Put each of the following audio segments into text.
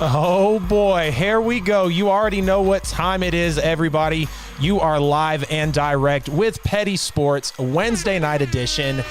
Oh boy, here we go. You already know what time it is, everybody. You are live and direct with Petty Sports, Wednesday night edition,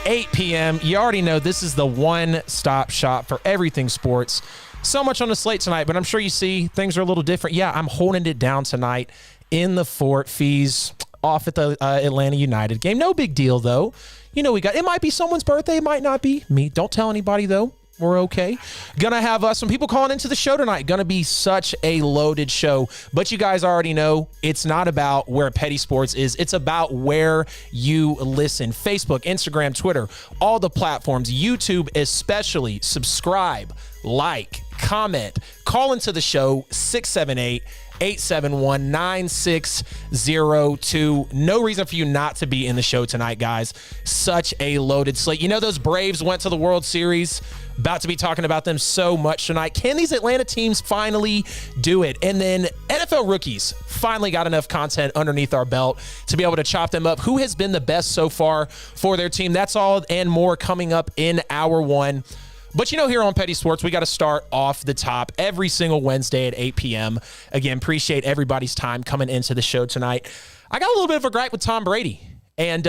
8 p.m. You already know this is the one-stop shop for everything sports. So much on the slate tonight, but I'm sure you see things are a little different. Yeah, I'm holding it down tonight in the fort. Fees off at the Atlanta United game. No big deal, though. You know, it might be someone's birthday. It might not be me. Don't tell anybody, though. We're okay. Gonna have some people calling into the show tonight. Gonna be such a loaded show. But you guys already know it's not about where Petty Sports is. It's about where you listen. Facebook, Instagram, Twitter, all the platforms, YouTube especially. Subscribe, like, comment, call into the show, 678-871-9602. No reason for you not to be in the show tonight, guys. Such a loaded slate. You know those Braves went to the World Series? About to be talking about them so much tonight. Can these Atlanta teams finally do it? And then NFL rookies finally got enough content underneath our belt to be able to chop them up. Who has been the best so far for their team? That's all and more coming up in hour one. But you know, here on Petty Sports, we got to start off the top every single Wednesday at 8 p.m. Again, appreciate everybody's time coming into the show tonight. I got a little bit of a gripe with Tom Brady. And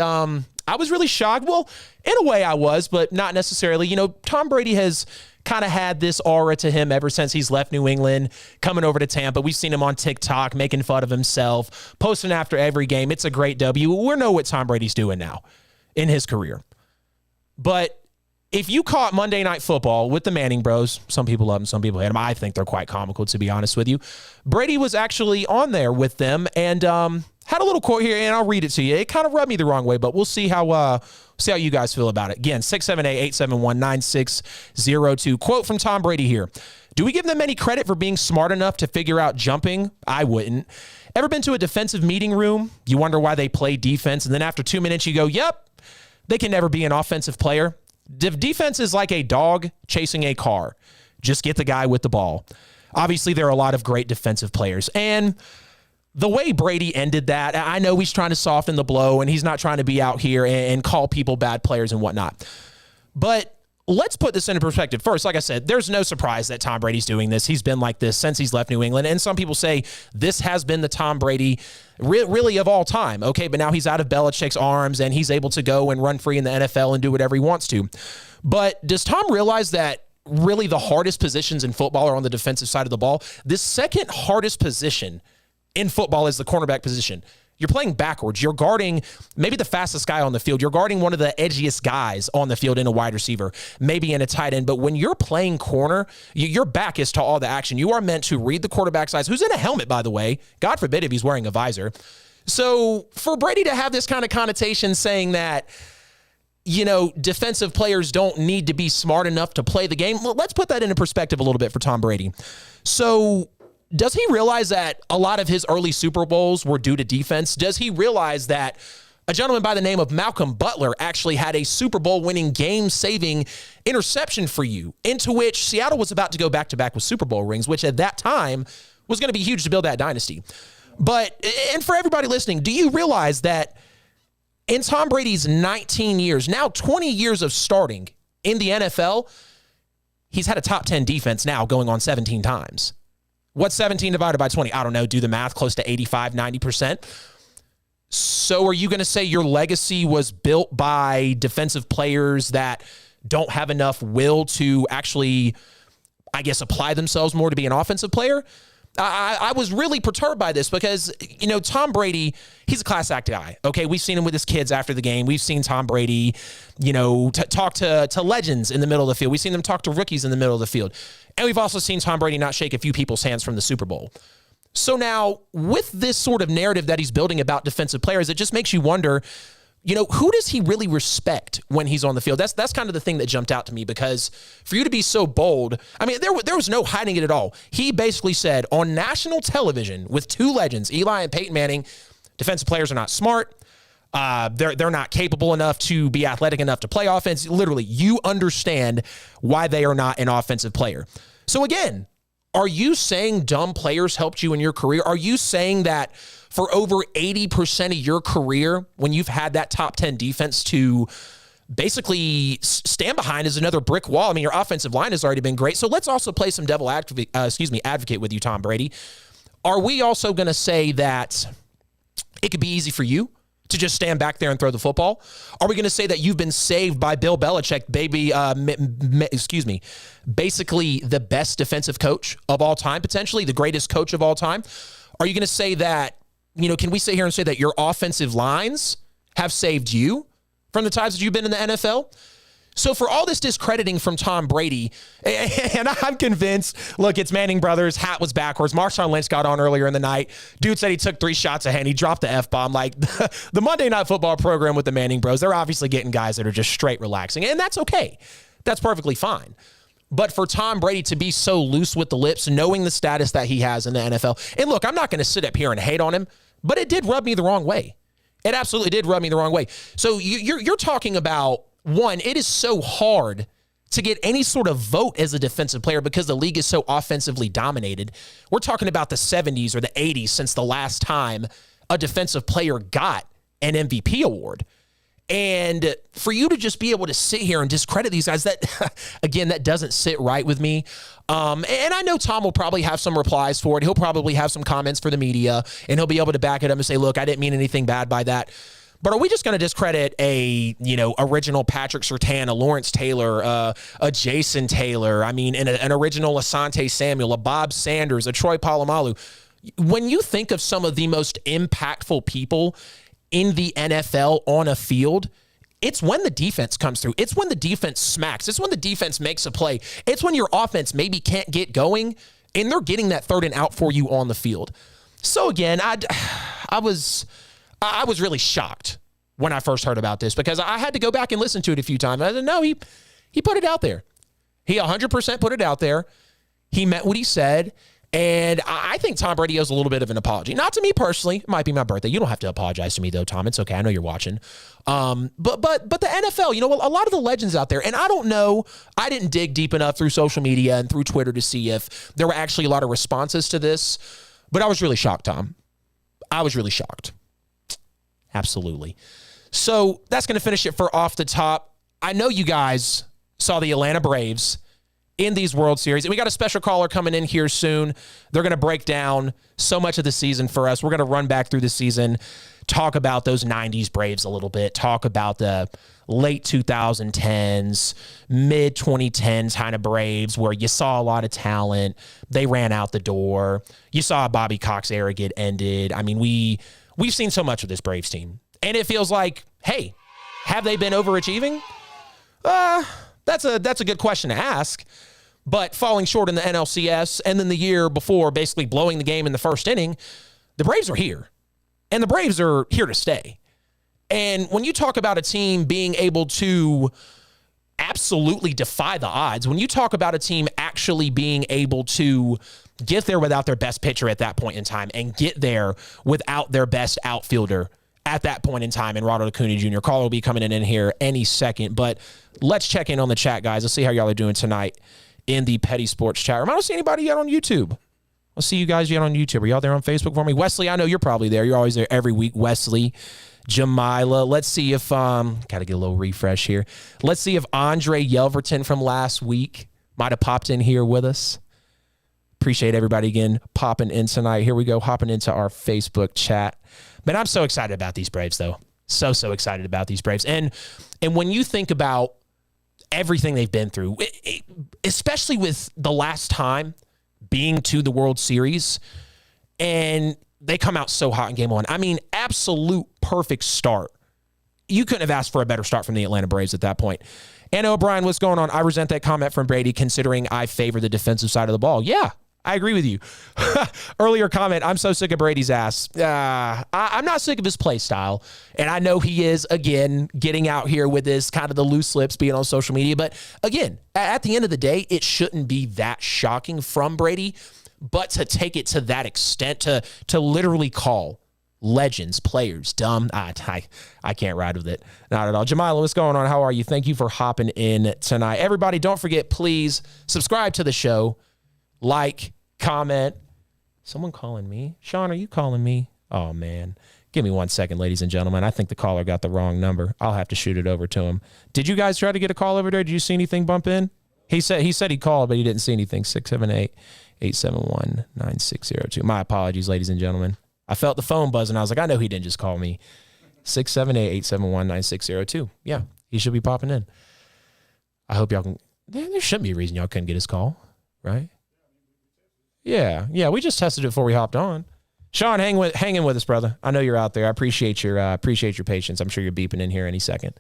I was really shocked. Well, in a way I was, but not necessarily. You know, Tom Brady has kind of had this aura to him ever since he's left New England, coming over to Tampa. We've seen him on TikTok making fun of himself, posting after every game. It's a great W. We know what Tom Brady's doing now in his career. But if you caught Monday Night Football with the Manning bros, some people love them, some people hate them. I think they're quite comical, to be honest with you. Brady was actually on there with them and had a little quote here, and I'll read it to you. It kind of rubbed me the wrong way, but we'll see how you guys feel about it. Again, 678-871-9602. Quote from Tom Brady here. Do we give them any credit for being smart enough to figure out jumping? I wouldn't. Ever been to a defensive meeting room? You wonder why they play defense, and then after 2 minutes you go, yep, they can never be an offensive player. Defense is like a dog chasing a car. Just get the guy with the ball. Obviously, there are a lot of great defensive players. And the way Brady ended that, I know he's trying to soften the blow, and he's not trying to be out here and call people bad players and whatnot. But let's put this into perspective. First, like I said, there's no surprise that Tom Brady's doing this. He's been like this since he's left New England. And some people say this has been the Tom Brady really of all time. Okay, but now he's out of Belichick's arms and he's able to go and run free in the NFL and do whatever he wants to. But does Tom realize that really the hardest positions in football are on the defensive side of the ball? The second hardest position in football is the cornerback position. You're playing backwards. You're guarding maybe the fastest guy on the field. You're guarding one of the edgiest guys on the field in a wide receiver, maybe in a tight end. But when you're playing corner, your back is to all the action. You are meant to read the quarterback's eyes, who's in a helmet, by the way. God forbid if he's wearing a visor. So for Brady to have this kind of connotation saying that, you know, defensive players don't need to be smart enough to play the game, well, let's put that into perspective a little bit for Tom Brady. So does he realize that a lot of his early Super Bowls were due to defense? Does he realize that a gentleman by the name of Malcolm Butler actually had a Super Bowl winning game-saving interception for you, into which Seattle was about to go back-to-back with Super Bowl rings, which at that time was going to be huge to build that dynasty. But, and for everybody listening, do you realize that in Tom Brady's 19 years, now 20 years of starting in the NFL, he's had a top 10 defense now going on 17 times. What's 17 divided by 20? I don't know. Do the math, close to 85, 90%. So are you going to say your legacy was built by defensive players that don't have enough will to actually, I guess, apply themselves more to be an offensive player? I was really perturbed by this because, you know, Tom Brady, he's a class act guy. Okay, we've seen him with his kids after the game. We've seen Tom Brady, you know, talk to legends in the middle of the field. We've seen them talk to rookies in the middle of the field. And we've also seen Tom Brady not shake a few people's hands from the Super Bowl. So now, with this sort of narrative that he's building about defensive players, it just makes you wonder, who does he really respect when he's on the field? That's kind of the thing that jumped out to me, because for you to be so bold, I mean, there was no hiding it at all. He basically said on national television with two legends, Eli and Peyton Manning, defensive players are not smart. They're not capable enough to be athletic enough to play offense. Literally, you understand why they are not an offensive player. So again, are you saying dumb players helped you in your career? Are you saying that for over 80% of your career, when you've had that top 10 defense to basically stand behind as another brick wall? I mean, your offensive line has already been great. So let's also play some advocate with you, Tom Brady. Are we also going to say that it could be easy for you to just stand back there and throw the football? Are we going to say that you've been saved by Bill Belichick, basically the best defensive coach of all time, potentially the greatest coach of all time? Are you going to say that, can we sit here and say that your offensive lines have saved you from the times that you've been in the NFL? So for all this discrediting from Tom Brady, and I'm convinced, look, it's Manning brothers, hat was backwards. Marshawn Lynch got on earlier in the night. Dude said he took 3 shots ahead. He dropped the F-bomb. Like, the Monday Night Football program with the Manning bros, they're obviously getting guys that are just straight relaxing, and that's okay. That's perfectly fine. But for Tom Brady to be so loose with the lips, knowing the status that he has in the NFL, and look, I'm not going to sit up here and hate on him, but it did rub me the wrong way. It absolutely did rub me the wrong way. So you're talking about, one, it is so hard to get any sort of vote as a defensive player because the league is so offensively dominated. We're talking about the 70s or the 80s since the last time a defensive player got an MVP award. And for you to just be able to sit here and discredit these guys, that, again, that doesn't sit right with me. And I know Tom will probably have some replies for it. He'll probably have some comments for the media, and he'll be able to back it up and say, look, I didn't mean anything bad by that. But are we just going to discredit a, original Patrick Surtain, a Lawrence Taylor, a Jason Taylor, an original Asante Samuel, a Bob Sanders, a Troy Polamalu? When you think of some of the most impactful people in the NFL on a field, it's when the defense comes through. It's when the defense smacks. It's when the defense makes a play. It's when your offense maybe can't get going, and they're getting that 3rd and out for you on the field. So again, I was really shocked when I first heard about this, because I had to go back and listen to it a few times. I said, no, he put it out there. He 100% put it out there. He meant what he said. And I think Tom Brady owes a little bit of an apology. Not to me personally. It might be my birthday. You don't have to apologize to me, though, Tom. It's okay. I know you're watching. But the NFL, a lot of the legends out there, and I don't know, I didn't dig deep enough through social media and through Twitter to see if there were actually a lot of responses to this. But I was really shocked, Tom. I was really shocked. Absolutely. So that's going to finish it for Off the Top. I know you guys saw the Atlanta Braves in these World Series. And we got a special caller coming in here soon. They're going to break down so much of the season for us. We're going to run back through the season, talk about those 90s Braves a little bit, talk about the late 2010s, mid 2010s kind of Braves where you saw a lot of talent. They ran out the door. You saw Bobby Cox era get ended. We've seen so much of this Braves team. And it feels like, hey, have they been overachieving? That's a good question to ask. But falling short in the NLCS and then the year before basically blowing the game in the first inning, the Braves are here. And the Braves are here to stay. And when you talk about a team being able to absolutely defy the odds, when you talk about a team actually being able to get there without their best pitcher at that point in time and get there without their best outfielder at that point in time, and Ronald Acuna Jr. Caller will be coming in here any second. But let's check in on the chat, guys. Let's see how y'all are doing tonight in the Petty Sports chat room. I don't see anybody yet on YouTube. I'll see you guys yet on YouTube. Are y'all there on Facebook for me? Wesley, I know you're probably there. You're always there every week. Wesley, Jamila. Let's see if, got to get a little refresh here. Let's see if Andre Yelverton from last week might have popped in here with us. Appreciate everybody again popping in tonight. Here we go, hopping into our Facebook chat. Man, I'm so excited about these Braves, though. So excited about these Braves. And when you think about everything they've been through, especially with the last time being to the World Series, and they come out so hot in Game 1. Absolute perfect start. You couldn't have asked for a better start from the Atlanta Braves at that point. Anna O'Brien, what's going on? I resent that comment from Brady considering I favor the defensive side of the ball. Yeah, I agree with you. Earlier comment, I'm so sick of Brady's ass. I'm not sick of his play style. And I know he is, again, getting out here with this kind of the loose lips being on social media. But again, at the end of the day, it shouldn't be that shocking from Brady. But to take it to that extent, to literally call legends, players, dumb, I can't ride with it. Not at all. Jamila, what's going on? How are you? Thank you for hopping in tonight. Everybody, don't forget, please subscribe to the show. Like, comment. Someone calling me? Sean, are you calling me? Oh, man. Give me 1 second, ladies and gentlemen. I think the caller got the wrong number. I'll have to shoot it over to him. Did you guys try to get a call over there? Did you see anything bump in? He said he called, but he didn't see anything. 678-871-9602. My apologies, ladies and gentlemen. I felt the phone buzzing. I was like, I know he didn't just call me. 678-871-9602. Yeah, he should be popping in. I hope y'all can. There shouldn't be a reason y'all couldn't get his call, right? Yeah, we just tested it before we hopped on. Sean, hang in with us, brother. I know you're out there. I appreciate your patience. I'm sure you're beeping in here any second.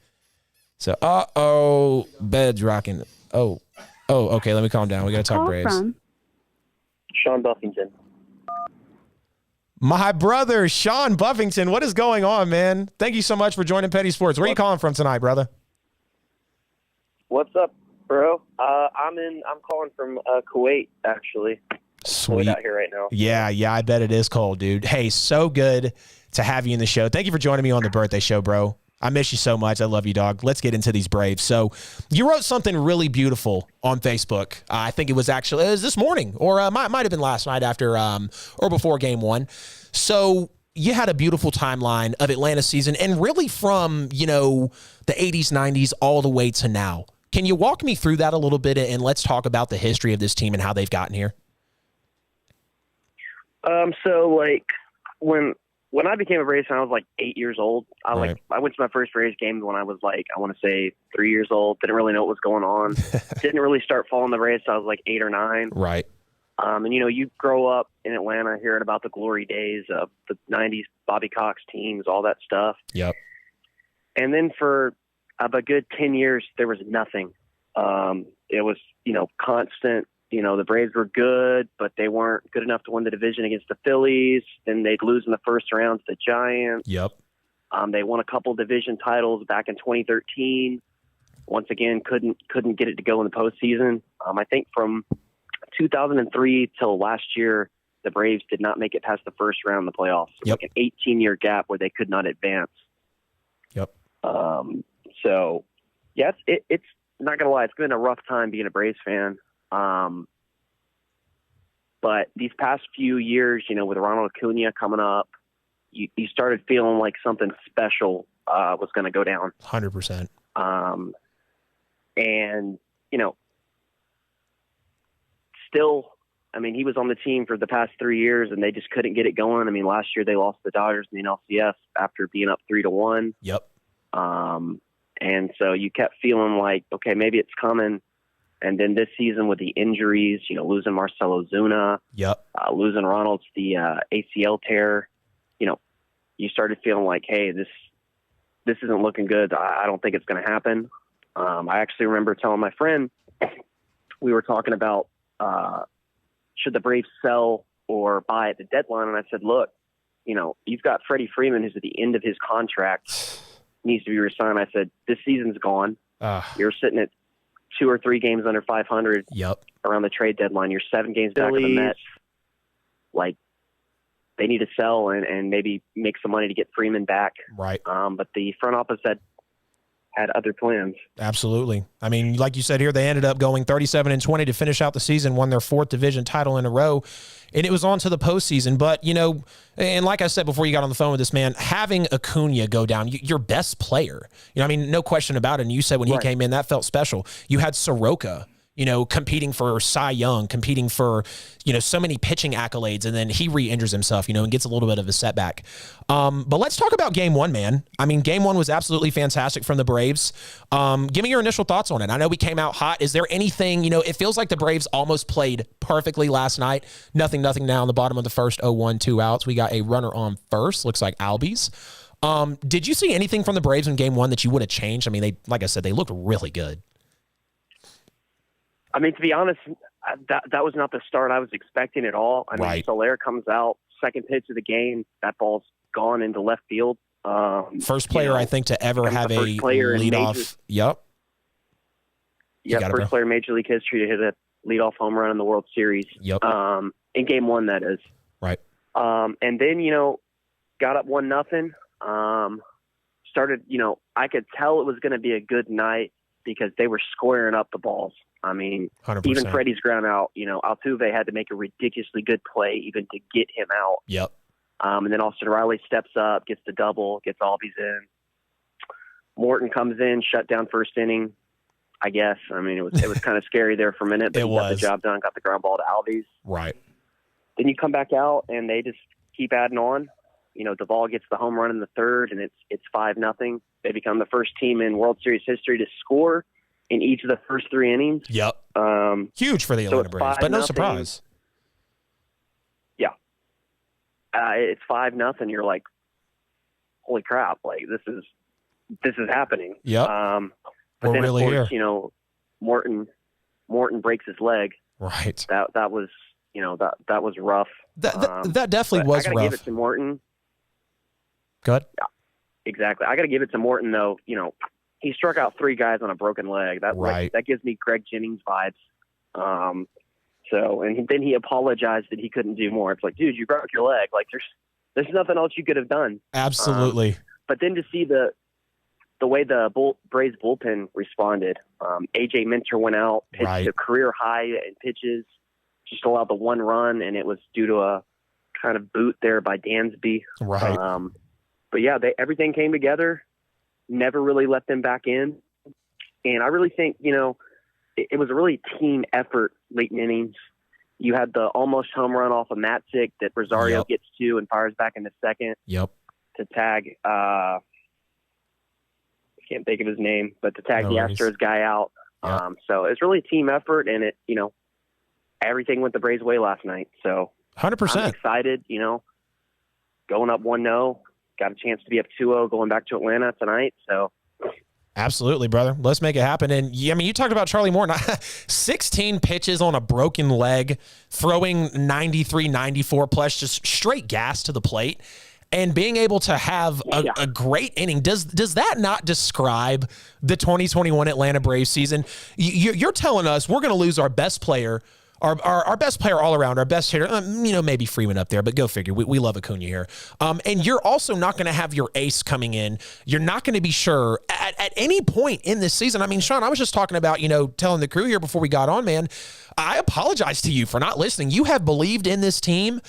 So, bed's rocking. Oh, okay. Let me calm down. We got to talk Braves. From Sean Buffington. My brother, Sean Buffington. What is going on, man? Thank you so much for joining Petty Sports. Where are you calling from tonight, brother? What's up, bro? I'm calling from Kuwait, actually. Sweet. Out here right now. Yeah, I bet it is cold, dude. Hey, so good to have you in the show. Thank you for joining me on the birthday show, bro. I miss you so much. I love you, dog. Let's get into these Braves. So you wrote something really beautiful on Facebook. I think it was this morning, or might have been last night after or before game one. So you had a beautiful timeline of Atlanta's season, and really from, the 80s, 90s, all the way to now. Can you walk me through that a little bit, and let's talk about the history of this team and how they've gotten here? So like when I became a Braves fan, I was like 8 years old. I went to my first Braves game when I was like, I want to say 3 years old. Didn't really know what was going on. Didn't really start following the Braves till I was like 8 or 9. Right. And you grow up in Atlanta hearing about the glory days of the 90s Bobby Cox teams, all that stuff. Yep. And then for a good 10 years, there was nothing. It was, constant. The Braves were good, but they weren't good enough to win the division against the Phillies. Then they'd lose in the first round to the Giants. Yep. They won a couple division titles back in 2013. Once again, couldn't get it to go in the postseason. I think from 2003 till last year, the Braves did not make it past the first round of the playoffs. Yep. Like an 18-year gap where they could not advance. Yep. So, yeah, it's not going to lie. It's been a rough time being a Braves fan. But these past few years, with Ronald Acuna coming up, you started feeling like something special was going to go down. 100%. And, still, he was on the team for the past 3 years, and they just couldn't get it going. Last year they lost the Dodgers in the NLCS after being up 3-1. Yep. And so you kept feeling like, okay, maybe it's coming. And then this season with the injuries, losing Marcell Ozuna, yep, losing Ronald's the ACL tear, you started feeling like, hey, this isn't looking good. I don't think it's going to happen. I actually remember telling my friend, we were talking about should the Braves sell or buy at the deadline, and I said, look, you've got Freddy Freeman, who's at the end of his contract, needs to be resigned. I said, this season's gone. You're sitting at 2 or 3 games under 500. Yep. Around the trade deadline. You're 7 games back of the Mets. Like, they need to sell and maybe make some money to get Freeman back. Right. But the front office had other plans. Absolutely. Like you said here, they ended up going 37-20 to finish out the season, won their 4th division title in a row, and it was on to the postseason. But, and like I said before you got on the phone with this man, having Acuna go down, your best player, no question about it. And you said when he came in, that felt special. You had Soroka, competing for Cy Young, competing for, so many pitching accolades, and then he re-injures himself, and gets a little bit of a setback. But let's talk about game one, man. Game one was absolutely fantastic from the Braves. Give me your initial thoughts on it. I know we came out hot. Is there anything, it feels like the Braves almost played perfectly last night. Nothing now in the bottom of the first, 0-1, 2 outs. We got a runner on first, looks like Albies. Did you see anything from the Braves in game one that you would have changed? They, like I said, they looked really good. To be honest, that was not the start I was expecting at all. I mean, Soler comes out, second pitch of the game, that ball's gone into left field. First player, I think, to ever have a leadoff. Yep. Yeah, first player in Major League history to hit a leadoff home run in the World Series. Yep. In Game 1, that is. Right. And then, got up 1-0. Started, I could tell it was going to be a good night because they were squaring up the balls. I mean, 100%. Even Freddie's ground out, Altuve had to make a ridiculously good play even to get him out. Yep. And then Austin Riley steps up, gets the double, gets Albies in. Morton comes in, shut down first inning, I guess. I mean, it was kind of scary there for a minute, but he got the job done, got the ground ball to Albies. Right. Then you come back out, and they just keep adding on. Duvall gets the home run in the third, and it's 5-0. They become the first team in World Series history to score in each of the first 3 innings. Yep. Huge for the Atlanta Braves, but no surprise. Yeah. It's 5-0. You're like, holy crap! Like this is happening. Yep. But We're then really of course, here. Morton breaks his leg. Right. That was that was rough. That definitely was rough. I gotta give it to Morton. Good. Yeah, exactly. I got to give it to Morton, though. He struck out 3 guys on a broken leg. That gives me Greg Jennings vibes. And then he apologized that he couldn't do more. It's like, dude, you broke your leg. Like, there's nothing else you could have done. Absolutely. But then to see the way the Braves bullpen responded, AJ Minter went out, pitched a career high in pitches, just allowed the 1 run, and it was due to a kind of boot there by Dansby. Right. But yeah, everything came together. Never really let them back in, and I really think it was a really team effort late in innings. You had the almost home run off of Matzik that Rosario gets to and fires back into second. Yep. To tag, I can't think of his name, but to tag the Astros guy out. Yep. So it's really a team effort, and everything went the Braves' way last night. So 100%. I'm excited, going up 1-0, got a chance to be up 2-0 going back to Atlanta tonight. So absolutely, brother. Let's make it happen. And you talked about Charlie Morton. 16 pitches on a broken leg, throwing 93, 94 plus, just straight gas to the plate. And being able to have a great inning, does that not describe the 2021 Atlanta Braves season? You're telling us we're going to lose our best player, our best player all around, our best hitter, maybe Freeman up there, but go figure. We love Acuna here. And you're also not going to have your ace coming in. You're not going to be sure at any point in this season. I mean, Sean, I was just talking about, telling the crew here before we got on, man, I apologize to you for not listening. You have believed in this team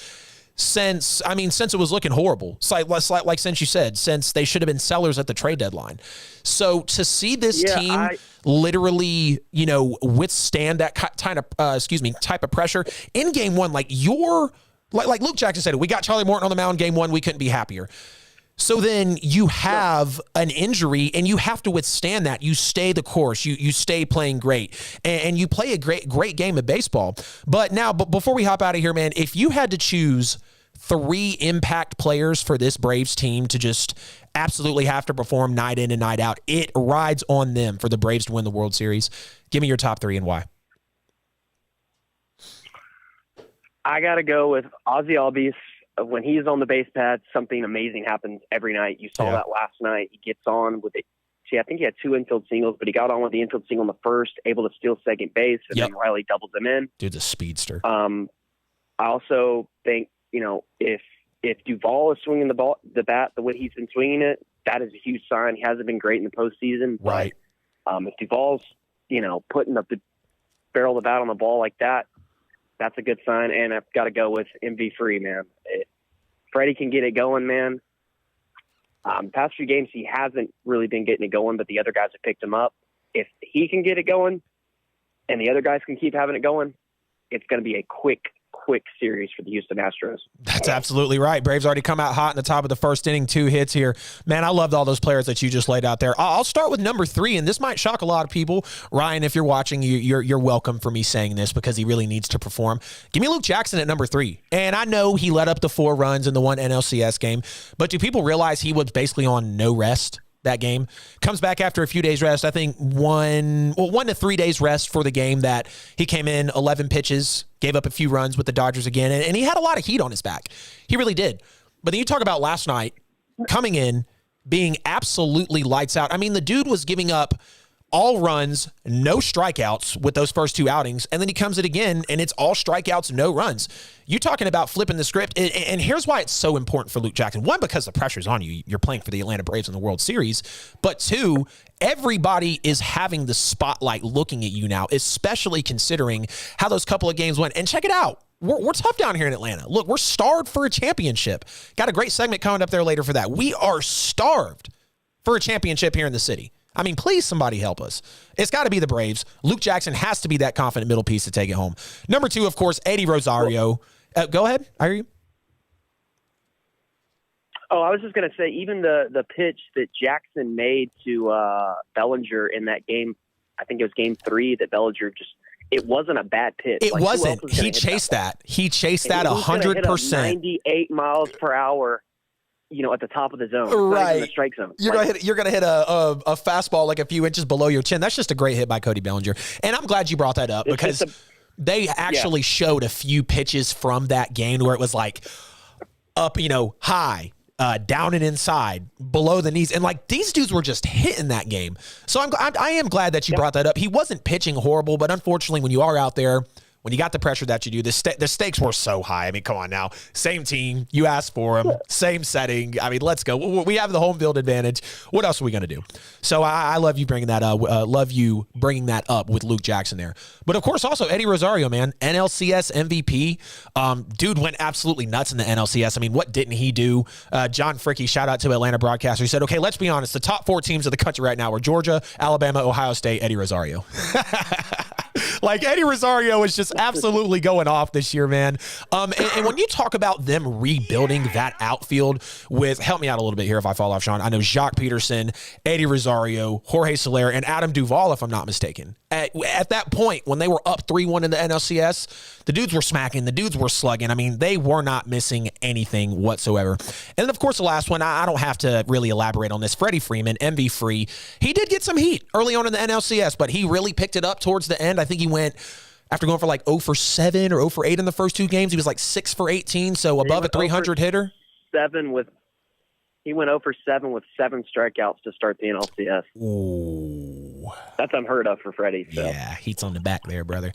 since it was looking horrible. Like since you said, since they should have been sellers at the trade deadline. So to see this team literally, withstand that type of pressure in Game 1, like Luke Jackson said, we got Charlie Morton on the mound Game 1. We couldn't be happier. So then you have an injury and you have to withstand that. You stay the course. You stay playing great and you play a great game of baseball. But before we hop out of here, man, if you had to choose 3 impact players for this Braves team to just absolutely have to perform night in and night out, it rides on them for the Braves to win the World Series. Give me your top 3 and why. I got to go with Ozzie Albies. When he's on the base pad, something amazing happens every night. You saw that last night. He gets on with it. See, I think he had 2 infield singles, but he got on with the infield single in the first, able to steal second base, and then Riley doubles him in. Dude's a speedster. I also think, if Duvall is swinging the bat the way he's been swinging it, that is a huge sign. He hasn't been great in the postseason. Right. But if Duvall's, putting the barrel of the bat on the ball like that, that's a good sign. And I've got to go with MV Free, man. Freddie can get it going, man. Past few games, he hasn't really been getting it going, but the other guys have picked him up. If he can get it going and the other guys can keep having it going, it's going to be a quick series for the Houston Astros. That's absolutely right. Braves already come out hot in the top of the first inning, 2 hits here. Man, I loved all those players that you just laid out there. I'll start with number 3, and this might shock a lot of people. Ryan, if you're watching, you're welcome for me saying this because he really needs to perform. Give me Luke Jackson at number 3. And I know he let up the 4 runs in the one NLCS game, but do people realize he was basically on no rest that game. Comes back after a few days rest. I think 1 to 3 days rest for the game that he came in 11 pitches, gave up a few runs with the Dodgers again, and he had a lot of heat on his back. He really did. But then you talk about last night, coming in, being absolutely lights out. I mean, the dude was giving up all runs, no strikeouts with those first 2 outings, and then he comes in again, and it's all strikeouts, no runs. You talking about flipping the script, and here's why it's so important for Luke Jackson. 1, because the pressure's on you. You're playing for the Atlanta Braves in the World Series. But 2, everybody is having the spotlight looking at you now, especially considering how those couple of games went. And check it out. We're tough down here in Atlanta. Look, we're starved for a championship. Got a great segment coming up there later for that. We are starved for a championship here in the city. I mean, please, somebody help us. It's got to be the Braves. Luke Jackson has to be that confident middle piece to take it home. Number 2, of course, Eddie Rosario. Go ahead. I hear you. Oh, I was just going to say, even the pitch that Jackson made to Bellinger in that game, I think it was game 3, that Bellinger just, it wasn't a bad pitch. It wasn't. He chased that. He chased that 100%. 98 miles per hour. At the top of the zone, right? In the strike zone. You're gonna hit a fastball like a few inches below your chin. That's just a great hit by Cody Bellinger. And I'm glad you brought that up because they actually showed a few pitches from that game where it was like up, high, down and inside, below the knees, and like these dudes were just hitting that game. So I am glad that you brought that up. He wasn't pitching horrible, but unfortunately, when you are out there, when you got the pressure that you do, the stakes were so high. I mean, come on now. Same team. You asked for them. Same setting. I mean, let's go. We have the home field advantage. What else are we going to do? So I love you bringing that up. Bringing that up with Luke Jackson there. But, of course, also Eddie Rosario, man. NLCS MVP. Dude went absolutely nuts in the NLCS. I mean, what didn't he do? John Fricky, shout out to Atlanta broadcaster. He said, okay, let's be honest. The top 4 teams of the country right now are Georgia, Alabama, Ohio State, Eddie Rosario. Like, Eddie Rosario is just absolutely going off this year, man. And when you talk about them rebuilding that outfield with, help me out a little bit here if I fall off, Sean. I know Jacques Peterson, Eddie Rosario, Jorge Soler, and Adam Duvall, if I'm not mistaken. At that point, when they were up 3-1 in the NLCS, the dudes were smacking, the dudes were slugging. I mean, they were not missing anything whatsoever. And then, of course, the last one, I don't have to really elaborate on this. Freddy Freeman, MV Free. He did get some heat early on in the NLCS, but he really picked it up towards the end. I think he went, after going for like 0 for 7 or 0 for 8 in the first 2 games, he was like 6 for 18, so above a 300 hitter. He went 0 for 7 with 7 strikeouts to start the NLCS. Ooh. That's unheard of for Freddie. So. Yeah, heat's on the back there, brother.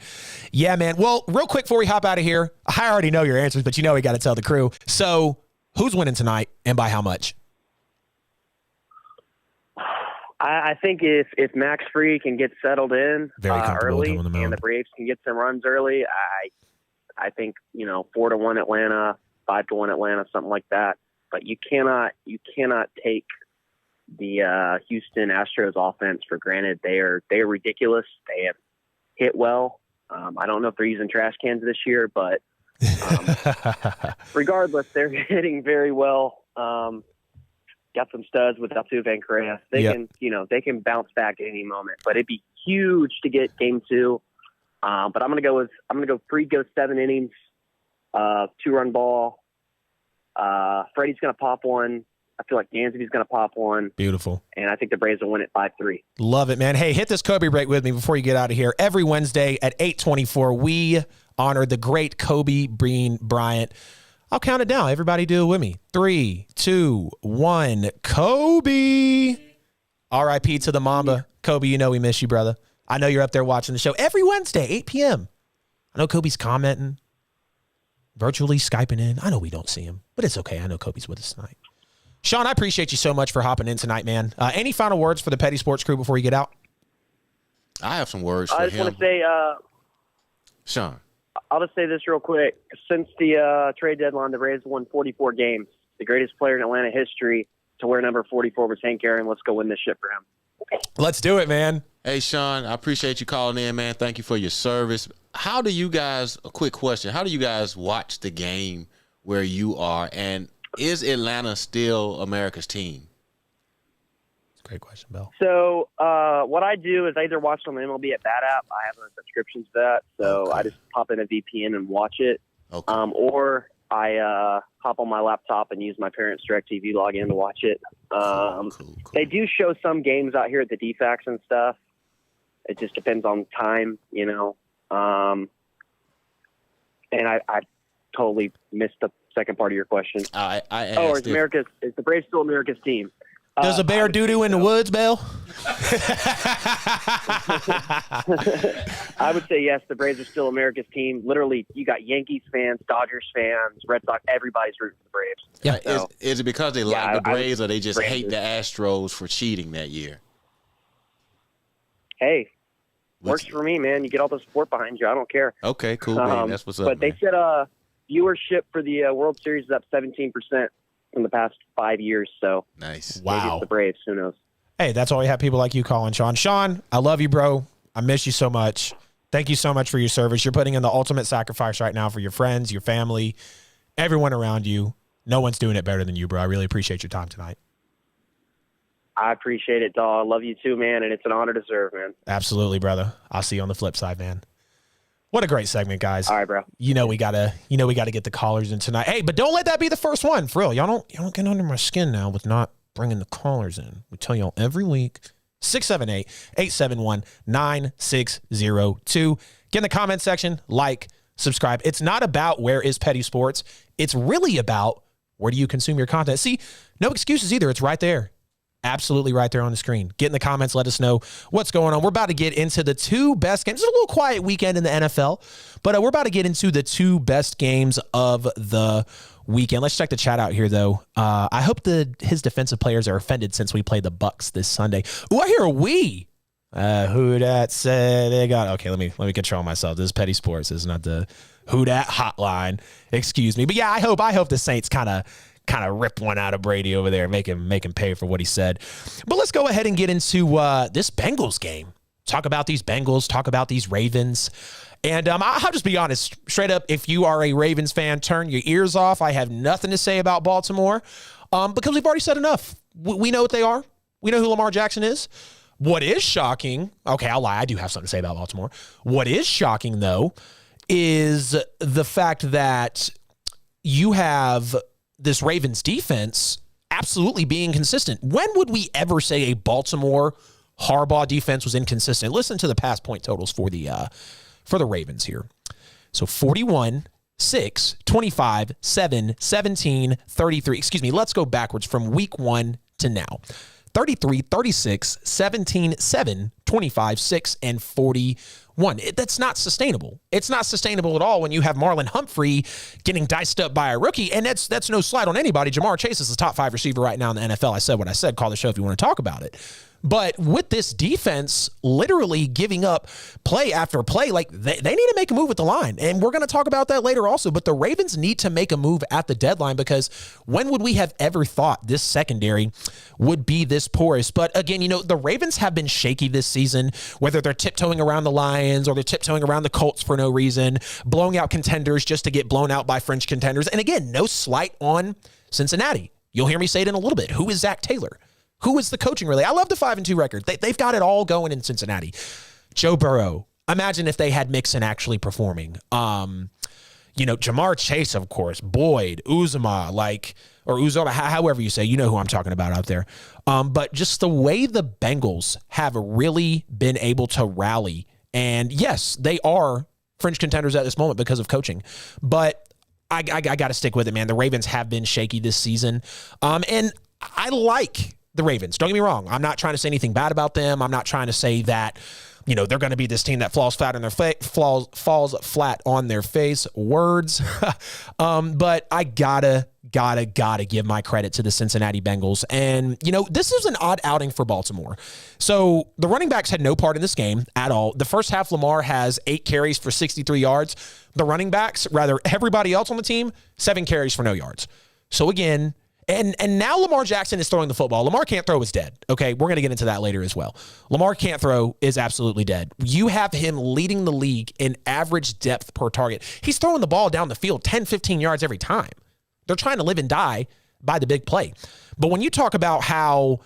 Yeah, man. Well, real quick before we hop out of here, I already know your answers, but we got to tell the crew. So, who's winning tonight and by how much? I think if Max Free can get settled in early and the Braves can get some runs early, I think 4-1 Atlanta, 5-1 Atlanta, something like that. But you cannot take the Houston Astros offense for granted. They are ridiculous. They have hit well. I don't know if they're using trash cans this year, but regardless, they're hitting very well. Got some studs with Altuve and Correa. They can bounce back at any moment, but it'd be huge to get game 2. But I'm gonna go Free goes 7 innings, 2-run ball. Freddie's gonna pop one. I feel like Dansby's gonna pop one. Beautiful. And I think the Braves will win it 5-3. Love it, man. Hey, hit this Kobe break with me before you get out of here. Every Wednesday at 8:24, we honor the great Kobe Bean Bryant. I'll count it down. Everybody do it with me. 3, 2, 1. Kobe. R.I.P. to the Mamba. Kobe, we miss you, brother. I know you're up there watching the show every Wednesday, 8 p.m. I know Kobe's commenting, virtually Skyping in. I know we don't see him, but it's okay. I know Kobe's with us tonight. Sean, I appreciate you so much for hopping in tonight, man. Any final words for the Petty Sports crew before you get out? I have some words for him. I just want to say, Sean. I'll just say this real quick. Since the trade deadline, the Braves won 44 games. The greatest player in Atlanta history to wear number 44 was Hank Aaron. Let's go win this shit for him. Let's do it, man. Hey, Sean, I appreciate you calling in, man. Thank you for your service. A quick question, how do you guys watch the game where you are, and is Atlanta still America's team? Great question, Bill. So what I do is I either watch it on the MLB at Bat app. I have a subscription to that, so I just pop in a VPN and watch it. Okay. Or I hop on my laptop and use my parents' DirecTV login to watch it. Cool. They do show some games out here at the DFAX and stuff. It just depends on time, you know. And I totally missed the second part of your question. I asked is the Braves still America's team? Does a bear doo-doo in the woods, Bill? I would say yes, the Braves are still America's team. Literally, you got Yankees fans, Dodgers fans, Red Sox, everybody's rooting for the Braves. Yeah. So, Is it because they like the Braves or they just Braves. hate the Astros for cheating that year? Hey, works for me, man. You get all the support behind you. I don't care. Okay, cool, man. That's what's up. But man. they said viewership for the World Series is up 17% in the past 5 years. So nice. maybe it's the Braves. Who knows? Hey, that's why we have people like you calling, Sean. Sean, I love you, bro. I miss you so much. Thank you so much for your service. You're putting in the ultimate sacrifice right now for your friends, your family, everyone around you. No one's doing it better than you, bro. I really appreciate your time tonight. I appreciate it, dog. I love you too, man, and it's an honor to serve, man. Absolutely, brother. I'll see you on the flip side, man. What a great segment, guys. All right, bro. We gotta get the callers in tonight. Hey, but don't let that be the first one. For real. Y'all don't get under my skin now with not bringing the callers in. We tell y'all every week. 678-871-9602. Get in the comment section, like, subscribe. It's not about where is Petty Sports. It's really about where do you consume your content. See, no excuses either. It's right there. Absolutely right there on the screen. Get in the comments. Let us know what's going on. We're about to get into the two best games. It's a little quiet weekend in the NFL, but we're about to get into the two best games of the weekend. Let's check the chat out here, though. I hope his defensive players are offended since we play the Bucs this Sunday. Ooh, I hear a we. Who dat said they got? Okay, let me control myself. This is Petty Sports. This is not the Who Dat hotline. Excuse me. But yeah, I hope the Saints kind of rip one out of Brady over there, make him pay for what he said. But let's go ahead and get into this Bengals game. Talk about these Bengals, talk about these Ravens. And I'll just be honest, straight up, if you are a Ravens fan, turn your ears off. I have nothing to say about Baltimore because we've already said enough. We know what they are. We know who Lamar Jackson is. What is shocking, okay, I'll lie, I do have something to say about Baltimore. What is shocking, though, is the fact that you have this Ravens defense absolutely being consistent. When would we ever say a Baltimore Harbaugh defense was inconsistent? Listen to the past point totals for the Ravens here. So 41, 6, 25, 7, 17, 33. Excuse me, let's go backwards from week 1 to now. 33, 36, 17, 7, 25, 6, and 41. That's not sustainable. It's not sustainable at all when you have Marlon Humphrey getting diced up by a rookie, and that's no slight on anybody. Jamar Chase is the top 5 receiver right now in the NFL. I said what I said. Call the show if you want to talk about it. But with this defense literally giving up play after play, like they need to make a move with the line. And we're going to talk about that later also. But the Ravens need to make a move at the deadline because when would we have ever thought this secondary would be this porous? But again, the Ravens have been shaky this season, whether they're tiptoeing around the Lions or they're tiptoeing around the Colts for no reason, blowing out contenders just to get blown out by fringe contenders. And again, no slight on Cincinnati. You'll hear me say it in a little bit. Who is Zach Taylor? Who is the coaching relay? I love the 5-2 record. They've got it all going in Cincinnati. Joe Burrow. Imagine if they had Mixon actually performing. Jamar Chase, of course, Boyd, Uzomah, or Uzomah, however you say, you know who I'm talking about out there. But just the way the Bengals have really been able to rally. And yes, they are fringe contenders at this moment because of coaching. But I got to stick with it, man. The Ravens have been shaky this season. And I like the Ravens. Don't get me wrong. I'm not trying to say anything bad about them. I'm not trying to say that, they're going to be this team that falls flat on their falls flat on their face. Words. But I gotta give my credit to the Cincinnati Bengals. And, this is an odd outing for Baltimore. So the running backs had no part in this game at all. The first half, Lamar has 8 carries for 63 yards. The running backs, rather everybody else on the team, 7 carries for no yards. So again, And now Lamar Jackson is throwing the football. Lamar can't throw is dead. Okay, we're going to get into that later as well. Lamar can't throw is absolutely dead. You have him leading the league in average depth per target. He's throwing the ball down the field 10, 15 yards every time. They're trying to live and die by the big play. But when you talk about how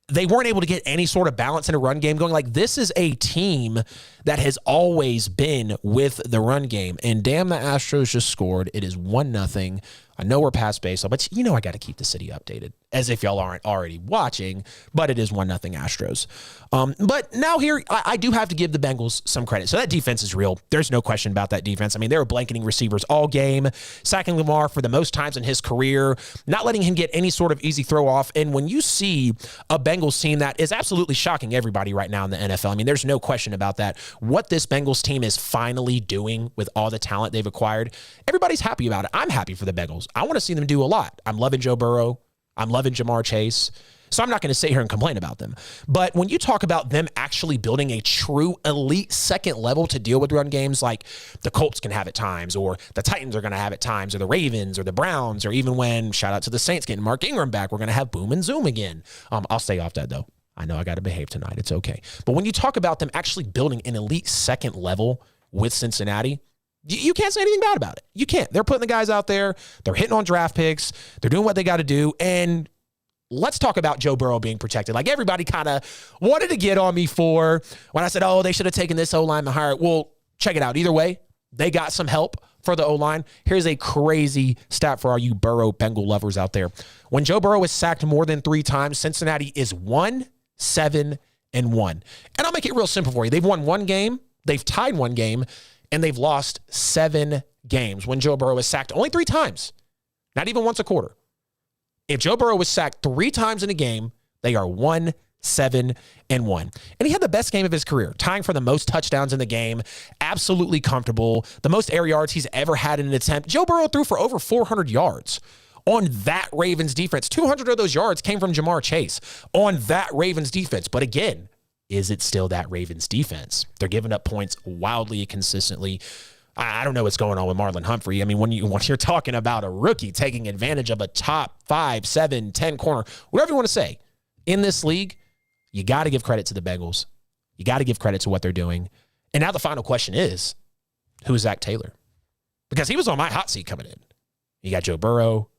they weren't able to get any sort of balance in a run game going. Like, this is a team that has always been with the run game. And damn, the Astros just scored. It is 1-0. I know we're past baseball, but I got to keep the city updated as if y'all aren't already watching, but it is 1-0 Astros. But now here, I do have to give the Bengals some credit. So that defense is real. There's no question about that defense. I mean, they were blanketing receivers all game, sacking Lamar for the most times in his career, not letting him get any sort of easy throw off. And when you see a Bengals team that is absolutely shocking everybody right now in the NFL, I mean, there's no question about that. What this Bengals team is finally doing with all the talent they've acquired, everybody's happy about it. I'm happy for the Bengals. I want to see them do a lot. I'm loving Joe Burrow. I'm loving Jamar Chase. So I'm not going to sit here and complain about them. But when you talk about them actually building a true elite second level to deal with run games, like the Colts can have at times, or the Titans are going to have at times, or the Ravens or the Browns, or even when, shout out to the Saints getting Mark Ingram back, we're going to have boom and zoom again. I'll stay off that though. I know I got to behave tonight. It's okay. But when you talk about them actually building an elite second level with Cincinnati, you can't say anything bad about it. You can't. They're putting the guys out there. They're hitting on draft picks. They're doing what they got to do. And let's talk about Joe Burrow being protected. Like, everybody kind of wanted to get on me for when I said, oh, they should have taken this O-lineman higher. Well, check it out. Either way, they got some help for the O-line. Here's a crazy stat for all you Burrow Bengal lovers out there. When Joe Burrow is sacked more than 3 times, Cincinnati is 1-7-1. And I'll make it real simple for you. They've won 1 game. They've tied 1 game. And they've lost 7 games when Joe Burrow is sacked only 3 times, not even once a quarter. If Joe Burrow was sacked 3 times in a game, they are 1-7-1. And he had the best game of his career, tying for the most touchdowns in the game, absolutely comfortable, the most air yards he's ever had in an attempt. Joe Burrow threw for over 400 yards on that Ravens defense. 200 of those yards came from Jamar Chase on that Ravens defense. But again, is it still that Ravens defense? They're giving up points wildly consistently. I don't know what's going on with Marlon Humphrey. I mean, when you're talking about a rookie taking advantage of a top 5, 7, 10 corner, whatever you want to say, in this league, you got to give credit to the Bengals. You got to give credit to what they're doing. And now the final question is, who is Zach Taylor? Because he was on my hot seat coming in. You got Joe Burrow.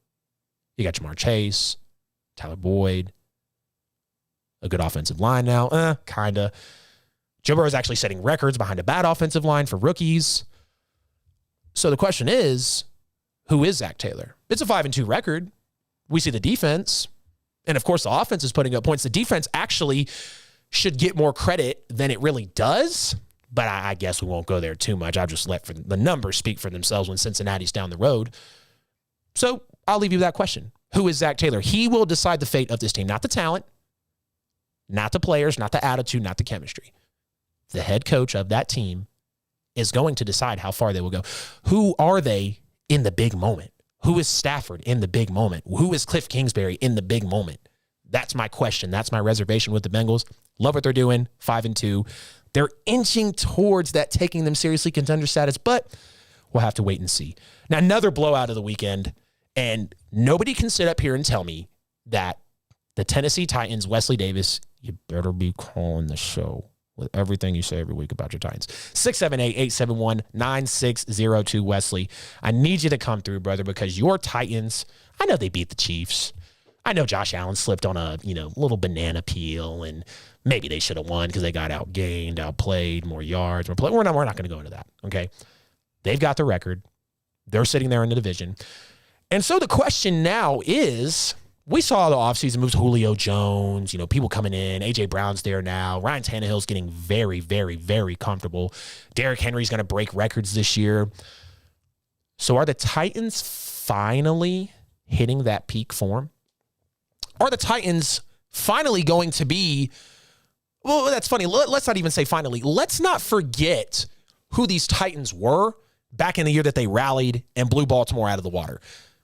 You got Jamar Chase, Tyler Boyd. A good offensive line now, kind of. Joe Burrow is actually setting records behind a bad offensive line for rookies. So the question is, who is Zach Taylor? It's a 5-2 record. We see the defense. And of course, the offense is putting up points. The defense actually should get more credit than it really does. But I guess we won't go there too much. I'll just let the numbers speak for themselves when Cincinnati's down the road. So I'll leave you with that question. Who is Zach Taylor? He will decide the fate of this team, not the talent, not the players, not the attitude, not the chemistry. The head coach of that team is going to decide how far they will go. Who are they in the big moment? Who is Stafford in the big moment? Who is Cliff Kingsbury in the big moment? That's my question. That's my reservation with the Bengals. Love what they're doing, 5-2. They're inching towards that taking them seriously contender status, but we'll have to wait and see. Now, another blowout of the weekend, and nobody can sit up here and tell me that the Tennessee Titans, Wesley Davis, you better be calling the show with everything you say every week about your Titans. 678-871-9602, Wesley. I need you to come through, brother, because your Titans, I know they beat the Chiefs. I know Josh Allen slipped on a, little banana peel, and maybe they should have won because they got outgained, outplayed, more yards. We're not going to go into that, okay? They've got the record. They're sitting there in the division. And so the question now is, we saw the offseason moves, Julio Jones, people coming in. A.J. Brown's there now. Ryan Tannehill's getting very, very, very comfortable. Derrick Henry's going to break records this year. So are the Titans finally hitting that peak form? Are the Titans finally going to be, well, that's funny. Let's not even say finally. Let's not forget who these Titans were back in the year that they rallied and blew Baltimore out of the water.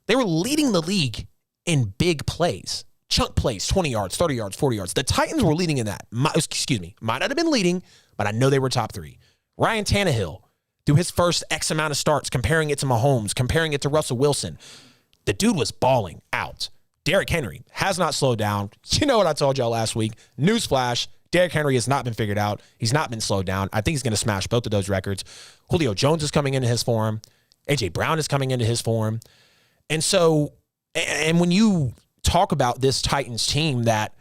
They were leading the league in big plays, chunk plays, 20 yards, 30 yards, 40 yards. The Titans were leading in that. Might not have been leading, but I know they were top 3. Ryan Tannehill, through his first X amount of starts, comparing it to Mahomes, comparing it to Russell Wilson, the dude was balling out. Derrick Henry has not slowed down. You know what I told y'all last week? Newsflash, Derrick Henry has not been figured out. He's not been slowed down. I think he's going to smash both of those records. Julio Jones is coming into his form. A.J. Brown is coming into his form. And so, and when you talk about this Titans team that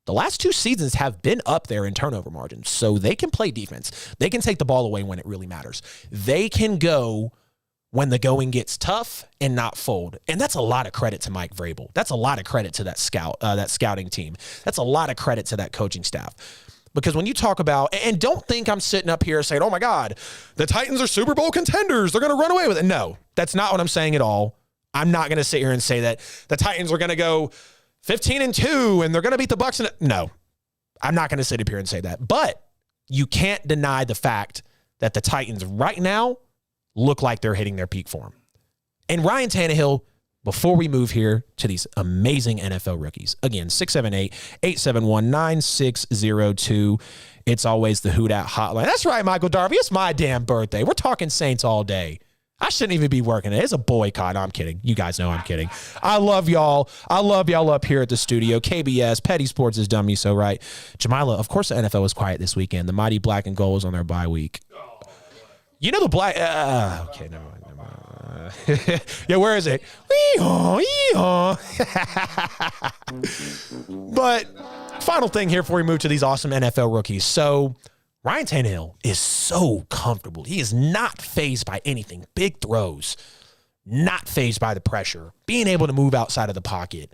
the last 2 seasons have been up there in turnover margins. So they can play defense. They can take the ball away when it really matters. They can go when the going gets tough and not fold. And that's a lot of credit to Mike Vrabel. That's a lot of credit to that scouting team. That's a lot of credit to that coaching staff. Because when you talk about, and don't think I'm sitting up here saying, oh my God, the Titans are Super Bowl contenders. They're going to run away with it. No, that's not what I'm saying at all. I'm not going to sit here and say that the Titans are going to go 15-2 and they're going to beat the Bucs. No, I'm not going to sit up here and say that. But you can't deny the fact that the Titans right now look like they're hitting their peak form. And Ryan Tannehill, before we move here to these amazing NFL rookies, again, 678-871-9602. It's always the Who Dat hotline. That's right, Michael Darby. It's my damn birthday. We're talking Saints all day. I shouldn't even be working it. It's a boycott. No, I'm kidding. You guys know I'm kidding. I love y'all. I love y'all up here at the studio. KBS, Petty Sports has done me so right. Jamila, of course the NFL was quiet this weekend. The mighty Black and Gold was on their bye week. You know the Black... okay, never mind. Yeah, where is it? But final thing here before we move to these awesome NFL rookies. So Ryan Tannehill is so comfortable. He is not fazed by anything. Big throws, not fazed by the pressure, being able to move outside of the pocket.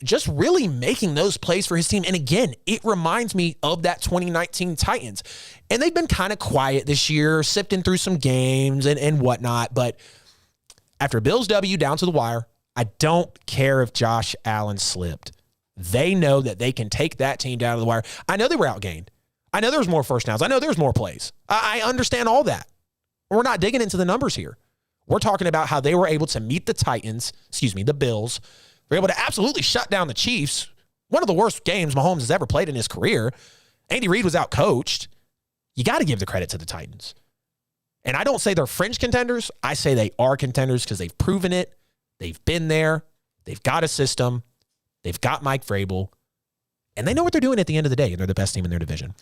Just really making those plays for his team. And again, it reminds me of that 2019 Titans. And they've been kind of quiet this year, sifting through some games and whatnot. But after Bills W down to the wire, I don't care if Josh Allen slipped. They know that they can take that team down to the wire. I know they were outgained. I know there was more first downs. I know there's more plays. I understand all that. We're not digging into the numbers here. We're talking about how they were able to meet the Bills. They're able to absolutely shut down the Chiefs. One of the worst games Mahomes has ever played in his career. Andy Reid was outcoached. You got to give the credit to the Titans. And I don't say they're fringe contenders. I say they are contenders because they've proven it. They've been there. They've got a system. They've got Mike Vrabel. And they know what they're doing at the end of the day. And they're the best team in their division.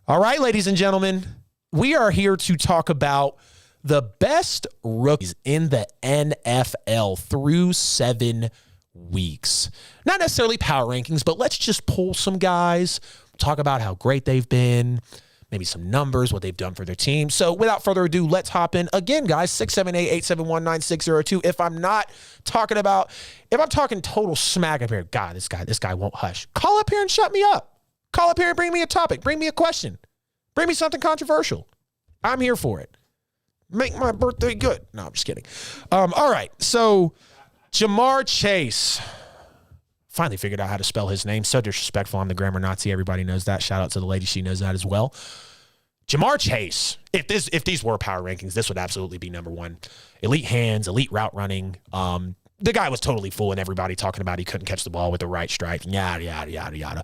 All right, ladies and gentlemen, we are here to talk about the best rookies in the NFL through 7 weeks. Not necessarily power rankings, but let's just pull some guys, talk about how great they've been, maybe some numbers, what they've done for their team. So without further ado, let's hop in. Again, guys, 678-871-9602. If I'm talking total smack up here, God, this guy won't hush. Call up here and shut me up. Call up here and bring me a topic. Bring me a question. Bring me something controversial. I'm here for it. Make my birthday good. No, I'm just kidding. All right, so Ja'Marr Chase. Finally figured out how to spell his name. So disrespectful. I'm the grammar Nazi. Everybody knows that. Shout out to the lady. She knows that as well. Ja'Marr Chase. If these were power rankings, this would absolutely be number 1. Elite hands, elite route running. The guy was totally fooling everybody talking about he couldn't catch the ball with the right strike. Yada, yada, yada, yada.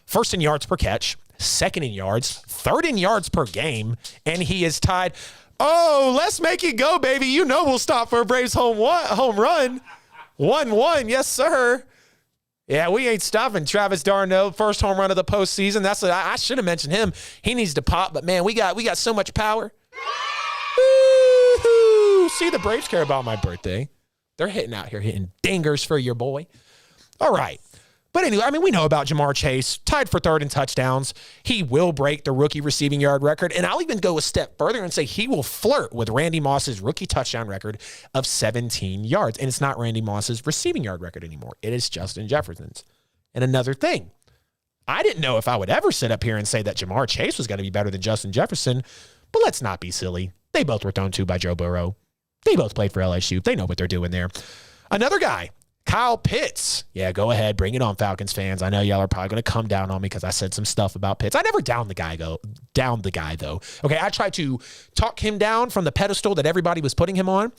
First in yards per catch. Second in yards. Third in yards per game. And he is tied. Oh, let's make it go, baby. You know we'll stop for a Braves home run. 1-1. Yes, sir. Yeah, we ain't stopping. Travis d'Arnaud, first home run of the postseason. I should have mentioned him. He needs to pop, but man, we got so much power. Woo-hoo. See, the Braves care about my birthday. They're hitting out here, hitting dingers for your boy. All right. But anyway, I mean, we know about Ja'Marr Chase, tied for 3rd in touchdowns. He will break the rookie receiving yard record, and I'll even go a step further and say he will flirt with Randy Moss's rookie touchdown record of 17 yards. And it's not Randy Moss's receiving yard record anymore. It is Justin Jefferson's. And another thing, I didn't know if I would ever sit up here and say that Ja'Marr Chase was going to be better than Justin Jefferson, but let's not be silly. They both were thrown to by Joe Burrow. They both played for LSU. They know what they're doing there. Another guy, Kyle Pitts. Yeah, go ahead. Bring it on, Falcons fans. I know y'all are probably going to come down on me because I said some stuff about Pitts. I never downed the guy, though. Okay, I tried to talk him down from the pedestal that everybody was putting him on.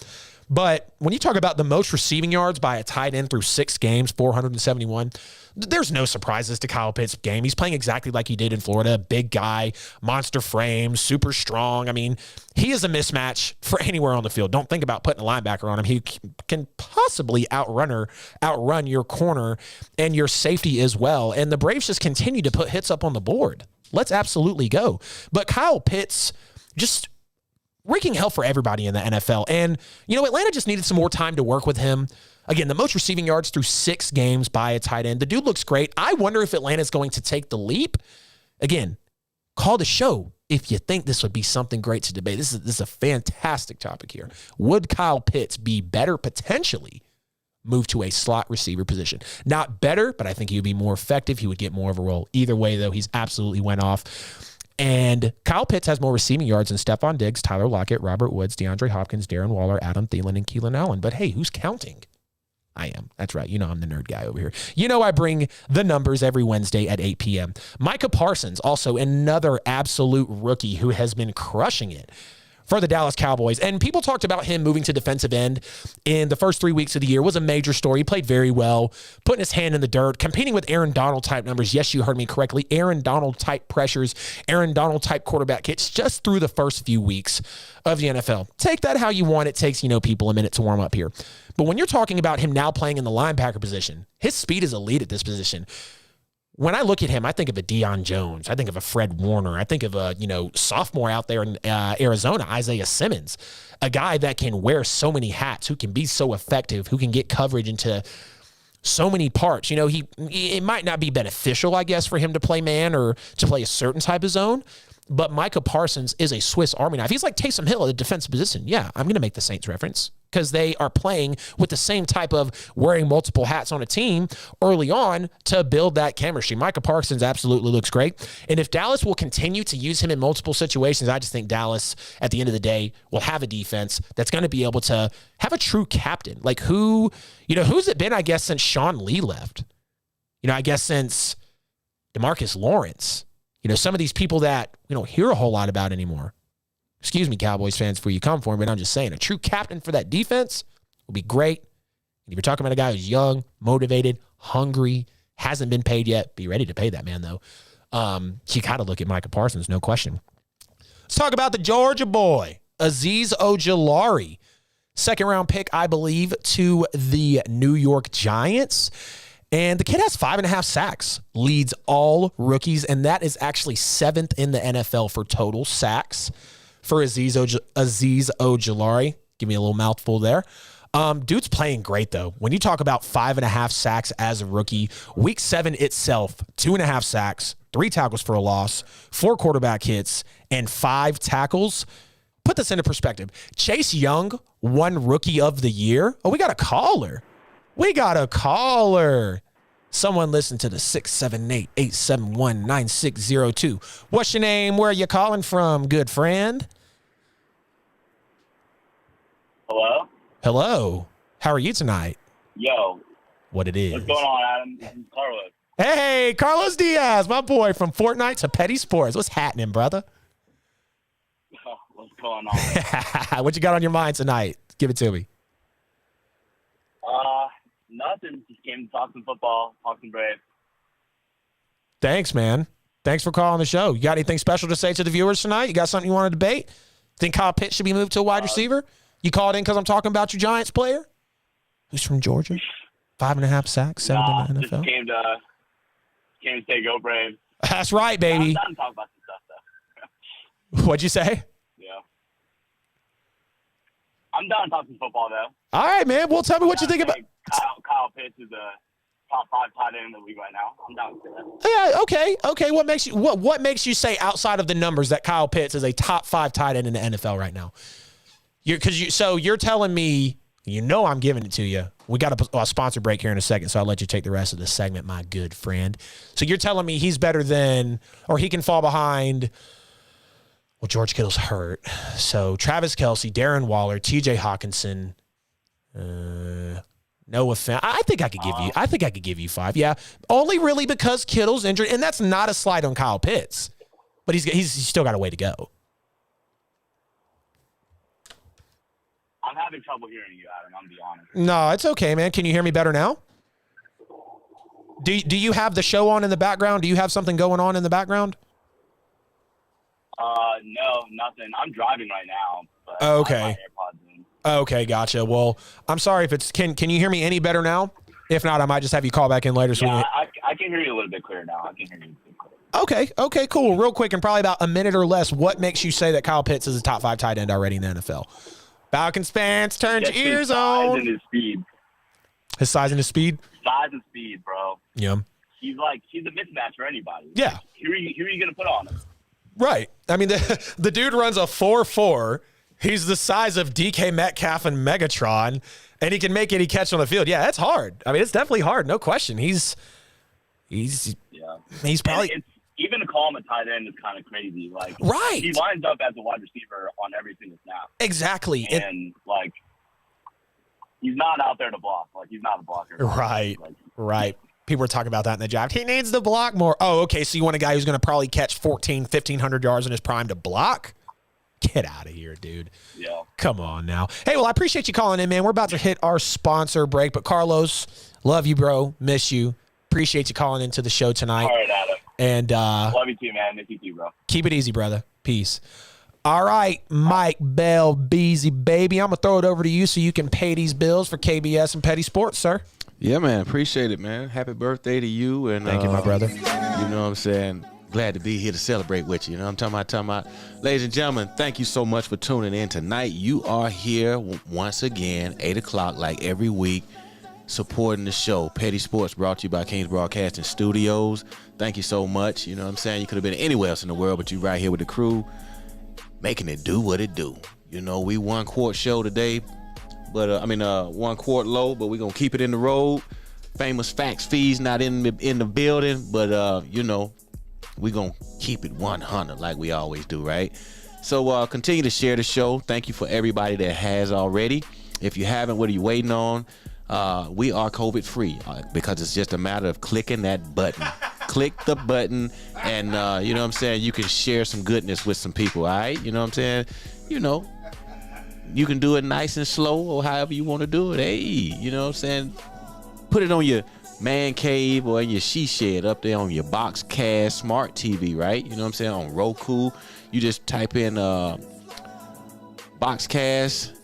But when you talk about the most receiving yards by a tight end through 6 games, 471, there's no surprises to Kyle Pitts' game. He's playing exactly like he did in Florida. Big guy, monster frame, super strong. I mean, he is a mismatch for anywhere on the field. Don't think about putting a linebacker on him. He can possibly outrun your corner and your safety as well. And the Braves just continue to put hits up on the board. Let's absolutely go. But Kyle Pitts just wreaking hell for everybody in the NFL. And, you know, Atlanta just needed some more time to work with him. Again, the most receiving yards through 6 games by a tight end. The dude looks great. I wonder if Atlanta's going to take the leap. Again, call the show if you think this would be something great to debate. This is a fantastic topic here. Would Kyle Pitts be better potentially move to a slot receiver position? Not better, but I think he would be more effective. He would get more of a role. Either way, though, he's absolutely went off. And Kyle Pitts has more receiving yards than Stephon Diggs, Tyler Lockett, Robert Woods, DeAndre Hopkins, Darren Waller, Adam Thielen, and Keelan Allen. But hey, who's counting? I am. That's right. You know I'm the nerd guy over here. You know I bring the numbers every Wednesday at 8 p.m. Micah Parsons, also another absolute rookie who has been crushing it for the Dallas Cowboys. And people talked about him moving to defensive end in the first 3 weeks of the year. It was a major story. He played very well, putting his hand in the dirt, competing with Aaron Donald type numbers. Yes, you heard me correctly. Aaron Donald type pressures, Aaron Donald type quarterback hits just through the first few weeks of the NFL. Take that how you want. It takes, people a minute to warm up here. But when you're talking about him now playing in the linebacker position, his speed is elite at this position. When I look at him, I think of a Deion Jones. I think of a Fred Warner. I think of a, sophomore out there in Arizona, Isaiah Simmons, a guy that can wear so many hats, who can be so effective, who can get coverage into so many parts. It might not be beneficial, I guess, for him to play man or to play a certain type of zone, but Micah Parsons is a Swiss Army knife. He's like Taysom Hill at the defensive position. Yeah, I'm going to make the Saints reference because they are playing with the same type of wearing multiple hats on a team early on to build that chemistry. Micah Parsons absolutely looks great. And if Dallas will continue to use him in multiple situations, I just think Dallas, at the end of the day, will have a defense that's going to be able to have a true captain. Like who's it been, I guess, since Sean Lee left? I guess since DeMarcus Lawrence. Some of these people that we don't hear a whole lot about anymore. Excuse me, Cowboys fans, for you come for him, but I'm just saying a true captain for that defense will be great. And if you're talking about a guy who's young, motivated, hungry, hasn't been paid yet, be ready to pay that man, though. You got to look at Micah Parsons, no question. Let's talk about the Georgia boy, Azeez Ojulari. Second-round pick, I believe, to the New York Giants. And the kid has 5.5 sacks, leads all rookies, and that is actually 7th in the NFL for total sacks for Azeez Ojulari. Give me a little mouthful there. Dude's playing great, though. When you talk about 5.5 sacks as a rookie, week 7 itself, 2.5 sacks, 3 tackles for a loss, 4 quarterback hits, and 5 tackles. Put this into perspective. Chase Young won Rookie of the Year. Oh, we got a caller. Someone listen to the 678-871-9602. What's your name? Where are you calling from, good friend? Hello. How are you tonight? Yo. What it is? What's going on, Adam? Carlos. Hey, Carlos Diaz, my boy from Fortnite to Petty Sports. What's happening, brother? What's going on? What you got on your mind tonight? Give it to me. Nothing. Just came to talk some football, talk some Braves. Thanks, man. Thanks for calling the show. You got anything special to say to the viewers tonight? You got something you want to debate? Think Kyle Pitts should be moved to a wide receiver? You called in because I'm talking about your Giants player? Who's from Georgia? 5.5 sacks, 7th in the NFL. Just came to say go Braves. That's right, baby. I'm done talking about some stuff, though. What'd you say? Yeah. I'm done talking football, though. All right, man. Well, tell me what you think about... Kyle Pitts is a top 5 tight end in the league right now. I'm down with that. Yeah, okay. What makes you say outside of the numbers that Kyle Pitts is a top 5 tight end in the NFL right now? So you're telling me, I'm giving it to you. We got a sponsor break here in a second, so I'll let you take the rest of the segment, my good friend. So you're telling me he's better than, or he can fall behind. Well, George Kittle's hurt. So Travis Kelce, Darren Waller, TJ Hawkinson, no offense. I think I could give you 5. Yeah, only really because Kittle's injured, and that's not a slight on Kyle Pitts, but he's still got a way to go. I'm having trouble hearing you, Adam. I'm gonna be honest. No, it's okay, man. Can you hear me better now? Do you have the show on in the background? Do you have something going on in the background? No, nothing. I'm driving right now. But okay. I have my AirPods in. Okay, gotcha. Well, I'm sorry if it's can you hear me any better now? If not, I might just have you call back in later. Yeah, I can hear you a little bit clearer now. Okay, cool. Real quick, in probably about a minute or less, what makes you say that Kyle Pitts is a top 5 tight end already in the NFL? Falcons fans, turn your ears on. And his speed. His size and his speed? Size and speed, bro. Yeah. He's a mismatch for anybody. Yeah. Who are you going to put on him? Right. I mean, the dude runs a 4.4. He's the size of DK Metcalf and Megatron, and he can make any catch on the field. Yeah, that's hard. I mean, it's definitely hard. No question. He's probably even to call him a tight end is kind of crazy. Like, right. He lines up as a wide receiver on every single snap. Exactly. And he's not out there to block. Like, he's not a blocker. Right. Right. People were talking about that in the draft. He needs to block more. Oh, okay. So you want a guy who's going to probably catch 1,500 yards in his prime to block? Get out of here, dude. Yeah. Come on now. Hey, well, I appreciate you calling in, man. We're about to hit our sponsor break, but Carlos, love you, bro. Miss you. Appreciate you calling into the show tonight. All right, Adam. And love you too, man. Miss you too, bro. Keep it easy, brother. Peace. All right, Mike Bell, Beezy, baby. I'm going to throw it over to you so you can pay these bills for KBS and Petty Sports, sir. Yeah, man. Appreciate it, man. Happy birthday to you. And thank you, my brother. You know what I'm saying? Glad to be here to celebrate with you. You know what I'm talking about? Ladies and gentlemen, thank you so much for tuning in tonight. You are here once again, 8 o'clock, like every week, supporting the show. Petty Sports brought to you by King's Broadcasting Studios. Thank you so much. You know what I'm saying? You could have been anywhere else in the world, but you right here with the crew, making it do what it do. You know, we 1 quart show today, but 1 quart low, but we're going to keep it in the road. Famous Facts Fees not in the building, but, we're going to keep it 100 like we always do, right? So continue to share the show. Thank you for everybody that has already. If you haven't, what are you waiting on? We are COVID-free because it's just a matter of clicking that button. Click the button and, you know what I'm saying, you can share some goodness with some people, all right? You know what I'm saying? You know, you can do it nice and slow or however you want to do it. Hey, you know what I'm saying? Put it on your man cave or in your she shed up there on your Boxcast smart TV, right? You know what I'm saying? On Roku, you just type in Boxcast.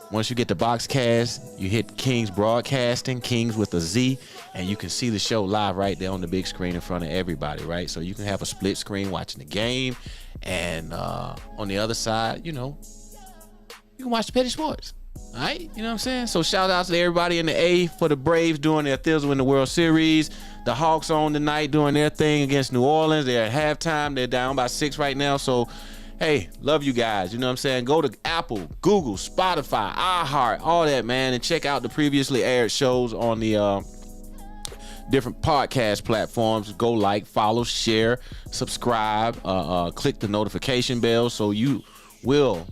Once you get the Boxcast, you hit King's Broadcasting, Kings with a Z, and you can see the show live right there on the big screen in front of everybody, right? So you can have a split screen watching the game, and on the other side, you know, you can watch the Petty Sports. All right, you know what I'm saying? So shout out to everybody in the A for the Braves doing their thizzle in the World Series. The Hawks on tonight doing their thing against New Orleans. They're at halftime. They're down by 6 right now. So, hey, love you guys. You know what I'm saying? Go to Apple, Google, Spotify, iHeart, all that, man, and check out the previously aired shows on the different podcast platforms. Go like, follow, share, subscribe, click the notification bell so you will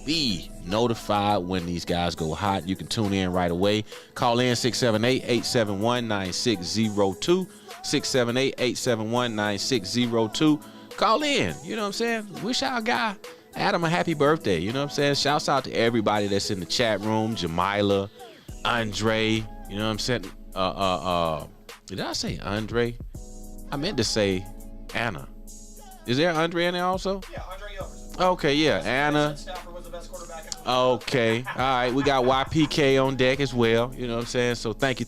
be notified when these guys go hot. You can tune in right away. Call in 678-871-9602. 678-871-9602. Call in. You know what I'm saying? Wish our guy Adam a happy birthday. You know what I'm saying? Shouts out to everybody that's in the chat room. Jamila, Andre. You know what I'm saying? Did I say Andre? I meant to say Anna. Is there Andre in there also? Yeah, Andre Overson. Okay, yeah, Anna. Stafford was the best quarterback in the Okay, all right. We got YPK on deck as well. You know what I'm saying? So thank you.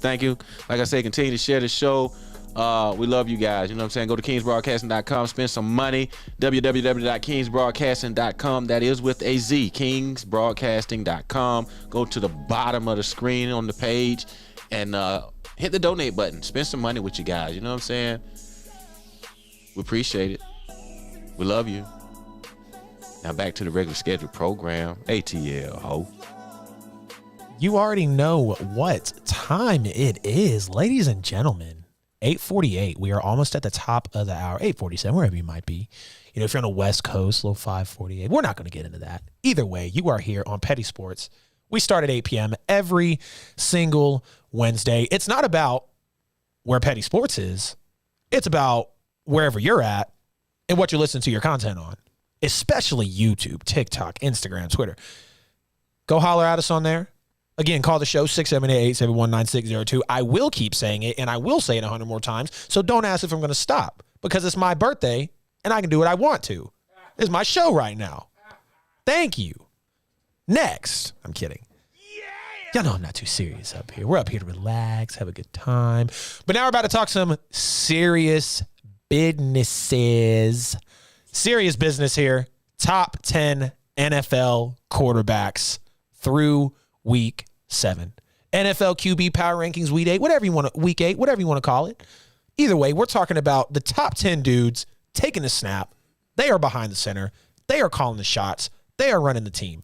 Like I say, continue to share the show. We love you guys. You know what I'm saying? Go to kingsbroadcasting.com. Spend some money. www.kingsbroadcasting.com. That is with a Z. kingsbroadcasting.com. Go to the bottom of the screen on the page and hit the donate button. Spend some money with you guys. You know what I'm saying? We appreciate it. We love you. Now back to the regular scheduled program. ATL, ho. You already know what time it is, ladies and gentlemen. 8:48. We are almost at the top of the hour. 8:47, wherever you might be. You know, if you're on the West Coast, little 5:48. We're not going to get into that. Either way, you are here on Petty Sports. We start at 8 p.m. every single Wednesday. It's not about where Petty Sports is. It's about wherever you're at and what you're listening to your content on, especially YouTube, TikTok, Instagram, Twitter. Go holler at us on there. Again, call the show 678-871-9602. I will keep saying it, and I will say it 100 more times, so don't ask if I'm going to stop, because it's my birthday, and I can do what I want to. It's my show right now. Thank you. Next. I'm kidding. Y'all know I'm not too serious up here. We're up here to relax, have a good time. But now we're about to talk some serious businesses. Serious business here. Top 10 NFL quarterbacks through week 7. NFL QB power rankings week 8, whatever you want to call it. Either way, we're talking about the top 10 dudes taking the snap. They are behind the center. They are calling the shots. They are running the team.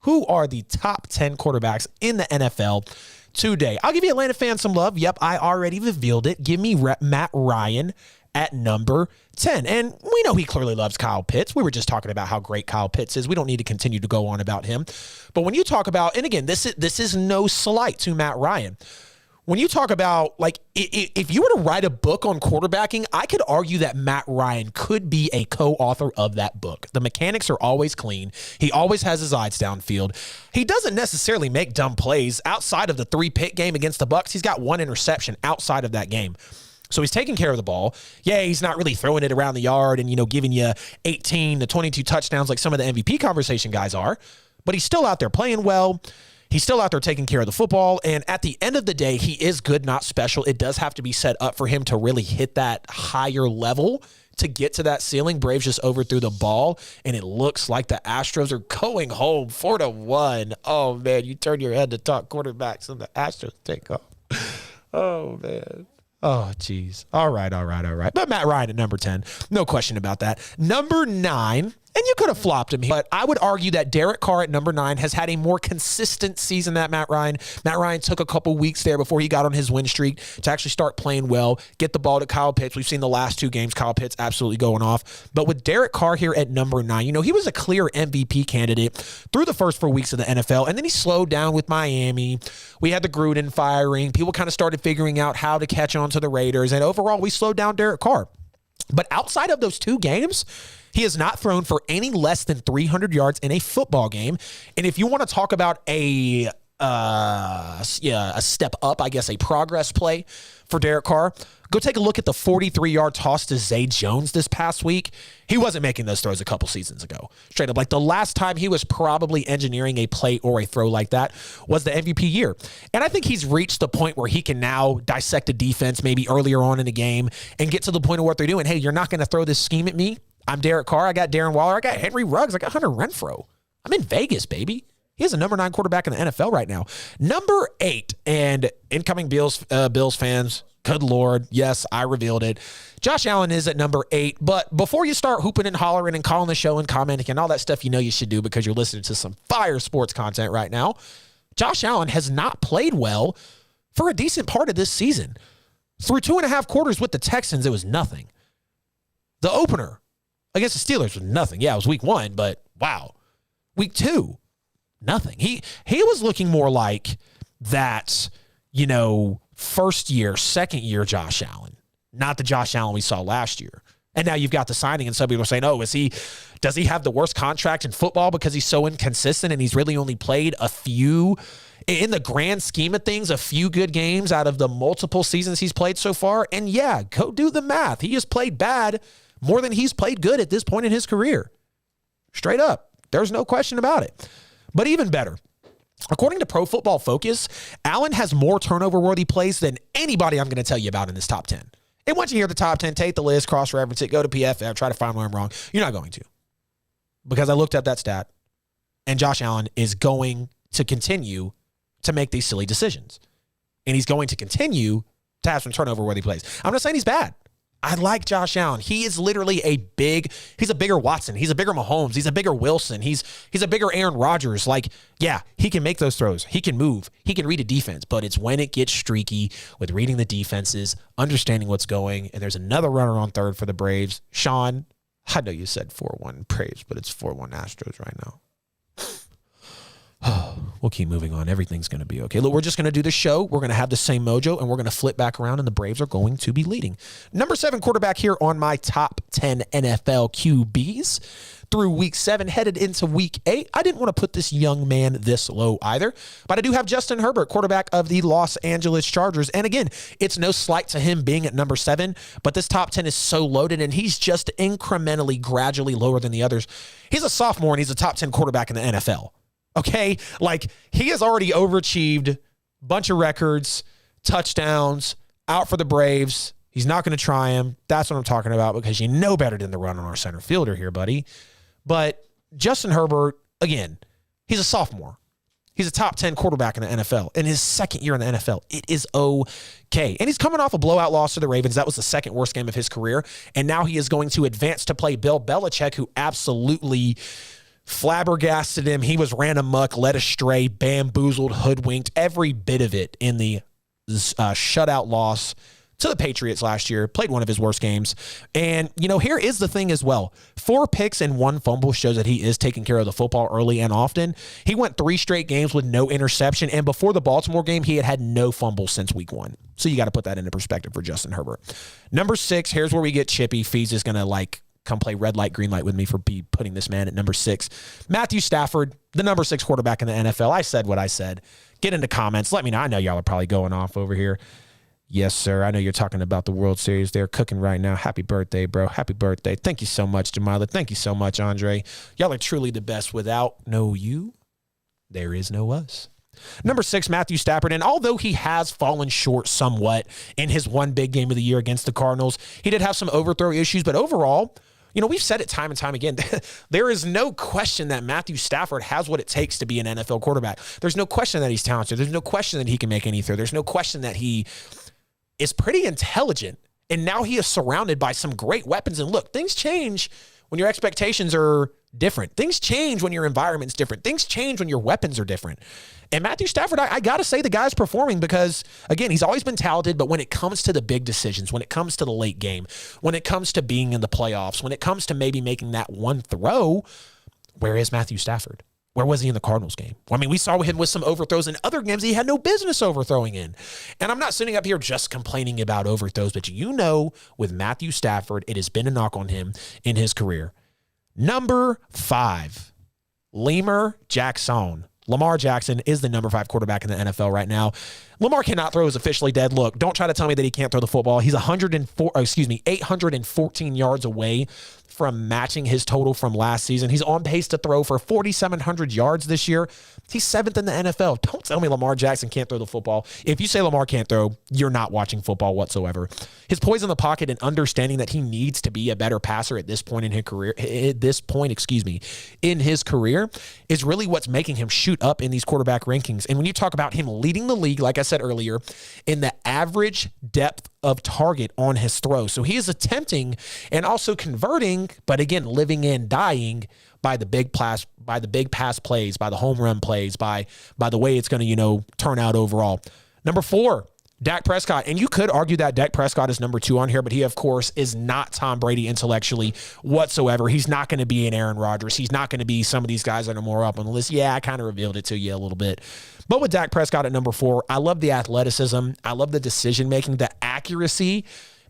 Who are the top 10 quarterbacks in the NFL today? I'll give you Atlanta fans some love. Yep, I already revealed it. Give me Matt Ryan at number 10. And we know he clearly loves Kyle Pitts. We were just talking about how great Kyle Pitts is. We don't need to continue to go on about him. But when you talk about, and again, this is no slight to Matt Ryan. When you talk about, like, if you were to write a book on quarterbacking, I could argue that Matt Ryan could be a co-author of that book. The mechanics are always clean. He always has his eyes downfield. He doesn't necessarily make dumb plays. Outside of the 3-pick game against the Bucs, he's got 1 interception outside of that game. So he's taking care of the ball. Yeah, he's not really throwing it around the yard and, giving you 18 to 22 touchdowns like some of the MVP conversation guys are. But he's still out there playing well. He's still out there taking care of the football. And at the end of the day, he is good, not special. It does have to be set up for him to really hit that higher level to get to that ceiling. Braves just overthrew the ball, and it looks like the Astros are going home 4-1. Oh, man, you turn your head to talk quarterbacks, and the Astros take off. Oh, man. Oh, geez. All right. But Matt Ryan at number 10, no question about that. Number 9, and you could have flopped him here, but I would argue that Derek Carr at number 9 has had a more consistent season than Matt Ryan. Matt Ryan took a couple weeks there before he got on his win streak to actually start playing well, get the ball to Kyle Pitts. We've seen the last 2 games, Kyle Pitts absolutely going off. But with Derek Carr here at number 9, he was a clear MVP candidate through the first 4 weeks of the NFL, and then he slowed down with Miami. We had the Gruden firing. People kind of started figuring out how to catch on to the Raiders, and overall, we slowed down Derek Carr. But outside of those 2 games, he has not thrown for any less than 300 yards in a football game. And if you want to talk about a step up, I guess a progress play for Derek Carr, go take a look at the 43-yard toss to Zay Jones this past week. He wasn't making those throws a couple seasons ago. Straight up, like the last time he was probably engineering a play or a throw like that was the MVP year. And I think he's reached the point where he can now dissect a defense maybe earlier on in the game and get to the point of what they're doing. Hey, you're not going to throw this scheme at me. I'm Derek Carr. I got Darren Waller. I got Henry Ruggs. I got Hunter Renfrow. I'm in Vegas, baby. He is a number 9 quarterback in the NFL right now. Number 8, and incoming Bills fans, good Lord, yes, I revealed it. Josh Allen is at number 8, but before you start hooping and hollering and calling the show and commenting and all that stuff you should do because you're listening to some fire sports content right now, Josh Allen has not played well for a decent part of this season. Through 2.5 quarters with the Texans, it was nothing. The opener against the Steelers was nothing. Yeah, it was week 1, but wow. Week 2, nothing. He was looking more like that, first year, second year Josh Allen, not the Josh Allen we saw last year. And now you've got the signing, and some people are saying, does he have the worst contract in football because he's so inconsistent and he's really only played a few, in the grand scheme of things, a few good games out of the multiple seasons he's played so far? And yeah, go do the math. He has played bad more than he's played good at this point in his career. Straight up. There's no question about it. But even better, according to Pro Football Focus, Allen has more turnover-worthy plays than anybody I'm going to tell you about in this top 10. And once you hear the top 10, take the list, cross-reference it, go to PFF, try to find where I'm wrong. You're not going to. Because I looked at that stat, and Josh Allen is going to continue to make these silly decisions. And he's going to continue to have some turnover-worthy plays. I'm not saying he's bad. I like Josh Allen. He is literally he's a bigger Watson. He's a bigger Mahomes. He's a bigger Wilson. He's a bigger Aaron Rodgers. Like, yeah, he can make those throws. He can move. He can read a defense, but it's when it gets streaky with reading the defenses, understanding what's going, and there's another runner on third for the Braves. Sean, I know you said 4-1 Braves, but it's 4-1 Astros right now. We'll keep moving on. Everything's going to be okay. Look, we're just going to do the show. We're going to have the same mojo, and we're going to flip back around, and the Braves are going to be leading. Number 7 quarterback here on my top 10 NFL QBs through week 7, headed into week 8. I didn't want to put this young man this low either, but I do have Justin Herbert, quarterback of the Los Angeles Chargers. And again, it's no slight to him being at number 7, but this top 10 is so loaded, and he's just incrementally, gradually lower than the others. He's a sophomore, and he's a top 10 quarterback in the NFL. Okay, like he has already overachieved, bunch of records, touchdowns, out for the Braves. He's not going to try him. That's what I'm talking about, because you know better than to run on our center fielder here, buddy. But Justin Herbert, again, he's a sophomore. He's a top 10 quarterback in the NFL. In his second year in the NFL, it is okay. And he's coming off a blowout loss to the Ravens. That was the second worst game of his career. And now he is going to advance to play Bill Belichick, who absolutely flabbergasted him. He was ran amok, led astray, bamboozled, hoodwinked, every bit of it in the shutout loss to the Patriots last year. Played one of his worst games. And, here is the thing as well. 4 picks and 1 fumble shows that he is taking care of the football early and often. He went 3 straight games with no interception. And before the Baltimore game, he had no fumbles since week 1. So you got to put that into perspective for Justin Herbert. Number 6, here's where we get chippy. Fees is going to come play red light, green light with me for putting this man at number 6. Matthew Stafford, the number 6 quarterback in the NFL. I said what I said. Get into comments. Let me know. I know y'all are probably going off over here. Yes, sir. I know you're talking about the World Series. They're cooking right now. Happy birthday, bro. Happy birthday. Thank you so much, Jamila. Thank you so much, Andre. Y'all are truly the best. Without no you, there is no us. Number 6, Matthew Stafford. And although he has fallen short somewhat in his one big game of the year against the Cardinals, he did have some overthrow issues. But overall, we've said it time and time again. There is no question that Matthew Stafford has what it takes to be an NFL quarterback. There's no question that he's talented. There's no question that he can make any throw. There's no question that he is pretty intelligent, and now he is surrounded by some great weapons. And look, things change when your expectations are different. Things change when your environment's different. Things change when your weapons are different. And Matthew Stafford, I got to say the guy's performing because, again, he's always been talented, but when it comes to the big decisions, when it comes to the late game, when it comes to being in the playoffs, when it comes to maybe making that one throw, where is Matthew Stafford? Where was he in the Cardinals game? Well, we saw him with some overthrows in other games he had no business overthrowing in. And I'm not sitting up here just complaining about overthrows, but with Matthew Stafford, it has been a knock on him in his career. Number 5, Lemar Jackson. Lamar Jackson is the number 5 quarterback in the NFL right now. Lamar cannot throw, is officially dead. Look, don't try to tell me that he can't throw the football. He's 814 yards away from matching his total from last season. He's on pace to throw for 4,700 yards this year. He's 7th in the NFL. Don't tell me Lamar Jackson can't throw the football. If you say Lamar can't throw, you're not watching football whatsoever. His poise in the pocket and understanding that he needs to be a better passer at this point in his career, in his career, is really what's making him shoot up in these quarterback rankings. And when you talk about him leading the league, like I said earlier, in the average depth of target on his throw. So he is attempting and also converting, but again, living and dying by the big pass plays, by the home run plays, by the way it's going to, turn out overall. Number 4, Dak Prescott. And you could argue that Dak Prescott is number 2 on here, but he, of course, is not Tom Brady intellectually whatsoever. He's not going to be an Aaron Rodgers. He's not going to be some of these guys that are more up on the list. Yeah, I kind of revealed it to you a little bit. But with Dak Prescott at number 4, I love the athleticism. I love the decision-making, the accuracy,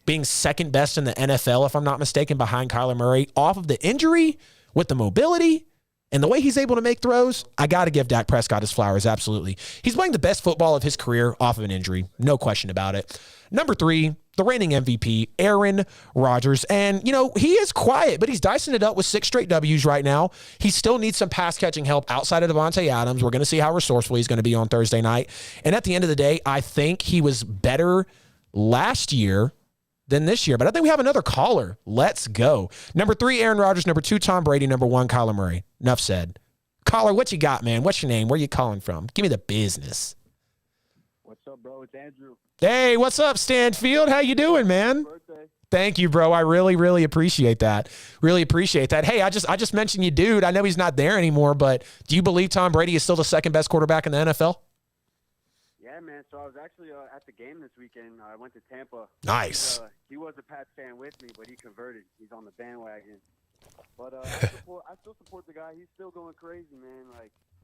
being second best in the NFL, if I'm not mistaken, behind Kyler Murray. Off of the injury, with the mobility, and the way he's able to make throws, I got to give Dak Prescott his flowers, absolutely. He's playing the best football of his career off of an injury, no question about it. Number 3, the reigning MVP, Aaron Rodgers. And, he is quiet, but he's dicing it up with 6 straight W's right now. He still needs some pass-catching help outside of Devontae Adams. We're going to see how resourceful he's going to be on Thursday night. And at the end of the day, I think he was better last year than this year. But I think we have another caller. Let's go. Number 3, Aaron Rodgers. Number 2, Tom Brady. Number 1, Kyler Murray. Enough said. Caller, what you got, man? What's your name? Where you calling from? Give me the business. What's up, bro? It's Andrew. Hey, what's up, Stanfield? How you doing, man? Birthday. Thank you, bro. I really, really appreciate that. Really appreciate that. Hey, I just mentioned you, dude. I know he's not there anymore, but do you believe Tom Brady is still the second best quarterback in the NFL? Yeah, man. So I was actually at the game this weekend. I went to Tampa. Nice. He was a Pats fan with me, but he converted. He's on the bandwagon. But I still support the guy. He's still going crazy, man.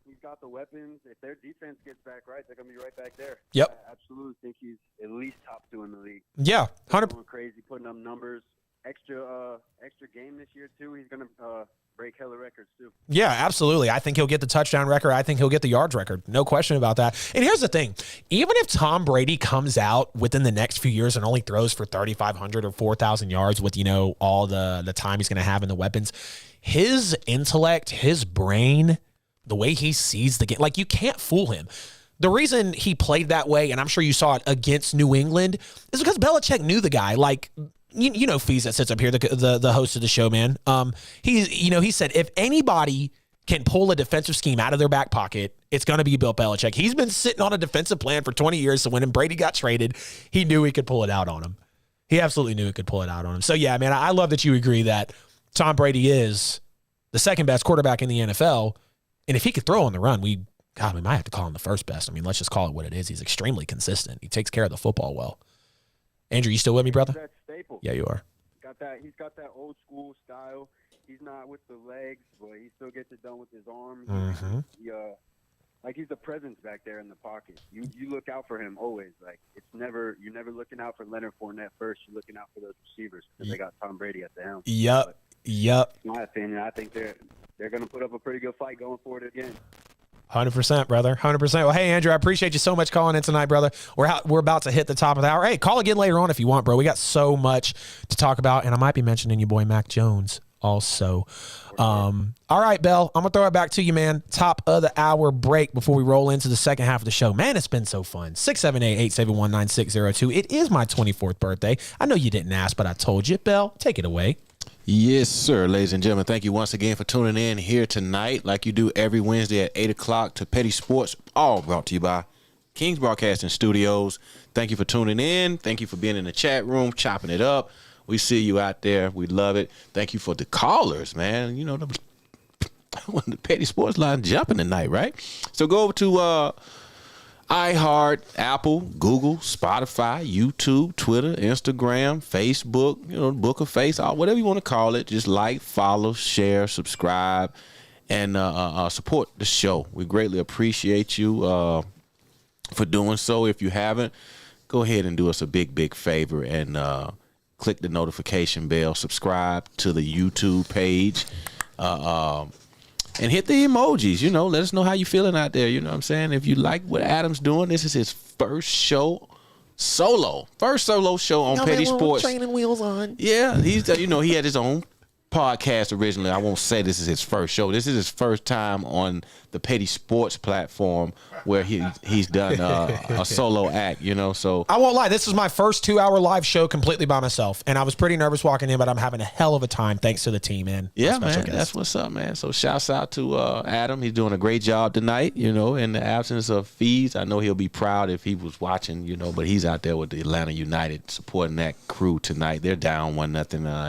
He's got the weapons. If their defense gets back right, they're going to be right back there. Yep. I absolutely think he's at least top 2 in the league. Yeah, 100%. Going crazy, putting up numbers. Extra game this year, too. He's going to break hella records, too. Yeah, absolutely. I think he'll get the touchdown record. I think he'll get the yards record. No question about that. And here's the thing. Even if Tom Brady comes out within the next few years and only throws for 3,500 or 4,000 yards with, all the time he's going to have in the weapons, his intellect, his brain, the way he sees the game, you can't fool him. The reason he played that way, and I'm sure you saw it against New England, is because Belichick knew the guy. Fees that sits up here, the host of the show, man. He said if anybody can pull a defensive scheme out of their back pocket, it's going to be Bill Belichick. He's been sitting on a defensive plan for 20 years, so when Brady got traded, he knew he could pull it out on him. He absolutely knew he could pull it out on him. So, yeah, man, I love that you agree that Tom Brady is the second best quarterback in the NFL, and if he could throw on the run, we might have to call him the first best. I mean, let's just call it what it is. He's extremely consistent. He takes care of the football well. Andrew, you still with me, brother? That staple. Yeah, you are. He's got that old school style. He's not with the legs, but he still gets it done with his arms. Mm-hmm. He's a presence back there in the pocket. You look out for him always. Like you're never looking out for Leonard Fournette first. You're looking out for those receivers because they got Tom Brady at the helm. Yep. In my opinion, I think they're going to put up a pretty good fight going forward again. 100%, brother. 100%. Well, hey, Andrew, I appreciate you so much calling in tonight, brother. We're about to hit the top of the hour. Hey, call again later on if you want, bro. We got so much to talk about, and I might be mentioning your boy Mac Jones also. All right, Bell, I'm going to throw it back to you, man. Top of the hour break before we roll into the second half of the show. Man, it's been so fun. 678-871-9602. It is my 24th birthday. I know you didn't ask, but I told you. Bell, take it away. Yes, sir, ladies and gentlemen. Thank you once again for tuning in here tonight, like you do every Wednesday at 8 o'clock to Petty Sports, all brought to you by KINGZ Broadcasting Studios. Thank you for tuning in. Thank you for being in the chat room, chopping it up. We see you out there. We love it. Thank you for the callers, man. You know, the Petty Sports line jumping tonight, right? So go over to iHeart, Apple, Google, Spotify, YouTube, Twitter, Instagram, Facebook, Book of Face, whatever you want to call it. Just like, follow, share, subscribe, and support the show. We greatly appreciate you for doing so. If you haven't, go ahead and do us a big, big favor and click the notification bell, subscribe to the YouTube page, and hit the emojis. Let us know how you feeling out there. You know what I'm saying? If you like what Adam's doing, this is his first solo show on Petty Sports. Training wheels on. Yeah, he's he had his own podcast originally. I won't say this is his first show. This is his first time on the Petty Sports platform where he's done a solo act, so I won't lie, this is my first 2-hour live show completely by myself, and I was pretty nervous walking in, but I'm having a hell of a time thanks to the team, man. Yeah, man, that's what's up, man. So shouts out to Adam. He's doing a great job tonight, in the absence of fees. I know he'll be proud if he was watching, but he's out there with the Atlanta United supporting that crew tonight. They're down 1-0 at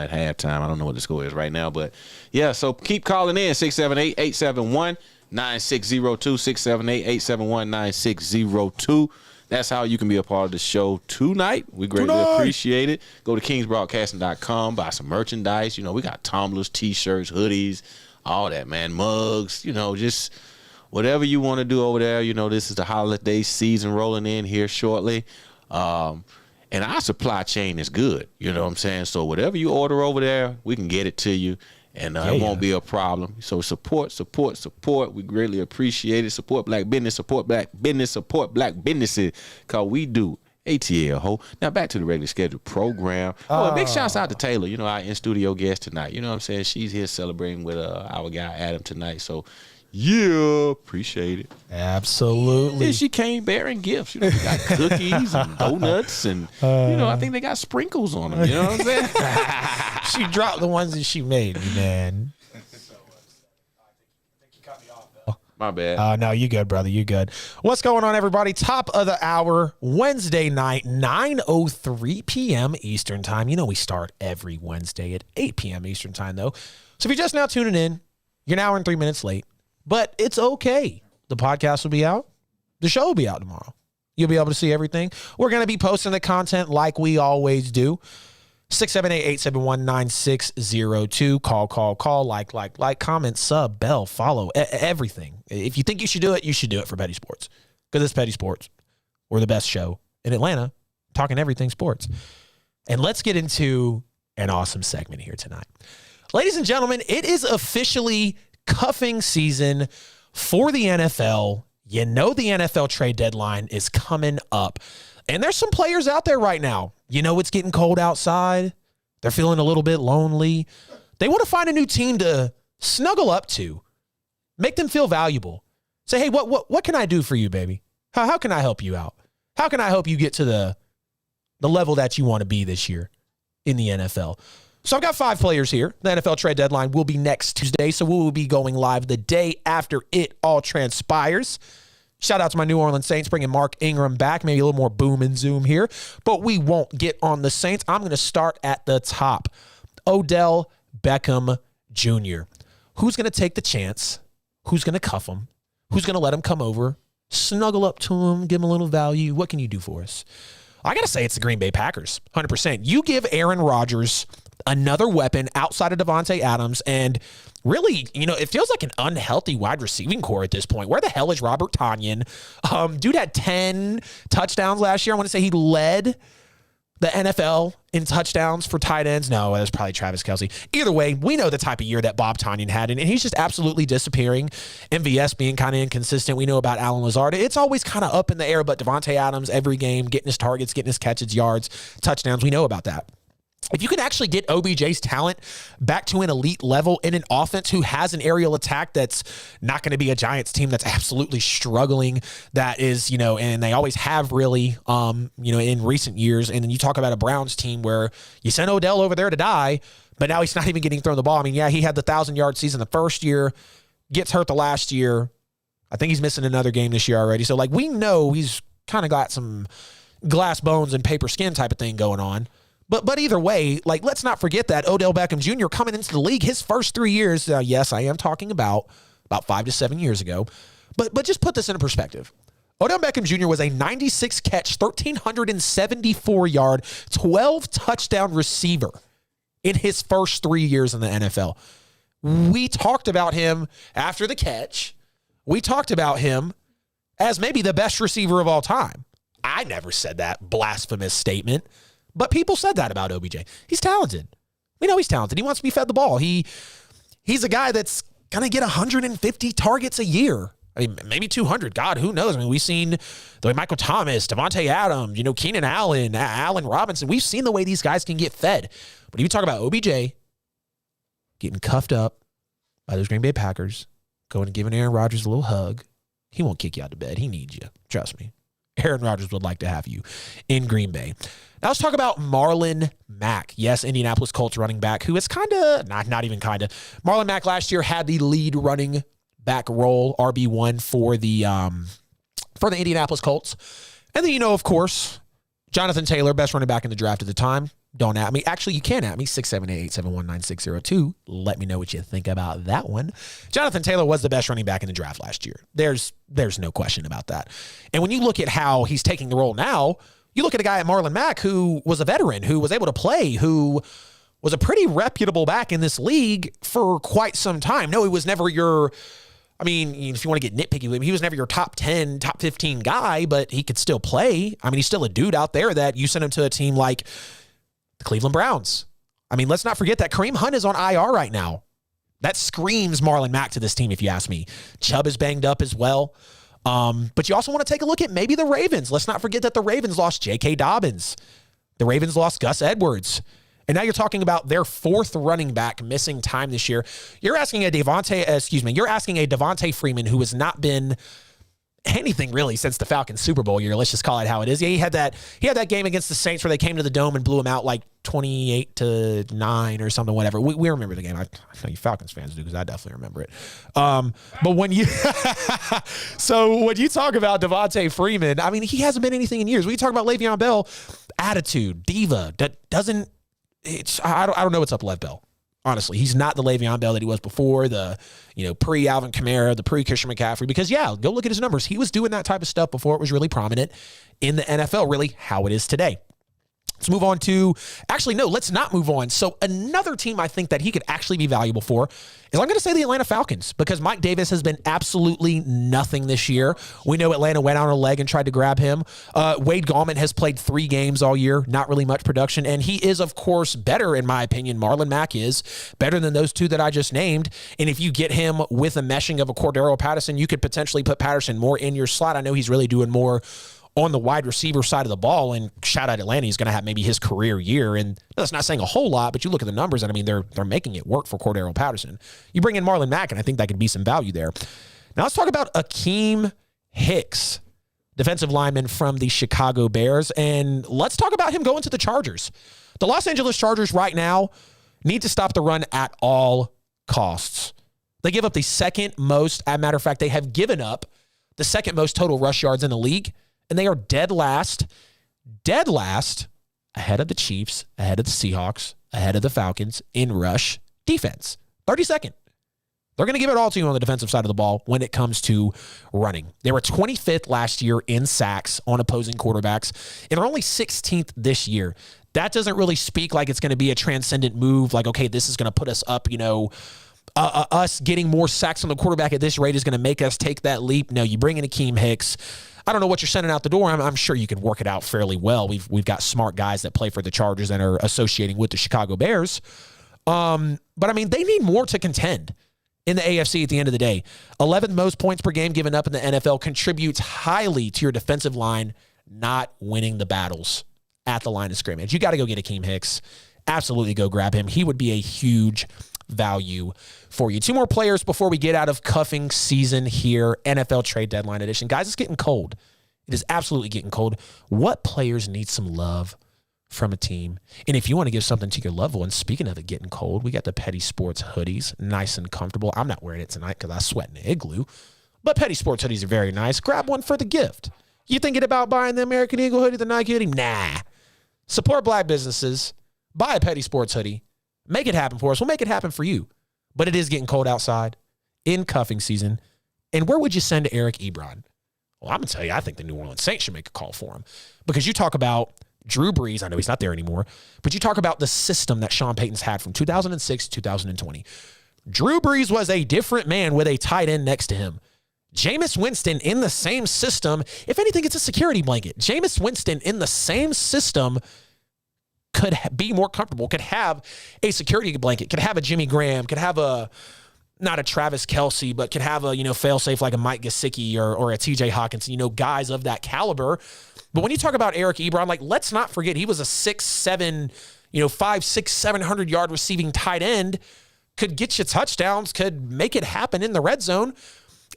halftime. I don't know what the score is right now, but yeah, so keep calling in 678-871-9602, 678-871-9602. That's how you can be a part of the show tonight. We greatly appreciate it. Go to kingsbroadcasting.com, buy some merchandise. We got tumblers, T-shirts, hoodies, all that, man, mugs, just whatever you want to do over there. This is the holiday season rolling in here shortly. And our supply chain is good. You know what I'm saying? So whatever you order over there, we can get it to you. And it won't be a problem. So support. We greatly appreciate it. Support black business, support black businesses. Because we do ATL, ho. Now back to the regular scheduled program. Big shouts out to Taylor, our in-studio guest tonight. You know what I'm saying? She's here celebrating with our guy Adam tonight. So, yeah, appreciate it. Absolutely. And she came bearing gifts. We got cookies and donuts and, I think they got sprinkles on them. You know what I'm saying? She dropped the ones that she made, man. My bad. No, you good, brother. You good. What's going on, everybody? Top of the hour, Wednesday night, 9:03 p.m. Eastern time. We start every Wednesday at 8 p.m. Eastern time, though. So if you're just now tuning in, you're an hour and 3 minutes late. But it's okay. The podcast will be out. The show will be out tomorrow. You'll be able to see everything. We're going to be posting the content like we always do. 678-871-9602. Call, like, comment, sub, bell, follow, everything. If you think you should do it for Petty Sports. Because it's Petty Sports. We're the best show in Atlanta, talking everything sports. And let's get into an awesome segment here tonight. Ladies and gentlemen, it is officially cuffing season for the NFL. The NFL trade deadline is coming up. And there's some players out there right now. It's getting cold outside. They're feeling a little bit lonely. They want to find a new team to snuggle up to, make them feel valuable. Say, hey, what can I do for you, baby? How can I help you out? How can I help you get to the level that you want to be this year in the NFL? So I've got 5 players here. The NFL trade deadline will be next Tuesday, so we will be going live the day after it all transpires. Shout out to my New Orleans Saints bringing Mark Ingram back. Maybe a little more boom and zoom here, but we won't get on the Saints. I'm going to start at the top. Odell Beckham Jr. Who's going to take the chance? Who's going to cuff him? Who's going to let him come over, snuggle up to him, give him a little value? What can you do for us? I got to say it's the Green Bay Packers, 100%. You give Aaron Rodgers another weapon outside of Devontae Adams, and really, it feels like an unhealthy wide receiving core at this point. Where the hell is Robert Tonyan? Dude had 10 touchdowns last year. I want to say he led the NFL in touchdowns for tight ends. No, it was probably Travis Kelce. Either way, we know the type of year that Bob Tonyan had, and he's just absolutely disappearing. MVS being kind of inconsistent. We know about Allen Lazard. It's always kind of up in the air, but Devontae Adams every game, getting his targets, getting his catches, yards, touchdowns. We know about that. If you can actually get OBJ's talent back to an elite level in an offense who has an aerial attack that's not going to be a Giants team that's absolutely struggling, that is, and they always have really, in recent years. And then you talk about a Browns team where you sent Odell over there to die, but now he's not even getting thrown the ball. I mean, yeah, he had the 1,000-yard season the first year, gets hurt the last year. I think he's missing another game this year already. So, we know he's kind of got some glass bones and paper skin type of thing going on. But either way, let's not forget that Odell Beckham Jr. coming into the league, his first 3 years, yes, I am talking about 5 to 7 years ago, but just put this into perspective. Odell Beckham Jr. was a 96-catch, 1,374-yard, 12-touchdown receiver in his first 3 years in the NFL. We talked about him after the catch. We talked about him as maybe the best receiver of all time. I never said that blasphemous statement. But people said that about OBJ. He's talented. We know he's talented. He wants to be fed the ball. He's a guy that's going to get 150 targets a year. I mean, maybe 200. God, who knows? I mean, we've seen the way Michael Thomas, Devontae Adams, Keenan Allen, Allen Robinson. We've seen the way these guys can get fed. But if you talk about OBJ getting cuffed up by those Green Bay Packers, going and giving Aaron Rodgers a little hug, he won't kick you out of bed. He needs you. Trust me. Aaron Rodgers would like to have you in Green Bay. Now let's talk about Marlon Mack. Yes, Indianapolis Colts running back, who is kind of, not even kind of. Marlon Mack last year had the lead running back role, RB1 for the Indianapolis Colts. And then, of course, Jonathan Taylor, best running back in the draft at the time. Don't at me. Actually, you can at me, 678-871-9602. Let me know what you think about that one. Jonathan Taylor was the best running back in the draft last year. There's no question about that. And when you look at how he's taking the role now, you look at a guy at Marlon Mack who was a veteran, who was able to play, who was a pretty reputable back in this league for quite some time. No, he was never your, if you want to get nitpicky, he was never your top 10, top 15 guy, but he could still play. He's still a dude out there that you send him to a team like the Cleveland Browns. Let's not forget that Kareem Hunt is on IR right now. That screams Marlon Mack to this team, if you ask me. Chubb is banged up as well. But you also want to take a look at maybe the Ravens. Let's not forget that the Ravens lost J.K. Dobbins. The Ravens lost Gus Edwards. And now you're talking about their fourth running back missing time this year. You're asking a Devontae Freeman who has not been anything really since the Falcons Super Bowl year. Let's just call it how it is. Yeah, he had that game against the Saints where they came to the Dome and blew him out 28-9 or something, whatever. We remember the game. I know you Falcons fans do because I definitely remember it. But when you when you talk about Devontae Freeman, he hasn't been anything in years. When you talk about Le'Veon Bell, attitude, diva, that doesn't. I don't know what's up Lev Bell. Honestly, he's not the Le'Veon Bell that he was before, the pre-Alvin Kamara, the pre-Christian McCaffrey, because, go look at his numbers. He was doing that type of stuff before it was really prominent in the NFL, really how it is today. Let's move on to, let's not move on. So another team I think that he could actually be valuable for is I'm going to say the Atlanta Falcons, because Mike Davis has been absolutely nothing this year. We know Atlanta went out on a leg and tried to grab him. Wade Gallman has played 3 games all year, not really much production. And he is, of course, better, in my opinion. Marlon Mack is better than those two that I just named. And if you get him with a meshing of a Cordero Patterson, you could potentially put Patterson more in your slot. I know he's really doing more on the wide receiver side of the ball, and shout out Atlanta, he's going to have maybe his career year, and that's not saying a whole lot, but you look at the numbers, and they're making it work for Cordero Patterson. You bring in Marlon Mack, and I think that could be some value there. Now let's talk about Akeem Hicks, defensive lineman from the Chicago Bears, and let's talk about him going to the Chargers. The Los Angeles Chargers right now, need to stop the run at all costs. They give up the second most. As a matter of fact, they have given up the second most total rush yards in the league, and they are dead last, ahead of the Chiefs, ahead of the Seahawks, ahead of the Falcons in rush defense. 32nd. They're going to give it all to you on the defensive side of the ball when it comes to running. They were 25th last year in sacks on opposing quarterbacks, and they're only 16th this year. That doesn't really speak like it's going to be a transcendent move, like, okay, this is going to put us up, us getting more sacks on the quarterback at this rate is going to make us take that leap. No, you bring in Akeem Hicks. I don't know what you're sending out the door. I'm sure you can work it out fairly well. We've got smart guys that play for the Chargers and are associating with the Chicago Bears. But, I mean, they need more to contend in the AFC at the end of the day. 11th most points per game given up in the NFL contributes highly to your defensive line not winning the battles at the line of scrimmage. You got to go get Akeem Hicks. Absolutely go grab him. He would be a huge value for you. Two more players before we get out of cuffing season here, NFL trade deadline edition. Guys, it's getting cold. It is absolutely getting cold. What players need some love from a team? And if you want to give something to your loved ones, speaking of it getting cold, we got the Petty Sports hoodies, nice and comfortable. I'm not wearing it tonight because I sweat in the igloo, but Petty Sports hoodies are very nice. Grab one for the gift. You thinking about buying the American Eagle hoodie, the Nike hoodie? Nah. Support black businesses. Buy a Petty Sports hoodie. Make it happen for us. We'll make it happen for you. But it is getting cold outside in cuffing season. And where would you send Eric Ebron? Well, I'm going to tell you, I think the New Orleans Saints should make a call for him. Because you talk about Drew Brees. I know he's not there anymore. But you talk about the system that Sean Payton's had from 2006 to 2020. Drew Brees was a different man with a tight end next to him. Jameis Winston in the same system. If anything, it's a security blanket. Jameis Winston in the same system could be more comfortable, could have a security blanket, could have a Jimmy Graham, could have not a Travis Kelce, but could have a, fail-safe like a Mike Gesicki or a TJ Hawkinson, guys of that caliber. But when you talk about Eric Ebron, let's not forget he was a 6'7", 700 yard receiving tight end, could get you touchdowns, could make it happen in the red zone.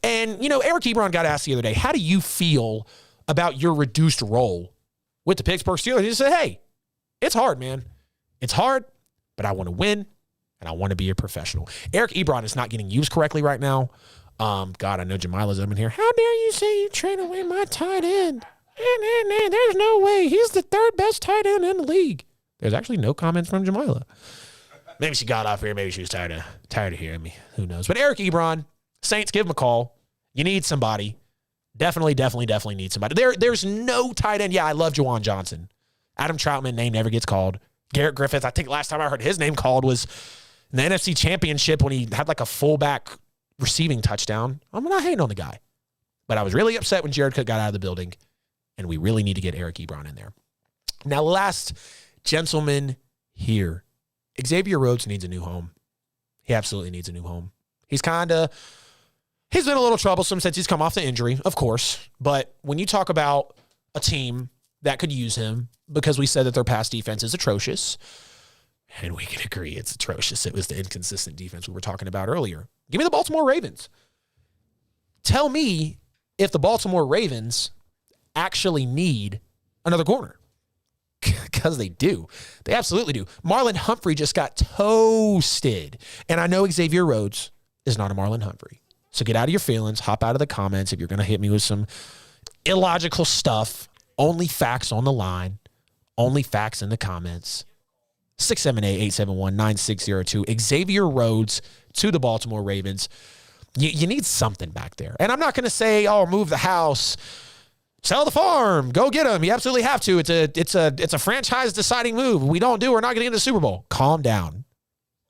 And, Eric Ebron got asked the other day, how do you feel about your reduced role with the Pittsburgh Steelers? He said, hey, it's hard, man. It's hard, but I want to win, and I want to be a professional. Eric Ebron is not getting used correctly right now. God, I know Jamila's up in here. How dare you say you trade away my tight end? There's no way. He's the third best tight end in the league. There's actually no comments from Jamila. Maybe she got off here. Maybe she was tired of hearing me. Who knows? But Eric Ebron, Saints, give him a call. You need somebody. Definitely need somebody. There's no tight end. Yeah, I love Juwan Johnson. Adam Troutman, name never gets called. Garrett Griffith, I think last time I heard his name called was in the NFC Championship when he had a fullback receiving touchdown. I'm not hating on the guy. But I was really upset when Jared Cook got out of the building, and we really need to get Eric Ebron in there. Now, last gentleman here, Xavier Rhodes needs a new home. He absolutely needs a new home. He's been a little troublesome since he's come off the injury, of course. But when you talk about a team that could use him, because we said that their pass defense is atrocious, and we can agree it's atrocious. It was the inconsistent defense we were talking about earlier. Give me the Baltimore Ravens. Tell me if the Baltimore Ravens actually need another corner. Because they do. They absolutely do. Marlon Humphrey just got toasted. And I know Xavier Rhodes is not a Marlon Humphrey. So get out of your feelings. Hop out of the comments if you're going to hit me with some illogical stuff. Only facts on the line. Only facts in the comments. 678-871-9602. Xavier Rhodes to the Baltimore Ravens. You need something back there. And I'm not going to say, move the house, sell the farm, go get him. You absolutely have to. It's a franchise deciding move. We're not going to get into the Super Bowl. Calm down.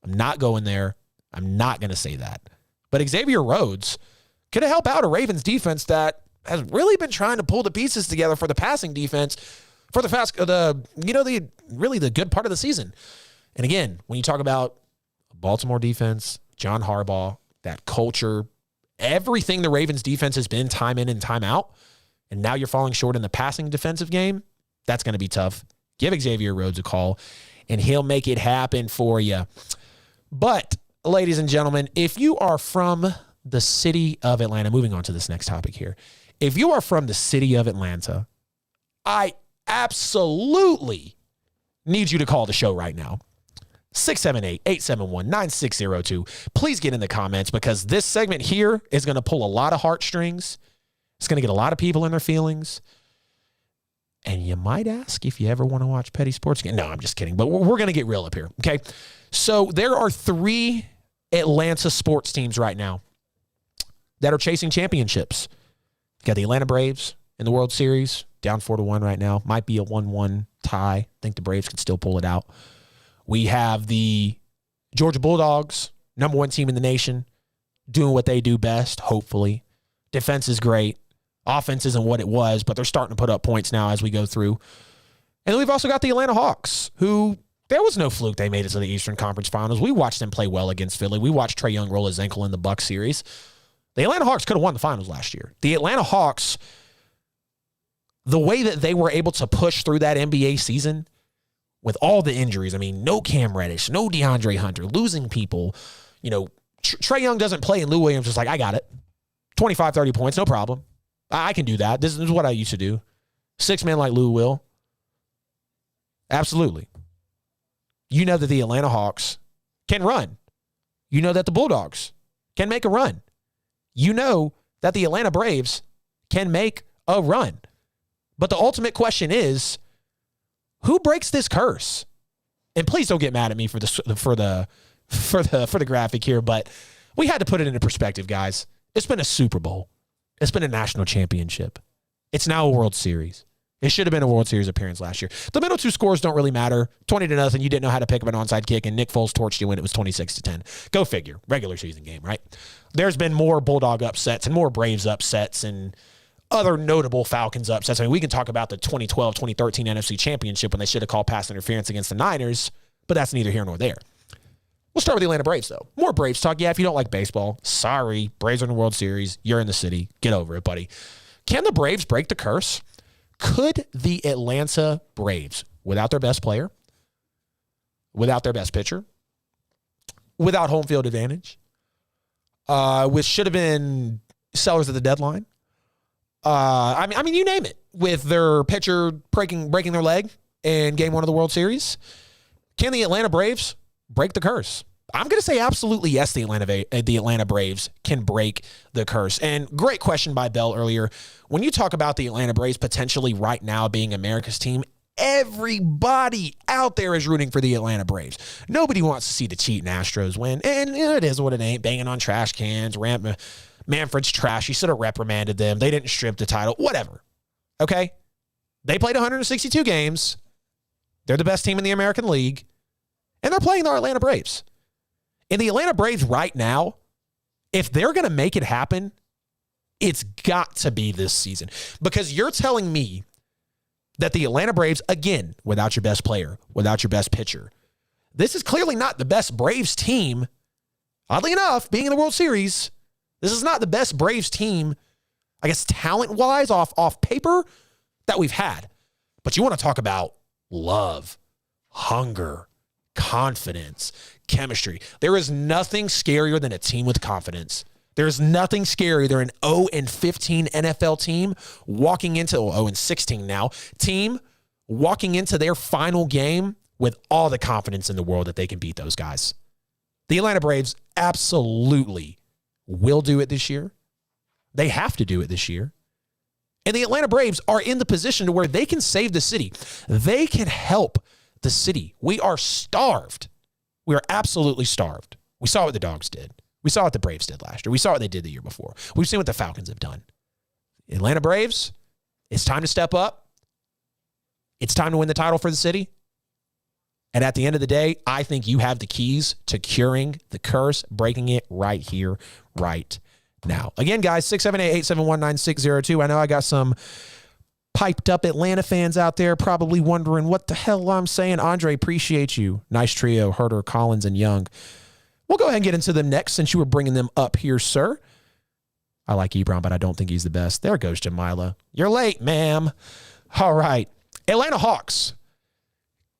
I'm not going there. I'm not going to say that. But Xavier Rhodes could help out a Ravens defense that has really been trying to pull the pieces together for the passing defense for the good part of the season. And again, when you talk about Baltimore defense, John Harbaugh, that culture, everything the Ravens defense has been time in and time out, and now you're falling short in the passing defensive game, that's going to be tough. Give Xavier Rhodes a call, and he'll make it happen for you. But, ladies and gentlemen, if you are from the city of Atlanta, moving on to this next topic here, if you are from the city of Atlanta, I absolutely need you to call the show right now. 678-871-9602. Please get in the comments because this segment here is going to pull a lot of heartstrings. It's going to get a lot of people in their feelings. And you might ask if you ever want to watch Petty Sports Game. No, I'm just kidding. But we're going to get real up here, okay? So there are 3 Atlanta sports teams right now that are chasing championships. You got the Atlanta Braves in the World Series, down 4-1 right now. Might be a 1-1 tie. I think the Braves can still pull it out. We have the Georgia Bulldogs, number 1 team in the nation, doing what they do best, hopefully. Defense is great. Offense isn't what it was, but they're starting to put up points now as we go through. And then we've also got the Atlanta Hawks, who there was no fluke they made it to the Eastern Conference Finals. We watched them play well against Philly. We watched Trae Young roll his ankle in the Bucs series. The Atlanta Hawks could have won the finals last year. The Atlanta Hawks, the way that they were able to push through that NBA season with all the injuries, I mean, no Cam Reddish, no DeAndre Hunter, losing people. You know, Trae Young doesn't play, and Lou Williams is like, I got it. 25, 30 points, no problem. I can do that. This is what I used to do. 6 men like Lou will. Absolutely. You know that the Atlanta Hawks can run. You know that the Bulldogs can make a run. You know that the Atlanta Braves can make a run. But the ultimate question is, who breaks this curse? And please don't get mad at me for the graphic here, but we had to put it into perspective, guys. It's been a Super Bowl. It's been a national championship. It's now a World Series. It should have been a World Series appearance last year. The middle 2 scores don't really matter. 20-0, you didn't know how to pick up an onside kick, and Nick Foles torched you when it was 26-10. Go figure. Regular season game, right? There's been more Bulldog upsets and more Braves upsets and other notable Falcons upsets. I mean, we can talk about the 2012, 2013 NFC Championship when they should have called pass interference against the Niners, but that's neither here nor there. We'll start with the Atlanta Braves, though. More Braves talk. Yeah, if you don't like baseball, sorry. Braves are in the World Series. You're in the city. Get over it, buddy. Can the Braves break the curse? Could the Atlanta Braves, without their best player, without their best pitcher, without home field advantage, which should have been sellers at the deadline, I mean, you name it, with their pitcher breaking their leg in Game 1 of the World Series, can the Atlanta Braves break the curse? I'm going to say absolutely yes, the Atlanta Braves can break the curse. And great question by Bell earlier. When you talk about the Atlanta Braves potentially right now being America's team, everybody out there is rooting for the Atlanta Braves. Nobody wants to see the cheating Astros win. And it is what it ain't. Banging on trash cans. Manfred's trash. He should have reprimanded them. They didn't strip the title. Whatever. Okay? They played 162 games. They're the best team in the American League. And they're playing the Atlanta Braves. And the Atlanta Braves right now, if they're going to make it happen, it's got to be this season. Because you're telling me that the Atlanta Braves, again, without your best player, without your best pitcher, this is clearly not the best Braves team. Oddly enough, being in the World Series, this is not the best Braves team, I guess, talent-wise, off paper, that we've had. But you want to talk about love, hunger, confidence, chemistry. There is nothing scarier than a team with confidence. There is nothing scarier than an 0-15 NFL team walking into 0-16 now team walking into their final game with all the confidence in the world that they can beat those guys. The Atlanta Braves absolutely will do it this year. They have to do it this year. And the Atlanta Braves are in the position to where they can save the city. They can help the city. We are starved. We are absolutely starved. We saw what the Dogs did. We saw what the Braves did last year. We saw what they did the year before. We've seen what the Falcons have done. Atlanta Braves, it's time to step up. It's time to win the title for the city. And at the end of the day, I think you have the keys to curing the curse, breaking it right here, right now. Again, guys, 678-871-9602. I know I got some piped up Atlanta fans out there probably wondering what the hell I'm saying. Andre, appreciate you. Nice trio, Herter, Collins, and Young. We'll go ahead and get into them next since you were bringing them up here, sir. I like Ebron, but I don't think he's the best. There goes Jamila. You're late, ma'am. All right. Atlanta Hawks.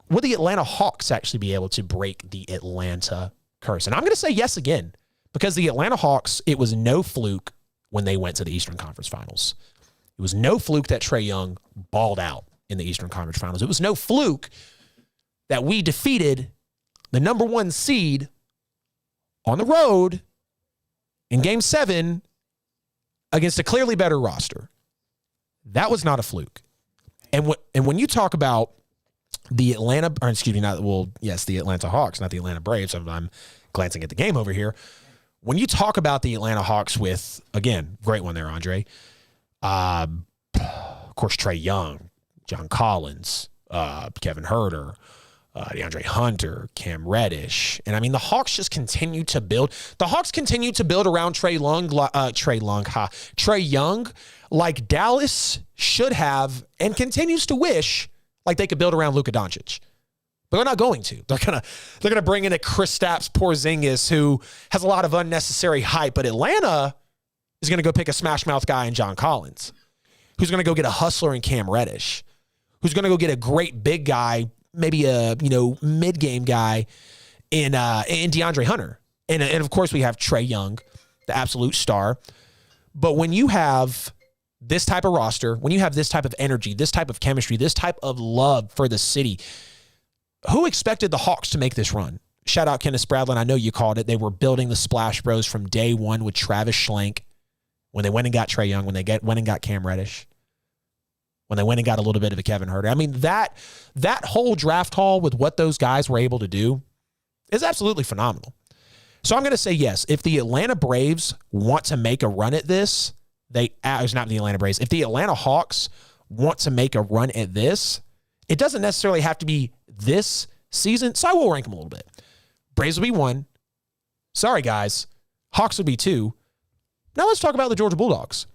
Would the Atlanta Hawks actually be able to break the Atlanta curse? And I'm going to say yes again, because the Atlanta Hawks, it was no fluke when they went to the Eastern Conference Finals. It was no fluke that Trae Young balled out in the Eastern Conference Finals. It was no fluke that we defeated the number 1 seed on the road in Game 7 against a clearly better roster. That was not a fluke. And when you talk about the Atlanta Hawks, not the Atlanta Braves. I'm glancing at the game over here. When you talk about the Atlanta Hawks with, again, great one there, Andre. Of course, Trae Young, John Collins, Kevin Herter, DeAndre Hunter, Cam Reddish. And I mean, the Hawks just continue to build. The Hawks continue to build around Trae Young, like Dallas should have and continues to wish like they could build around Luka Doncic. But they're not going to. They're gonna bring in a Kristaps Porzingis who has a lot of unnecessary hype, but Atlanta is gonna go pick a smash mouth guy in John Collins, who's gonna go get a hustler in Cam Reddish, who's gonna go get a great big guy, maybe a mid game guy in DeAndre Hunter, and of course we have Trae Young, the absolute star. But when you have this type of roster, when you have this type of energy, this type of chemistry, this type of love for the city, who expected the Hawks to make this run? Shout out Kenneth Spradlin. I know you called it. They were building the Splash Bros from day one with Travis Schlenk when they went and got Trae Young, when they went and got Cam Reddish, when they went and got a little bit of a Kevin Herter. I mean, that whole draft haul with what those guys were able to do is absolutely phenomenal. So I'm going to say yes. If the Atlanta Braves want to make a run at this, it's not the Atlanta Braves. If the Atlanta Hawks want to make a run at this, it doesn't necessarily have to be this season. So I will rank them a little bit. Braves will be 1. Sorry, guys. Hawks will be 2. Now let's talk about the Georgia Bulldogs.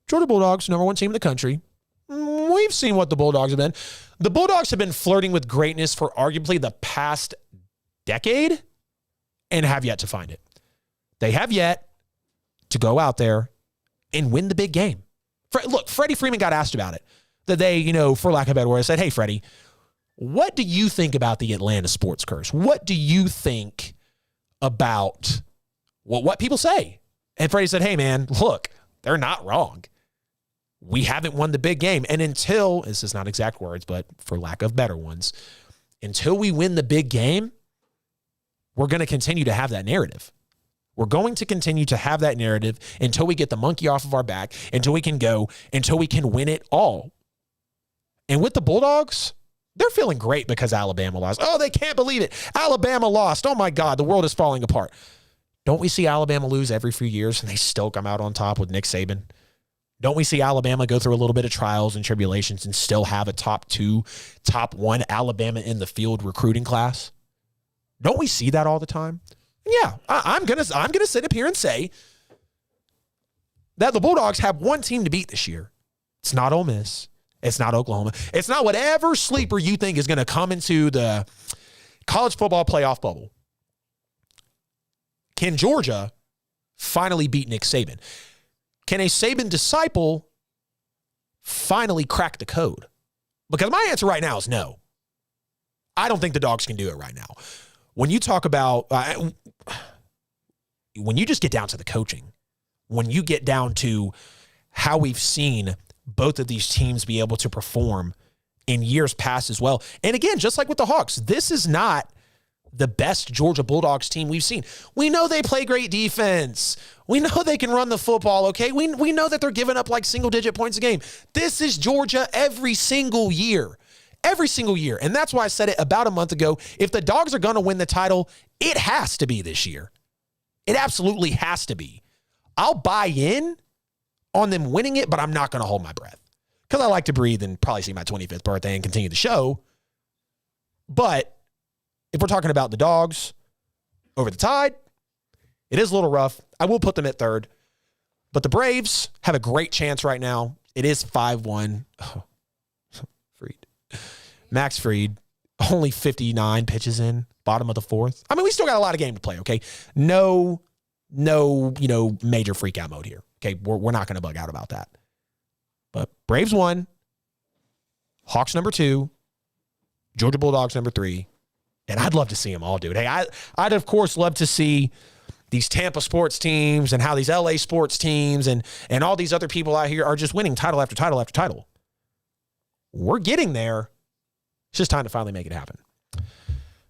Georgia Bulldogs, number 1 team in the country. We've seen what the Bulldogs have been. The Bulldogs have been flirting with greatness for arguably the past decade and have yet to find it. They have yet to go out there and win the big game. Look, Freddie Freeman got asked about it. That they, for lack of a better word, said, hey, Freddie, what do you think about the Atlanta sports curse? What do you think about what people say? And Freddie said, hey, man, look, they're not wrong. We haven't won the big game. And until, this is not exact words, but for lack of better ones, until we win the big game, we're going to continue to have that narrative. We're going to continue to have that narrative until we get the monkey off of our back, until we can win it all. And with the Bulldogs, they're feeling great because Alabama lost. Oh, they can't believe it. Alabama lost. Oh, my God, the world is falling apart. Don't we see Alabama lose every few years and they still come out on top with Nick Saban? Don't we see Alabama go through a little bit of trials and tribulations and still have a top 2, top 1 Alabama in the field recruiting class? Don't we see that all the time? Yeah, I'm gonna sit up here and say that the Bulldogs have one team to beat this year. It's not Ole Miss. It's not Oklahoma. It's not whatever sleeper you think is going to come into the college football playoff bubble. Can Georgia finally beat Nick Saban? Can a Saban disciple finally crack the code? Because my answer right now is no. I don't think the Dogs can do it right now. When you talk about, when you just get down to the coaching, when you get down to how we've seen both of these teams be able to perform in years past as well. And again, just like with the Hawks, this is not the best Georgia Bulldogs team we've seen. We know they play great defense. We know they can run the football, okay? We know that they're giving up like single-digit points a game. This is Georgia every single year. Every single year. And that's why I said it about a month ago. If the Dogs are going to win the title, it has to be this year. It absolutely has to be. I'll buy in on them winning it, but I'm not going to hold my breath because I like to breathe and probably see my 25th birthday and continue the show. But if we're talking about the Dogs over the Tide, it is a little rough. I will put them at 3rd. But the Braves have a great chance right now. It is 5-1. Oh, Fried. Max Fried, only 59 pitches in, bottom of the 4th. I mean, we still got a lot of game to play, okay? No, major freak out mode here. Okay, we're not going to bug out about that. But Braves 1, Hawks number 2, Georgia Bulldogs number 3, and I'd love to see them all, dude. Hey, I'd of course love to see these Tampa sports teams and how these LA sports teams and all these other people out here are just winning title after title after title. We're getting there. It's just time to finally make it happen.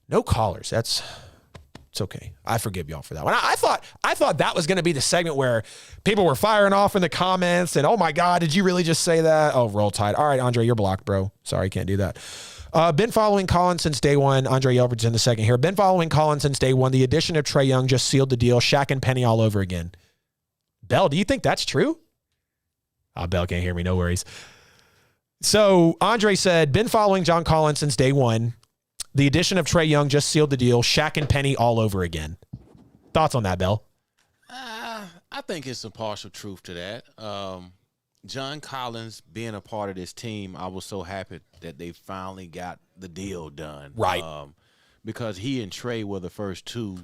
No callers. It's okay. I forgive y'all for that one. I thought that was going to be the segment where people were firing off in the comments and, oh my God, did you really just say that? Oh, roll tide. All right, Andre, you're blocked, bro. Sorry, can't do that. Been following Colin since day one. Andre Yelvert's in the second here. Been following Colin since day one. The addition of Trae Young just sealed the deal. Shaq and Penny all over again. Bell, do you think that's true? Oh, Bell can't hear me. No worries. So Andre said, been following John Collins since day one. The addition of Trae Young just sealed the deal. Shaq and Penny all over again. Thoughts on that, Bell? I think it's some partial truth to that. John Collins being a part of this team, I was so happy that they finally got the deal done. Right. Because he and Trae were the first two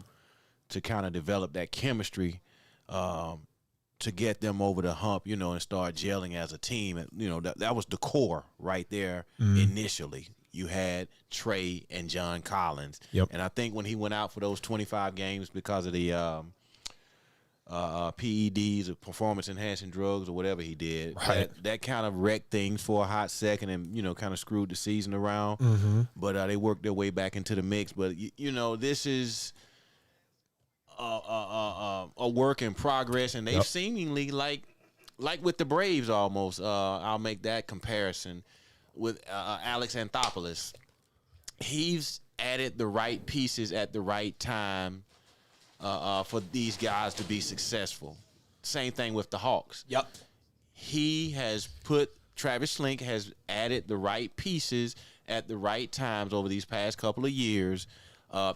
to kind of develop that chemistry to get them over the hump, and start gelling as a team. And, that was the core right there initially. You had Trae and John Collins. Yep. And I think when he went out for those 25 games because of the PEDs or performance-enhancing drugs or whatever he did, right, that kind of wrecked things for a hot second and, kind of screwed the season around. Mm-hmm. But they worked their way back into the mix. But, this is a work in progress, and they've seemingly, like with the Braves almost, I'll make that comparison with Alex Anthopoulos. He's added the right pieces at the right time for these guys to be successful. Same thing with the Hawks. Yep. Travis Schlenk has added the right pieces at the right times over these past couple of years.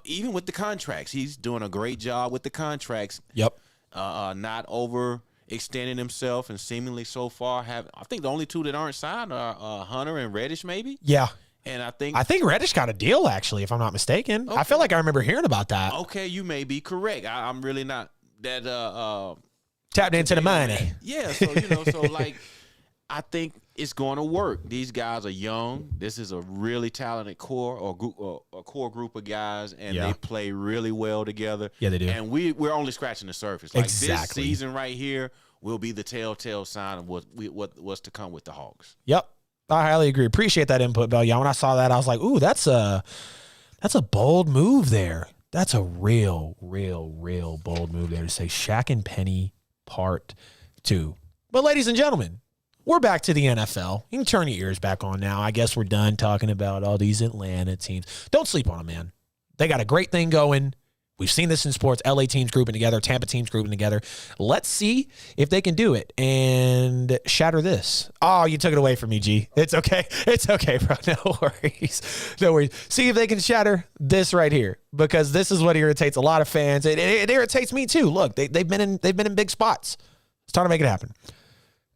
Even with the contracts, he's doing a great job with the contracts. Yep. Not overextending himself, and seemingly so far I think the only two that aren't signed are Hunter and Reddish, maybe. Yeah. And I think Reddish got a deal, actually, if I'm not mistaken. Okay. I feel like I remember hearing about that. Okay, you may be correct. I'm really not that tapped into the money. Yeah, so I think it's going to work. These guys are young. This is a really talented core or group, a core group of guys, and they play really well together. Yeah, they do. And we're only scratching the surface. Like exactly. This season right here will be the telltale sign of what's to come with the Hawks. Yep, I highly agree. Appreciate that input, Bell. Yeah, when I saw that, I was like, "Ooh, that's a bold move there. That's a real bold move there to say Shaq and Penny Part 2." But ladies and gentlemen, we're back to the NFL. You can turn your ears back on now. I guess we're done talking about all these Atlanta teams. Don't sleep on them, man. They got a great thing going. We've seen this in sports. LA teams grouping together, Tampa teams grouping together. Let's see if they can do it and shatter this. Oh, you took it away from me, G. It's okay. It's okay, bro. No worries. No worries. See if they can shatter this right here, because this is what irritates a lot of fans. It irritates me too. Look, they've been in big spots. It's time to make it happen.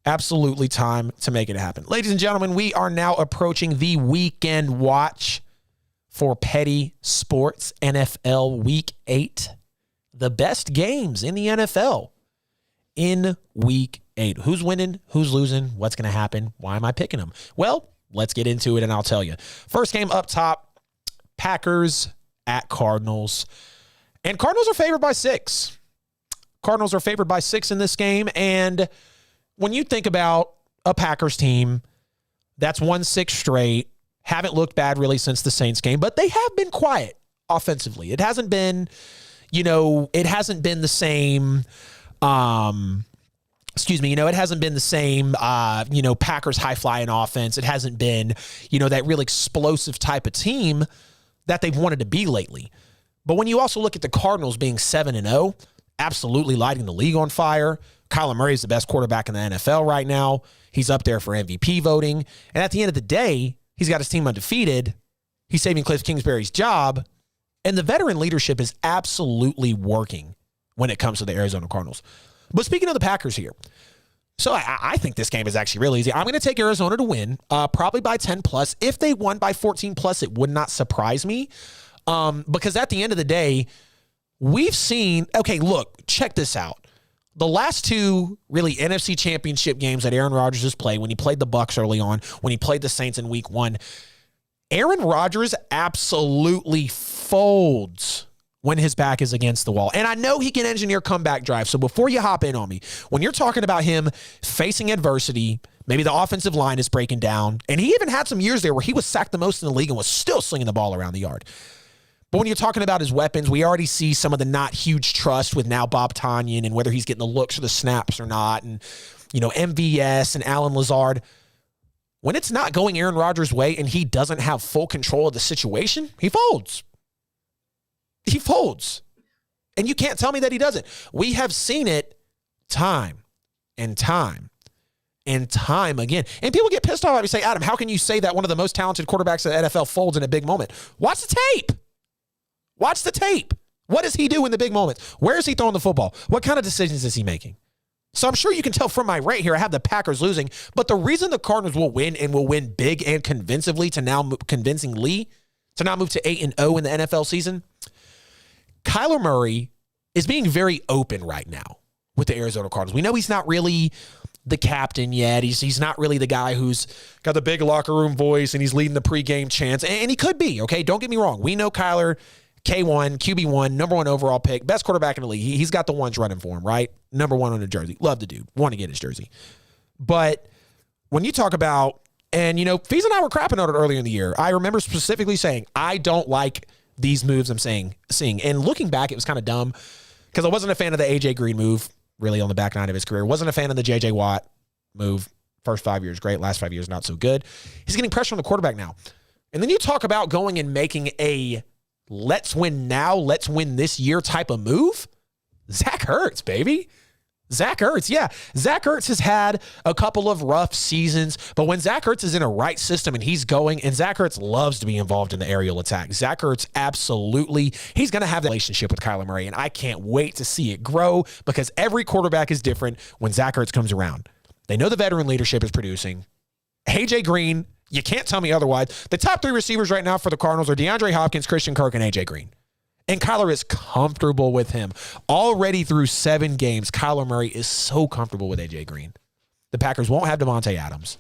Absolutely time to make it happen. Ladies and gentlemen, we are now approaching the weekend watch for Petty Sports NFL Week 8. The best games in the NFL in Week 8. Who's winning? Who's losing? What's going to happen? Why am I picking them? Well, let's get into it and I'll tell you. First game up top, Packers at Cardinals. And Cardinals are favored by 6. Cardinals are favored by 6 in this game. And when you think about a Packers team that's won 6 straight, haven't looked bad really since the Saints game, but they have been quiet offensively. It hasn't been, it hasn't been the same, it hasn't been the same, Packers high-flying offense. It hasn't been, that real explosive type of team that they've wanted to be lately. But when you also look at the Cardinals being 7-0, absolutely lighting the league on fire. Kyler Murray is the best quarterback in the NFL right now. He's up there for MVP voting. And at the end of the day, he's got his team undefeated. He's saving Cliff Kingsbury's job. And the veteran leadership is absolutely working when it comes to the Arizona Cardinals. But speaking of the Packers here, so I think this game is actually really easy. I'm going to take Arizona to win, probably by 10+. If they won by 14+, it would not surprise me. Because at the end of the day, we've seen, okay, look, check this out. The last 2 really NFC championship games that Aaron Rodgers has played, when he played the Bucs early on, when he played the Saints in week 1, Aaron Rodgers absolutely folds when his back is against the wall. And I know he can engineer comeback drives. So before you hop in on me, when you're talking about him facing adversity, maybe the offensive line is breaking down, and he even had some years there where he was sacked the most in the league and was still slinging the ball around the yard. But when you're talking about his weapons, we already see some of the not huge trust with now Bob Tonyan and whether he's getting the looks or the snaps or not. And, MVS and Alan Lazard. When it's not going Aaron Rodgers' way and he doesn't have full control of the situation, he folds. He folds. And you can't tell me that he doesn't. We have seen it time and time and time again. And people get pissed off at me and say, Adam, how can you say that one of the most talented quarterbacks in the NFL folds in a big moment? Watch the tape. Watch the tape. What does he do in the big moments? Where is he throwing the football? What kind of decisions is he making? So I'm sure you can tell from my right here, I have the Packers losing. But the reason the Cardinals will win and will win big and convincingly to now move to 8-0 in the NFL season, Kyler Murray is being very open right now with the Arizona Cardinals. We know he's not really the captain yet. He's not really the guy who's got the big locker room voice and he's leading the pregame chants. And he could be, okay? Don't get me wrong. We know Kyler, K1, QB1, number 1 overall pick, best quarterback in the league. He's got the ones running for him, right? Number 1 on the jersey. Love the dude. Want to get his jersey. But when you talk about, and Fees and I were crapping on it earlier in the year. I remember specifically saying, I don't like these moves I'm seeing. And looking back, it was kind of dumb because I wasn't a fan of the AJ Green move, really on the back nine of his career. Wasn't a fan of the JJ Watt move. First 5 years, great. Last 5 years, not so good. He's getting pressure on the quarterback now. And then you talk about going and making a let's win now, let's win this year type of move. Zach Ertz, baby. Zach Ertz, yeah. Zach Ertz has had a couple of rough seasons, but when Zach Ertz is in a right system and he's going, and Zach Ertz loves to be involved in the aerial attack. Zach Ertz, absolutely, he's going to have that relationship with Kyler Murray, and I can't wait to see it grow because every quarterback is different when Zach Ertz comes around. They know the veteran leadership is producing. AJ Green, you can't tell me otherwise. The top 3 receivers right now for the Cardinals are DeAndre Hopkins, Christian Kirk, and AJ Green. And Kyler is comfortable with him. Already through 7 games, Kyler Murray is so comfortable with AJ Green. The Packers won't have Devontae Adams.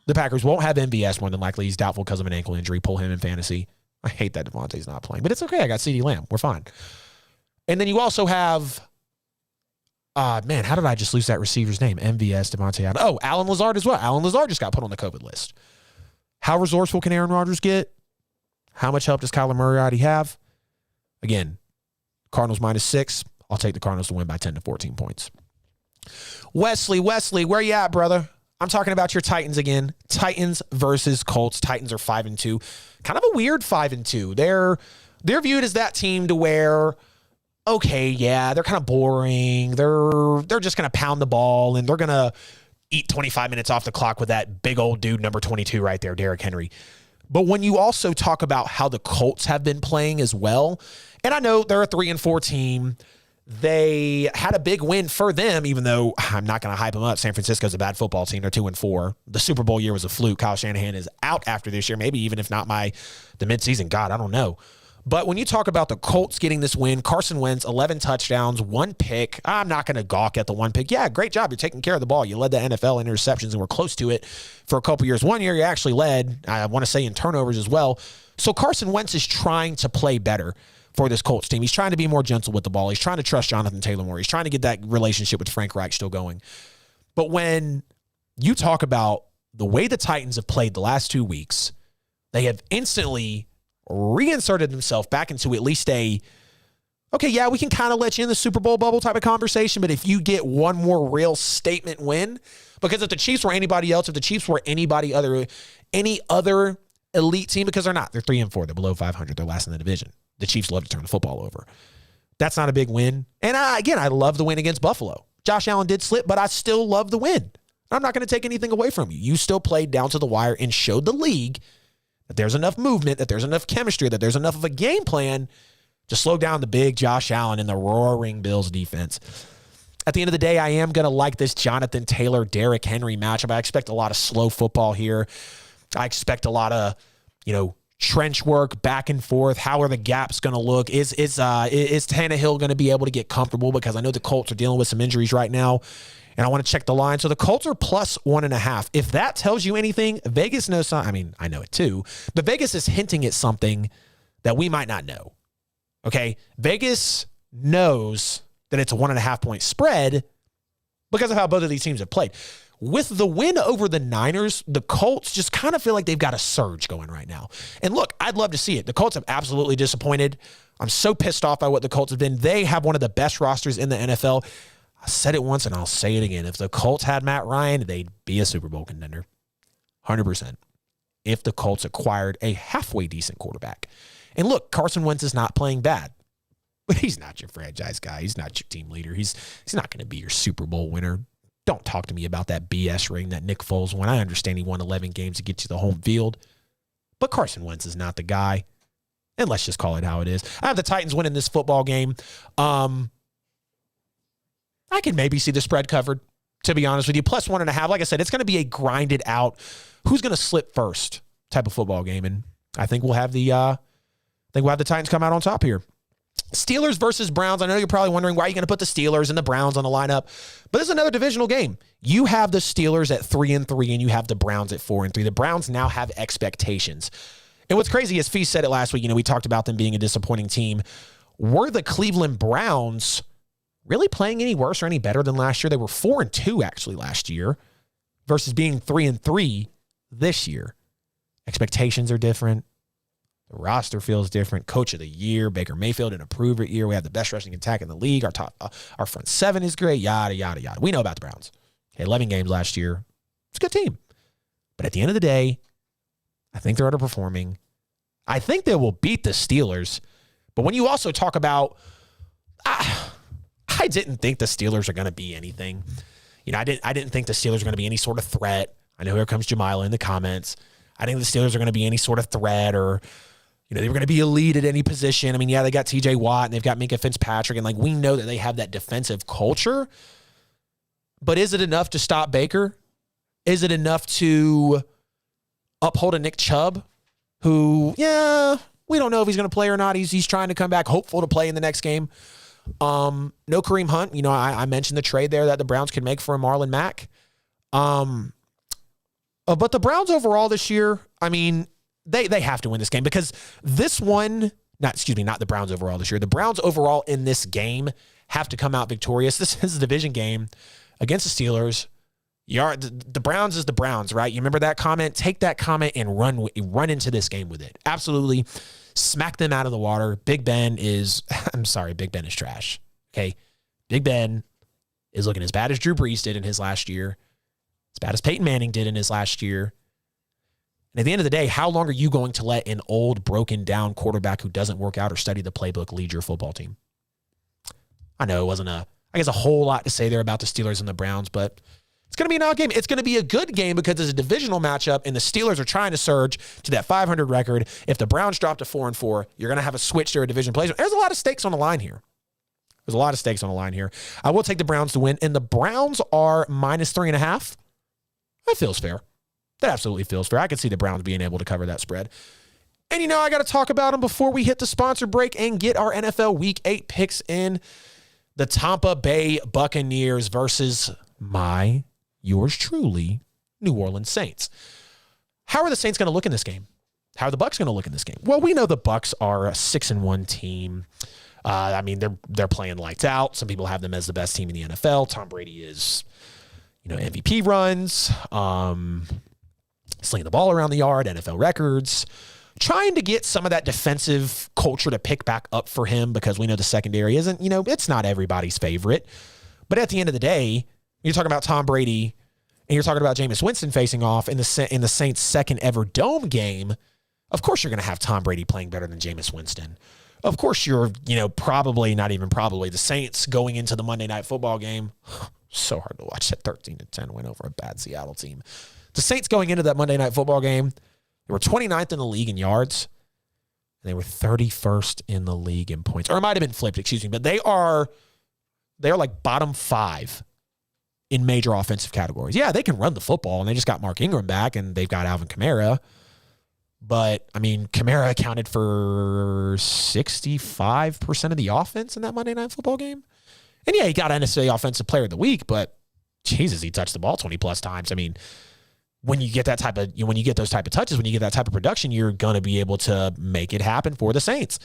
The Packers won't have MVS more than likely. He's doubtful because of an ankle injury. Pull him in fantasy. I hate that Devontae's not playing, but it's okay. I got CeeDee Lamb. We're fine. And then you also have, how did I just lose that receiver's name? MVS, Devontae Adams. Oh, Alan Lazard as well. Alan Lazard just got put on the COVID list. How resourceful can Aaron Rodgers get? How much help does Kyler Murray already have? Again, Cardinals -6. I'll take the Cardinals to win by 10 to 14 points. Wesley, where you at, brother? I'm talking about your Titans again. Titans versus Colts. Titans are 5-2. Kind of a weird 5-2. They're viewed as that team to where, okay, yeah, they're kind of boring. They're just going to pound the ball, and they're going to eat 25 minutes off the clock with that big old dude, number 22 right there, Derrick Henry. But when you also talk about how the Colts have been playing as well, and I know they're a 3-4 team, they had a big win for them, even though I'm not going to hype them up. San Francisco's a bad football team. They're 2-4. The Super Bowl year was a fluke. Kyle Shanahan is out after this year, maybe even if not the midseason. God, I don't know. But when you talk about the Colts getting this win, Carson Wentz, 11 touchdowns, 1 pick. I'm not going to gawk at the 1 pick. Yeah, great job. You're taking care of the ball. You led the NFL in interceptions and were close to it for a couple years. 1 year you actually led, I want to say, in turnovers as well. So Carson Wentz is trying to play better for this Colts team. He's trying to be more gentle with the ball. He's trying to trust Jonathan Taylor more. He's trying to get that relationship with Frank Reich still going. But when you talk about the way the Titans have played the last 2 weeks, they have instantly reinserted themselves back into at least okay, yeah, we can kind of let you in the Super Bowl bubble type of conversation, but if you get one more real statement win, because if the Chiefs were anybody else, if the Chiefs were any other elite team, because they're not, they're 3-4, they're below 500, they're last in the division. The Chiefs love to turn the football over. That's not a big win. And I love the win against Buffalo. Josh Allen did slip, but I still love the win. I'm not going to take anything away from you. You still played down to the wire and showed the league that there's enough movement, that there's enough chemistry, that there's enough of a game plan to slow down the big Josh Allen and the roaring Bills defense. At the end of the day, I am going to like this Jonathan Taylor, Derrick Henry matchup. I expect a lot of slow football here. I expect a lot of, trench work back and forth. How are the gaps going to look? Is Tannehill going to be able to get comfortable? Because I know the Colts are dealing with some injuries right now, and I want to check the line. So the Colts are +1.5. If that tells you anything, Vegas knows something. I mean, I know it too, but Vegas is hinting at something that we might not know. Okay? Vegas knows that it's a 1.5 point spread because of how both of these teams have played. with the win over the Niners, the Colts just kind of feel like they've got a surge going right now. And look, I'd love to see it. The Colts have absolutely disappointed. I'm so pissed off by what the Colts have been. They have one of the best rosters in the NFL. I said it once and I'll say it again. If the Colts had Matt Ryan, they'd be a Super Bowl contender. 100%. If the Colts acquired a halfway decent quarterback. And look, Carson Wentz is not playing bad. But he's not your franchise guy. He's not your team leader. He's not going to be your Super Bowl winner. Don't talk to me about that BS ring that Nick Foles won. I understand he won 11 games to get you the home field. But Carson Wentz is not the guy. And let's just call it how it is. I have the Titans winning this football game. I can maybe see the spread covered, to be honest with you. Plus 1.5. Like I said, it's going to be a grinded out, who's going to slip first type of football game. And I think we'll have the Titans come out on top here. Steelers versus Browns. I know you're probably wondering why you're going to put the Steelers and the Browns on the lineup, but this is another divisional game. You have the Steelers at 3-3, and you have the Browns at 4-3. The Browns now have expectations. And what's crazy is Fee said it last week. We talked about them being a disappointing team. Were the Cleveland Browns really playing any worse or any better than last year? They were 4-2 actually last year versus being 3-3 this year. Expectations are different. The roster feels different. Coach of the year, Baker Mayfield, an improved year. We have the best rushing attack in the league. Our front seven is great. Yada, yada, yada. We know about the Browns. Okay, 11 games last year. It's a good team. But at the end of the day, I think they're underperforming. I think they will beat the Steelers. But when you also talk about, I didn't think the Steelers are going to be anything. I didn't think the Steelers are going to be any sort of threat. I know here comes Jamila in the comments. I think the Steelers are going to be any sort of threat or, they were going to be elite at any position. I mean, yeah, they got TJ Watt and they've got Minka Fitzpatrick. And we know that they have that defensive culture. But is it enough to stop Baker? Is it enough to uphold a Nick Chubb who, we don't know if he's going to play or not. He's trying to come back, hopeful to play in the next game. No Kareem Hunt. I mentioned the trade there that the Browns could make for a Marlon Mack. But the Browns overall this year, I mean, they have to win this game because this one, not the Browns overall this year. The Browns overall in this game have to come out victorious. This is a division game against the Steelers. The Browns is the Browns, right? You remember that comment? Take that comment and run into this game with it. Absolutely. Smack them out of the water. Big Ben is trash. Okay. Big Ben is looking as bad as Drew Brees did in his last year, as bad as Peyton Manning did in his last year. And at the end of the day, how long are you going to let an old, broken down quarterback who doesn't work out or study the playbook lead your football team? I know it wasn't a whole lot to say there about the Steelers and the Browns, but it's going to be an odd game. It's going to be a good game because it's a divisional matchup, and the Steelers are trying to surge to that 500 record. If the Browns drop to 4-4, you're going to have a switch to a division placement. There's a lot of stakes on the line here. I will take the Browns to win, and the Browns are -3.5. That feels fair. That absolutely feels fair. I could see the Browns being able to cover that spread. And I got to talk about them before we hit the sponsor break and get our NFL Week 8 picks in. The Tampa Bay Buccaneers versus yours truly, New Orleans Saints. How are the Saints going to look in this game? How are the Bucs going to look in this game? Well, we know the Bucs are a 6-1 team. I mean, they're playing lights out. Some people have them as the best team in the NFL. Tom Brady is, MVP runs, slinging the ball around the yard, NFL records, trying to get some of that defensive culture to pick back up for him because we know the secondary isn't, it's not everybody's favorite. But at the end of the day, you're talking about Tom Brady and you're talking about Jameis Winston facing off in the Saints' second ever dome game. Of course, you're going to have Tom Brady playing better than Jameis Winston. Of course, you're, probably, not even probably, the Saints going into the Monday Night Football game. So hard to watch that 13-10 win over a bad Seattle team. The Saints going into that Monday Night Football game, they were 29th in the league in yards. And they were 31st in the league in points. Or it might have been flipped, excuse me. But they are like bottom 5 in major offensive categories. Yeah, they can run the football, and they just got Mark Ingram back, and they've got Alvin Kamara. But, I mean, Kamara accounted for 65% of the offense in that Monday Night Football game. And, yeah, he got NFC Offensive Player of the Week, but, Jesus, he touched the ball 20-plus times. I mean, when you get those type of touches, when you get that type of production, you're going to be able to make it happen for the Saints.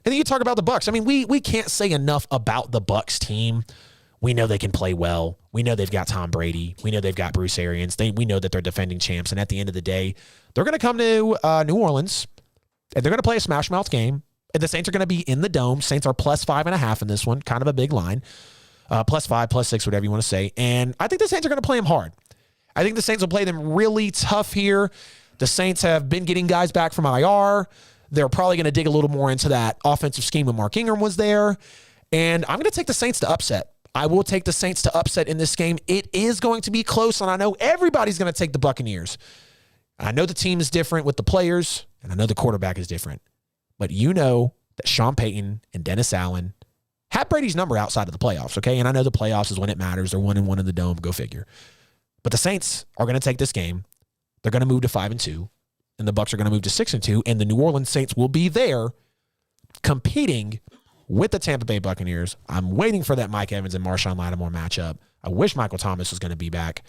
And then you talk about the Bucs. I mean, we can't say enough about the Bucs team. We know they can play well. We know they've got Tom Brady. We know they've got Bruce Arians. We know that they're defending champs. And at the end of the day, they're going to come to New Orleans, and they're going to play a smash mouth game. And the Saints are going to be in the dome. Saints are plus 5.5 in this one. Kind of a big line. Plus 5, plus 6, whatever you want to say. And I think the Saints are going to play them hard. I think the Saints will play them really tough here. The Saints have been getting guys back from IR. They're probably going to dig a little more into that offensive scheme when Mark Ingram was there. And I'm going to take the Saints to upset. I will take the Saints to upset in this game. It is going to be close, and I know everybody's going to take the Buccaneers. I know the team is different with the players, and I know the quarterback is different. But you know that Sean Payton and Dennis Allen have Brady's number outside of the playoffs, okay? And I know the playoffs is when it matters. They're 1-1 in the dome. Go figure. But the Saints are going to take this game. They're going to move to 5-2, and the Bucs are going to move to 6-2, and the New Orleans Saints will be there competing with the Tampa Bay Buccaneers. I'm waiting for that Mike Evans and Marshawn Lattimore matchup. I wish Michael Thomas was going to be back.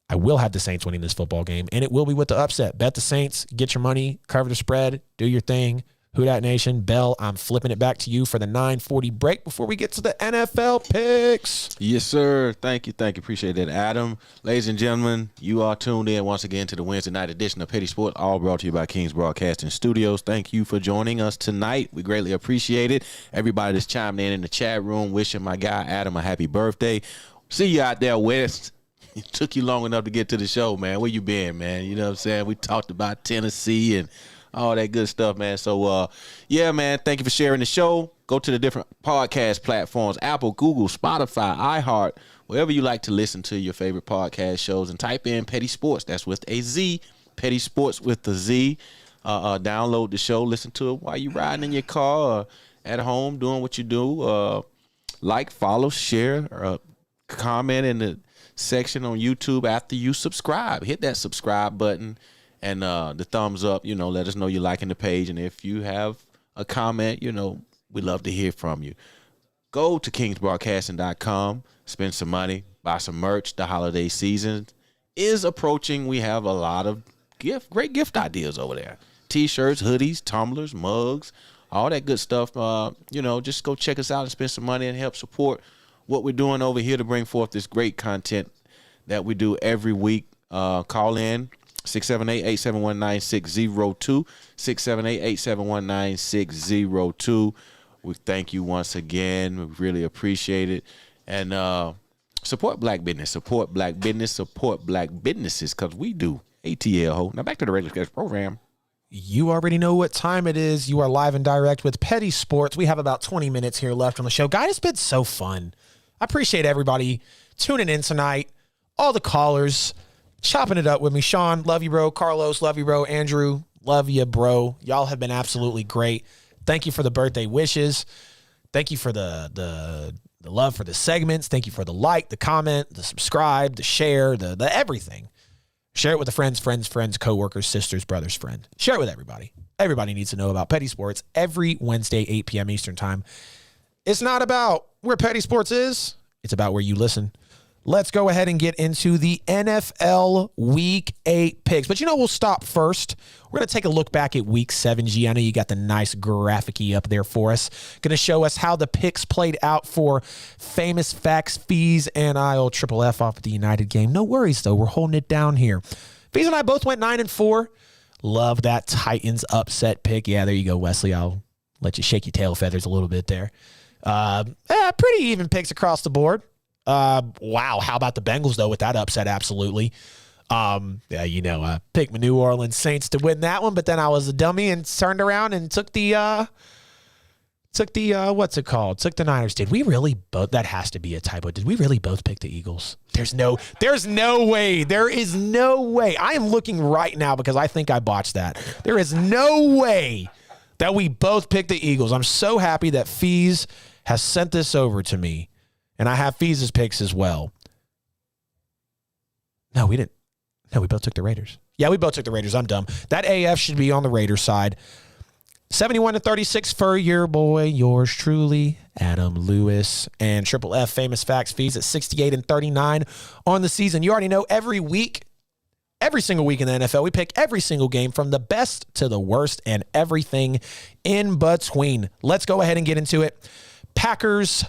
I will have the Saints winning this football game, and it will be with the upset. Bet the Saints, get your money, cover the spread, do your thing. Who Dat Nation, Bell, I'm flipping it back to you for the 9:40 break before we get to the NFL picks. Yes, sir. Thank you. Appreciate that, Adam. Ladies and gentlemen, you are tuned in once again to the Wednesday night edition of Petty Sports, all brought to you by KINGZ Broadcasting Studios. Thank you for joining us tonight. We greatly appreciate it. Everybody that's chimed in the chat room, wishing my guy Adam a happy birthday. See you out there, West. It took you long enough to get to the show, man. Where you been, man? You know what I'm saying? We talked about Tennessee and all that good stuff, man. So, yeah, man, thank you for sharing the show. Go to the different podcast platforms, Apple, Google, Spotify, iHeart, wherever you like to listen to your favorite podcast shows, and type in Petty Sports. That's with a Z, Petty Sports with the Z. Download the show, listen to it while you're riding in your car or at home doing what you do. Like, follow, share, comment in the section on YouTube after you subscribe. Hit that subscribe button. And the thumbs up, let us know you're liking the page. And if you have a comment, we'd love to hear from you. Go to kingsbroadcasting.com, spend some money, buy some merch. The holiday season is approaching. We have a lot of great gift ideas over there. T-shirts, hoodies, tumblers, mugs, all that good stuff. Just go check us out and spend some money and help support what we're doing over here to bring forth this great content that we do every week. Call in. 678-871-9602, 678-871-9602. We thank you once again. We really appreciate it. And support black business, support black businesses, because we do. ATL ho. Now back to the regular schedule program. You already know what time it is. You are live and direct with Petty Sports. We have about 20 minutes here left on the show. Guys, it's been so fun. I appreciate everybody tuning in tonight. All the callers chopping it up with me. Sean, love you, bro. Carlos, love you, bro. Andrew, love you, bro. Y'all have been absolutely great. Thank you for the birthday wishes. Thank you for the love for the segments. Thank you for the like, the comment, the subscribe, the share, the everything. Share it with the friends, coworkers, sisters, brothers, friend. Share it with everybody. Everybody needs to know about Petty Sports every Wednesday, 8 p.m. Eastern time. It's not about where Petty Sports is. It's about where you listen. Let's go ahead and get into the NFL Week 8 picks. But we'll stop first. We're going to take a look back at Week 7, G. I know you got the nice graphic-y up there for us. Going to show us how the picks played out for Famous Facts, Fees, and I'll triple F off of the United game. No worries, though. We're holding it down here. Fees and I both went 9-4. Love that Titans upset pick. Yeah, there you go, Wesley. I'll let you shake your tail feathers a little bit there. Pretty even picks across the board. Wow. How about the Bengals, though, with that upset? Absolutely. I picked my New Orleans Saints to win that one, but then I was a dummy and turned around and took the what's it called? Took the Niners. Did we really both? That has to be a typo. Did we really both pick the Eagles? There's no way. There is no way. I am looking right now because I think I botched that. There is no way that we both picked the Eagles. I'm so happy that Fees has sent this over to me. And I have Fees' picks as well. No, we didn't. No, we both took the Raiders. Yeah, we both took the Raiders. I'm dumb. That AF should be on the Raiders side. 71-36 for your boy, yours truly, Adam Lewis. And Triple F Famous Facts Fees at 68-39 on the season. You already know every single week in the NFL, we pick every single game from the best to the worst and everything in between. Let's go ahead and get into it. Packers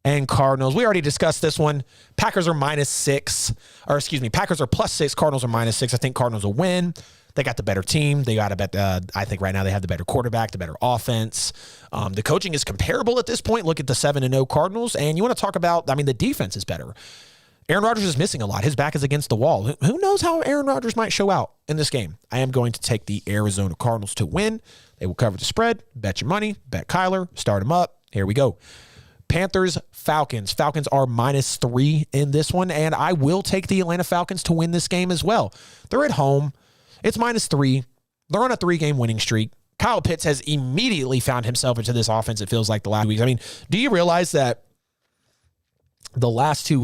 and Cardinals. We already discussed this one. Packers are -6, or excuse me, Packers are +6. Cardinals are -6. I think Cardinals will win. They got the better team. They got a bet. I think right now they have the better quarterback, the better offense. The coaching is comparable at this point. Look at the 7-0 Cardinals, and you want to talk about, the defense is better. Aaron Rodgers is missing a lot. His back is against the wall. Who knows how Aaron Rodgers might show out in this game? I am going to take the Arizona Cardinals to win. They will cover the spread. Bet your money. Bet Kyler. Start him up. Here we go. Panthers, Falcons. Falcons are -3 in this one, and I will take the Atlanta Falcons to win this game as well. They're at home. It's -3. They're on a 3-game winning streak. Kyle Pitts has immediately found himself into this offense, it feels like, the last weeks. Do you realize that the last 2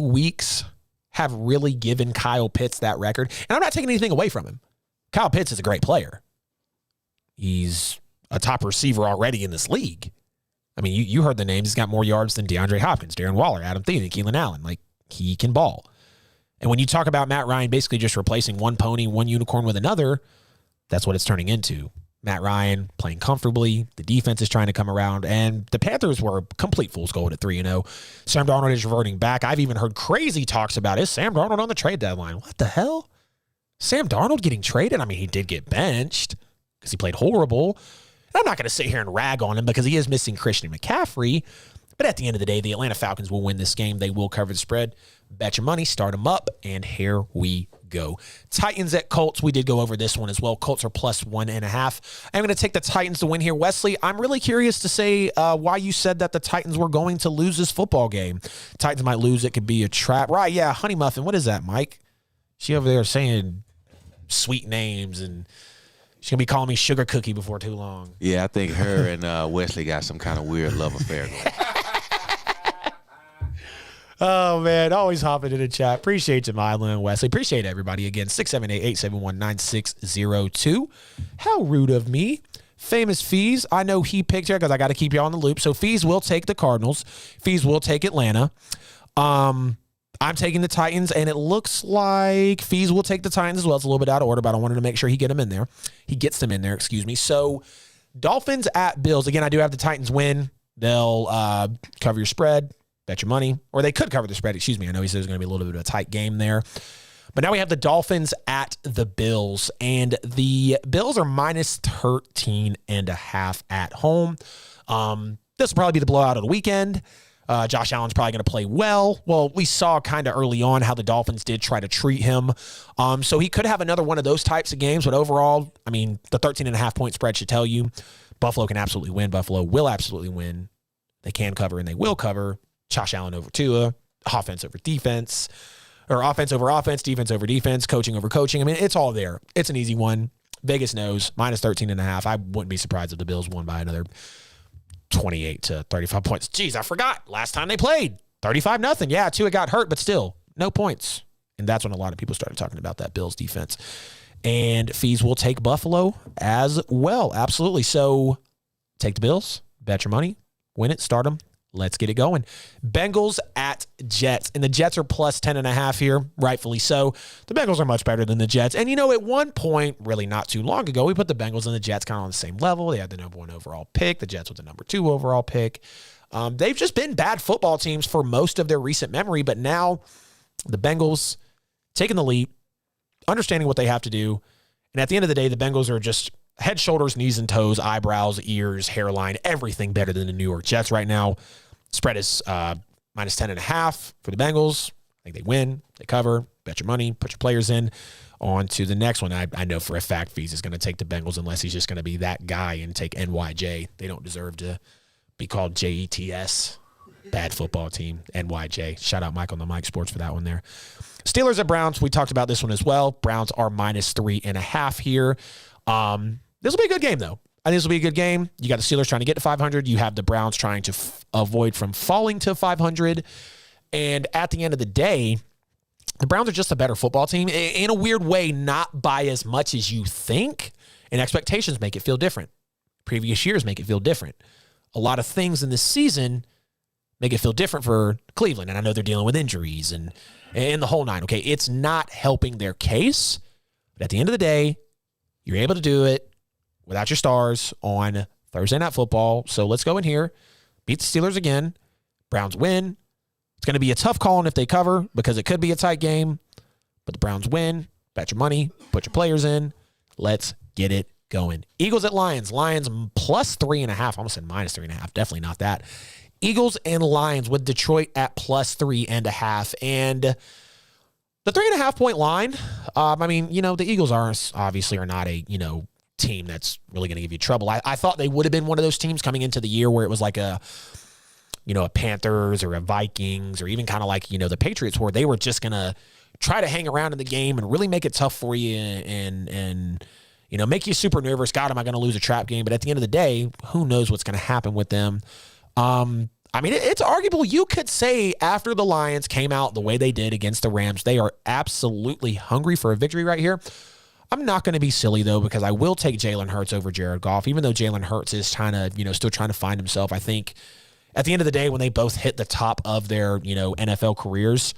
weeks have really given Kyle Pitts that record? And I'm not taking anything away from him. Kyle Pitts is a great player. He's a top receiver already in this league. You heard the names. He's got more yards than DeAndre Hopkins, Darren Waller, Adam Thielen, Keelan Allen. He can ball. And when you talk about Matt Ryan basically just replacing one pony, one unicorn with another, that's what it's turning into. Matt Ryan playing comfortably. The defense is trying to come around. And the Panthers were complete fool's gold at 3-0. Sam Darnold is reverting back. I've even heard crazy talks about, is Sam Darnold on the trade deadline? What the hell? Sam Darnold getting traded? He did get benched because he played horrible. I'm not going to sit here and rag on him because he is missing Christian McCaffrey. But at the end of the day, the Atlanta Falcons will win this game. They will cover the spread. Bet your money, start them up, and here we go. Titans at Colts. We did go over this one as well. Colts are +1.5. I'm going to take the Titans to win here. Wesley, I'm really curious to say why you said that the Titans were going to lose this football game. Titans might lose. It could be a trap. Right, yeah, Honey Muffin. What is that, Mike? She over there saying sweet names, and she's going to be calling me Sugar Cookie before too long. Yeah, I think her and Wesley got some kind of weird love affair going. Oh, man, always hopping in the chat. Appreciate you, Milo and Wesley. Appreciate everybody again. 678-871-9602. How rude of me. Famous Fees. I know he picked her because I got to keep you on the loop. So Fees will take the Cardinals. Fees will take Atlanta. I'm taking the Titans, and it looks like Fees will take the Titans as well. It's a little bit out of order, but I wanted to make sure he gets them in there. So Dolphins at Bills. Again, I do have the Titans win. They'll cover your spread. Bet your money. Or they could cover the spread. I know he said it's going to be a little bit of a tight game there. But now we have the Dolphins at the Bills. And the Bills are -13.5 at home. This will probably be the blowout of the weekend. Josh Allen's probably going to play well. Well, we saw kind of early on how the Dolphins did try to treat him. So he could have another one of those types of games. But overall, the 13.5-point spread should tell you Buffalo can absolutely win. Buffalo will absolutely win. They can cover, and they will cover. Josh Allen over Tua, offense over defense, or offense over offense, defense over defense, coaching over coaching. It's all there. It's an easy one. Vegas knows, -13.5. I wouldn't be surprised if the Bills won by another 28 to 35 points. Jeez, I forgot. Last time they played, 35-0. Yeah, Tua got hurt, but still, no points. And that's when a lot of people started talking about that Bills defense. And Fees will take Buffalo as well. Absolutely. So take the Bills, bet your money, win it, start them. Let's get it going. Bengals at Jets. And the Jets are +10.5 here, rightfully so. The Bengals are much better than the Jets. And, at one point, really not too long ago, we put the Bengals and the Jets kind of on the same level. They had the number 1 overall pick. The Jets with the number 2 overall pick. They've just been bad football teams for most of their recent memory. But now the Bengals taking the leap, understanding what they have to do. And at the end of the day, the Bengals are just head, shoulders, knees, and toes, eyebrows, ears, hairline, everything better than the New York Jets right now. Spread is -10.5 for the Bengals. I think they win. They cover. Bet your money. Put your players in. On to the next one. I know for a fact Fees is going to take the Bengals unless he's just going to be that guy and take NYJ. They don't deserve to be called JETS. Bad football team. NYJ. Shout out Mike on the Mike Sports for that one there. Steelers at Browns. We talked about this one as well. Browns are -3.5 here. This will be a good game, though. I think this will be a good game. You got the Steelers trying to get to 500. You have the Browns trying to avoid from falling to 500. And at the end of the day, the Browns are just a better football team. In a weird way, not by as much as you think. And expectations make it feel different. Previous years make it feel different. A lot of things in this season make it feel different for Cleveland. And I know they're dealing with injuries and the whole nine. Okay, it's not helping their case. But at the end of the day, you're able to do it without your stars on Thursday Night Football. So let's go in here, beat the Steelers again. Browns win. It's going to be a tough call on if they cover because it could be a tight game, but the Browns win. Bet your money. Put your players in. Let's get it going. Eagles at Lions. Lions plus 3.5. I almost said minus 3.5. Definitely not that. Eagles and Lions with Detroit at plus 3.5. And the 3.5 point line, I mean, the Eagles obviously are not a, team that's really going to give you trouble. I thought they would have been one of those teams coming into the year where it was like a Panthers or a Vikings or even kind of like, the Patriots where they were just going to try to hang around in the game and really make it tough for you and make you super nervous. God, am I going to lose a trap game? But at the end of the day, who knows what's going to happen with them? It's arguable. You could say after the Lions came out the way they did against the Rams, they are absolutely hungry for a victory right here. I'm not going to be silly, though, because I will take Jalen Hurts over Jared Goff, even though Jalen Hurts is still trying to find himself. I think at the end of the day, when they both hit the top of their, NFL careers,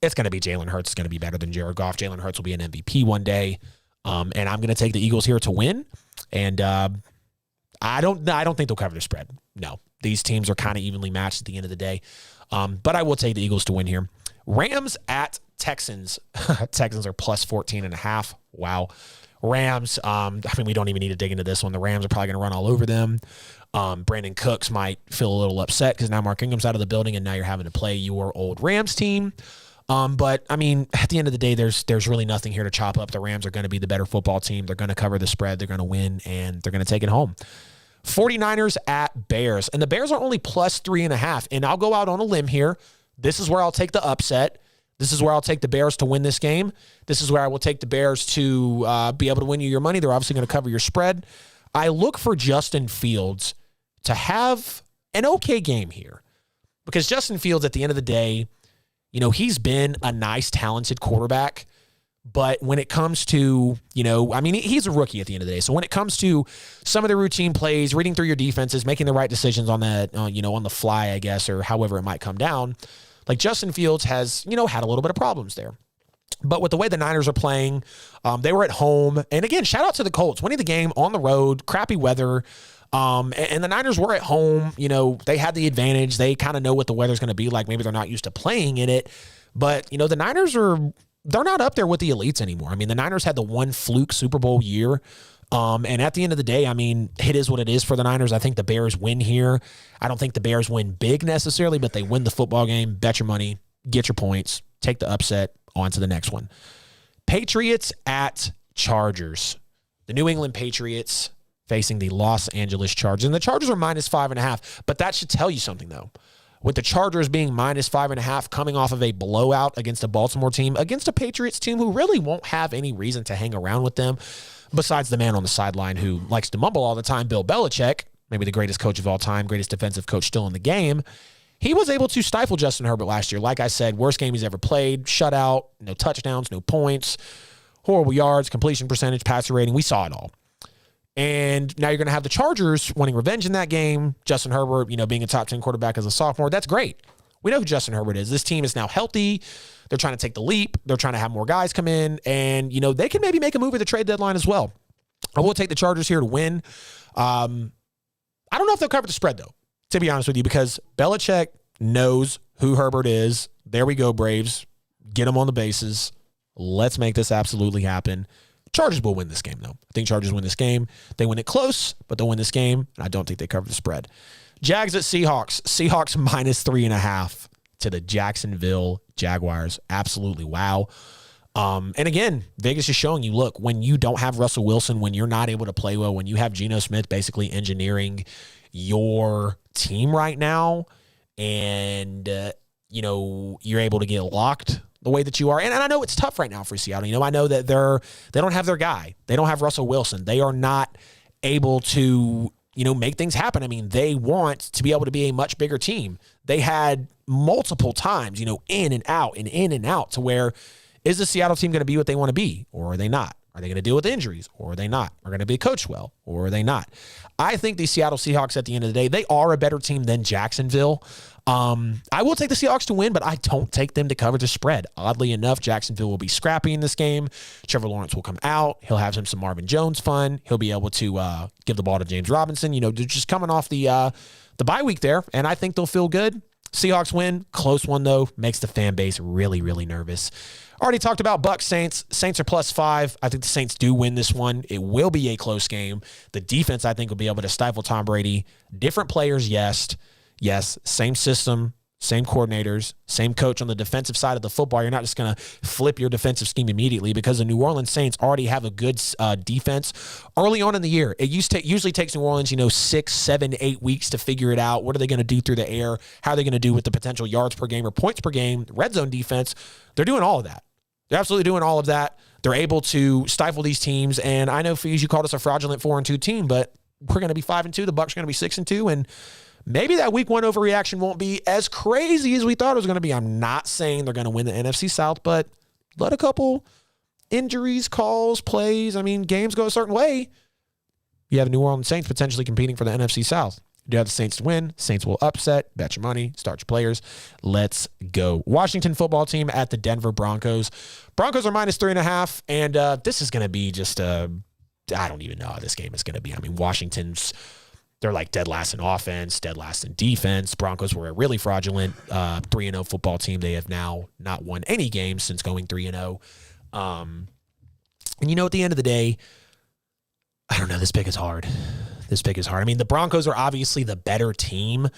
it's going to be Jalen Hurts is going to be better than Jared Goff. Jalen Hurts will be an MVP one day. And I'm going to take the Eagles here to win. And I don't think they'll cover the spread. No, these teams are kind of evenly matched at the end of the day. But I will take the Eagles to win here. Rams at Texans. Texans are plus 14.5. Wow. Rams, we don't even need to dig into this one. The Rams are probably going to run all over them. Brandon Cooks might feel a little upset because now Mark Ingram's out of the building and now you're having to play your old Rams team. But at the end of the day, there's really nothing here to chop up. The Rams are going to be the better football team. They're going to cover the spread. They're going to win, and they're going to take it home. 49ers at Bears. And the Bears are only plus 3.5. And I'll go out on a limb here. This is where I'll take the upset. This is where I'll take the Bears to win this game. This is where I will take the Bears to be able to win you your money. They're obviously going to cover your spread. I look for Justin Fields to have an okay game here. Because Justin Fields, at the end of the day, he's been a nice, talented quarterback, but when it comes to, he's a rookie at the end of the day. So when it comes to some of the routine plays, reading through your defenses, making the right decisions on that, on the fly, I guess, or however it might come down, like Justin Fields has, had a little bit of problems there. But with the way the Niners are playing, they were at home. And again, shout out to the Colts, winning the game on the road, crappy weather. And the Niners were at home. They had the advantage. They kind of know what the weather's going to be like. Maybe they're not used to playing in it. But, the Niners they're not up there with the elites anymore. The Niners had the one fluke Super Bowl year. And at the end of the day, it is what it is for the Niners. I think the Bears win here. I don't think the Bears win big necessarily, but they win the football game. Bet your money, get your points, take the upset, on to the next one. Patriots at Chargers. The New England Patriots facing the Los Angeles Chargers. And the Chargers are minus 5.5, but that should tell you something, though. With the Chargers being minus 5.5, coming off of a blowout against a Baltimore team, against a Patriots team who really won't have any reason to hang around with them, besides the man on the sideline who likes to mumble all the time, Bill Belichick, maybe the greatest coach of all time, greatest defensive coach still in the game. He was able to stifle Justin Herbert last year. Like I said, worst game he's ever played, shutout, no touchdowns, no points, horrible yards, completion percentage, passer rating. We saw it all. And now you're going to have the Chargers wanting revenge in that game. Justin Herbert, being a top 10 quarterback as a sophomore, that's great. We know who Justin Herbert is. This team is now healthy. They're trying to take the leap. They're trying to have more guys come in. And, they can maybe make a move at the trade deadline as well. I will take the Chargers here to win. I don't know if they'll cover the spread, though, to be honest with you, because Belichick knows who Herbert is. There we go, Braves. Get him on the bases. Let's make this absolutely happen. Chargers will win this game, though. I think Chargers win this game. They win it close, but they'll win this game. And I don't think they cover the spread. Jags at Seahawks. Seahawks minus 3.5 to the Jacksonville Jaguars. Absolutely wow. And again, Vegas is showing you, look, when you don't have Russell Wilson, when you're not able to play well, when you have Geno Smith basically engineering your team right now, and, you're able to get locked the way that you are. And I know it's tough right now for Seattle. I know that they don't have their guy. They don't have Russell Wilson. They are not able to, make things happen. They want to be able to be a much bigger team. They had multiple times, in and out to where, is the Seattle team going to be what they want to be, or are they not? Are they going to deal with injuries, or are they not? Are going to be coached well, or are they not? I think the Seattle Seahawks, at the end of the day, they are a better team than Jacksonville. I will take the Seahawks to win, but I don't take them to cover the spread. Oddly enough, Jacksonville will be scrappy in this game. Trevor Lawrence will come out. He'll have some Marvin Jones fun. He'll be able to give the ball to James Robinson. They're just coming off the bye week there, and I think they'll feel good. Seahawks win. Close one, though. Makes the fan base really, really nervous. Already talked about Bucs Saints. Saints are +5. I think the Saints do win this one. It will be a close game. The defense, I think, will be able to stifle Tom Brady. Different players, yes. Yes, same system, same coordinators, same coach on the defensive side of the football. You're not just going to flip your defensive scheme immediately because the New Orleans Saints already have a good defense early on in the year. It usually takes New Orleans, 6, 7, 8 weeks to figure it out. What are they going to do through the air? How are they going to do with the potential yards per game or points per game? Red zone defense, they're doing all of that. They're absolutely doing all of that. They're able to stifle these teams. And I know, Fees, you called us a fraudulent 4-2 team, but we're going to be 5-2. The Bucs are going to be 6-2. And maybe that week one overreaction won't be as crazy as we thought it was going to be. I'm not saying they're going to win the NFC South, but let a couple injuries, calls, plays, games go a certain way. You have New Orleans Saints potentially competing for the NFC South. You have the Saints to win. Saints will upset. Bet your money. Start your players. Let's go. Washington football team at the Denver Broncos. Broncos are -3.5, and this is going to be just I don't even know how this game is going to be. Washington's, they're like dead last in offense, dead last in defense. Broncos were a really fraudulent 3-0 football team. They have now not won any games since going 3-0. And at the end of the day, I don't know. This pick is hard. The Broncos are obviously the better team,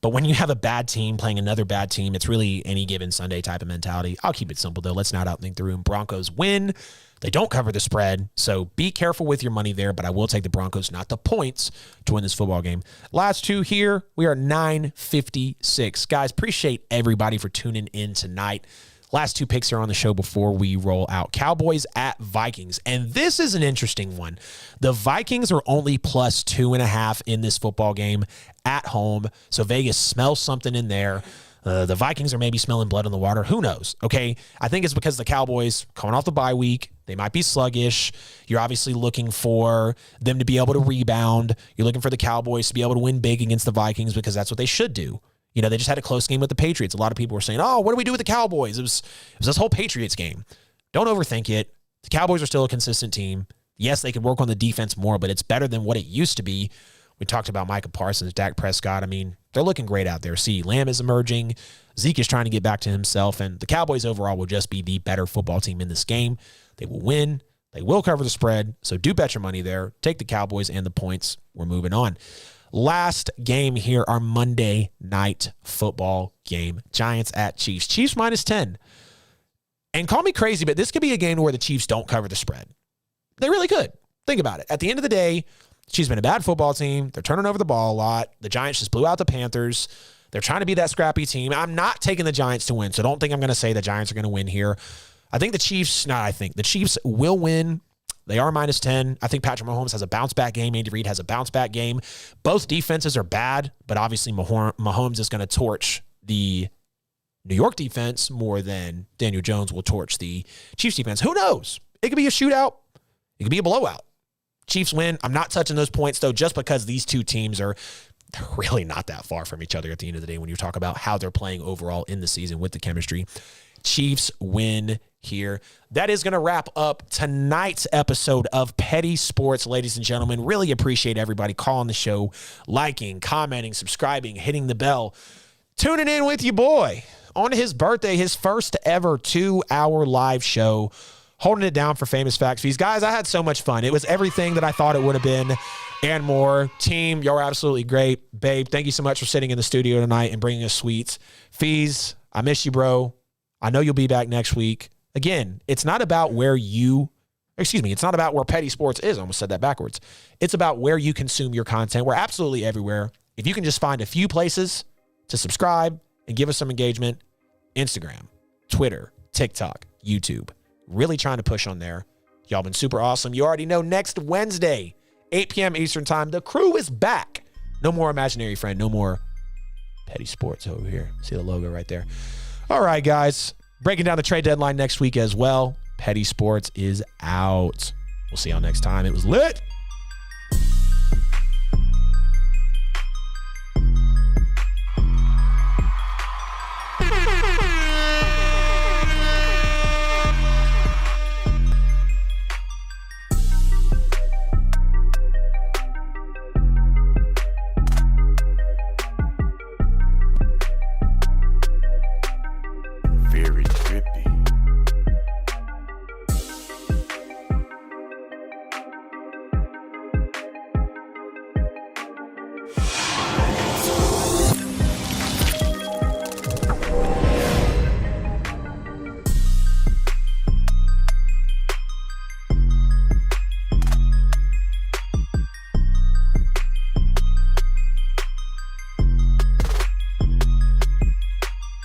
but when you have a bad team playing another bad team, it's really any given Sunday type of mentality. I'll keep it simple, though. Let's not outthink the room. Broncos win. They don't cover the spread, so be careful with your money there, but I will take the Broncos, not the points, to win this football game. Last two here, we are 9:56. Guys, appreciate everybody for tuning in tonight. Last two picks here on the show before we roll out. Cowboys at Vikings, and this is an interesting one. The Vikings are only +2.5 in this football game at home, so Vegas smells something in there. The Vikings are maybe smelling blood in the water. Who knows? Okay. I think it's because the Cowboys coming off the bye week. They might be sluggish. You're obviously looking for them to be able to rebound. You're looking for the Cowboys to be able to win big against the Vikings because that's what they should do. They just had a close game with the Patriots. A lot of people were saying, oh, what do we do with the Cowboys? It was this whole Patriots game. Don't overthink it. The Cowboys are still a consistent team. Yes, they could work on the defense more, but it's better than what it used to be. We talked about Micah Parsons, Dak Prescott. They're looking great out there. CeeDee Lamb is emerging. Zeke is trying to get back to himself, and the Cowboys overall will just be the better football team in this game. They will win. They will cover the spread, so do bet your money there. Take the Cowboys and the points. We're moving on. Last game here, our Monday night football game. Giants at Chiefs. Chiefs -10. And call me crazy, but this could be a game where the Chiefs don't cover the spread. They really could. Think about it. At the end of the day, Chiefs been a bad football team. They're turning over the ball a lot. The Giants just blew out the Panthers. They're trying to be that scrappy team. I'm not taking the Giants to win, so don't think I'm going to say the Giants are going to win here. The Chiefs will win. They are -10. I think Patrick Mahomes has a bounce-back game. Andy Reid has a bounce-back game. Both defenses are bad, but obviously Mahomes is going to torch the New York defense more than Daniel Jones will torch the Chiefs defense. Who knows? It could be a shootout. It could be a blowout. Chiefs win. I'm not touching those points, though, just because these two teams are really not that far from each other at the end of the day when you talk about how they're playing overall in the season with the chemistry. Chiefs win here. That is going to wrap up tonight's episode of Petty Sports, ladies and gentlemen. Really appreciate everybody calling the show, liking, commenting, subscribing, hitting the bell, tuning in with you, boy, on his birthday, his first ever 2-hour live show, holding it down for Famous Facts Fees. Guys, I had so much fun. It was everything that I thought it would have been and more. Team, you're absolutely great. Babe, thank you so much for sitting in the studio tonight and bringing us sweets. Fees, I miss you, bro. I know you'll be back next week. Again, it's not about it's not about where Petty Sports is. I almost said that backwards. It's about where you consume your content. We're absolutely everywhere. If you can just find a few places to subscribe and give us some engagement, Instagram, Twitter, TikTok, YouTube. Really trying to push on there. Y'all been super awesome. You already know next Wednesday, 8 p.m. Eastern time, the crew is back. No more imaginary friend. No more Petty Sports over here. See the logo right there. All right, guys. Breaking down the trade deadline next week as well. Petty Sports is out. We'll see y'all next time. It was lit.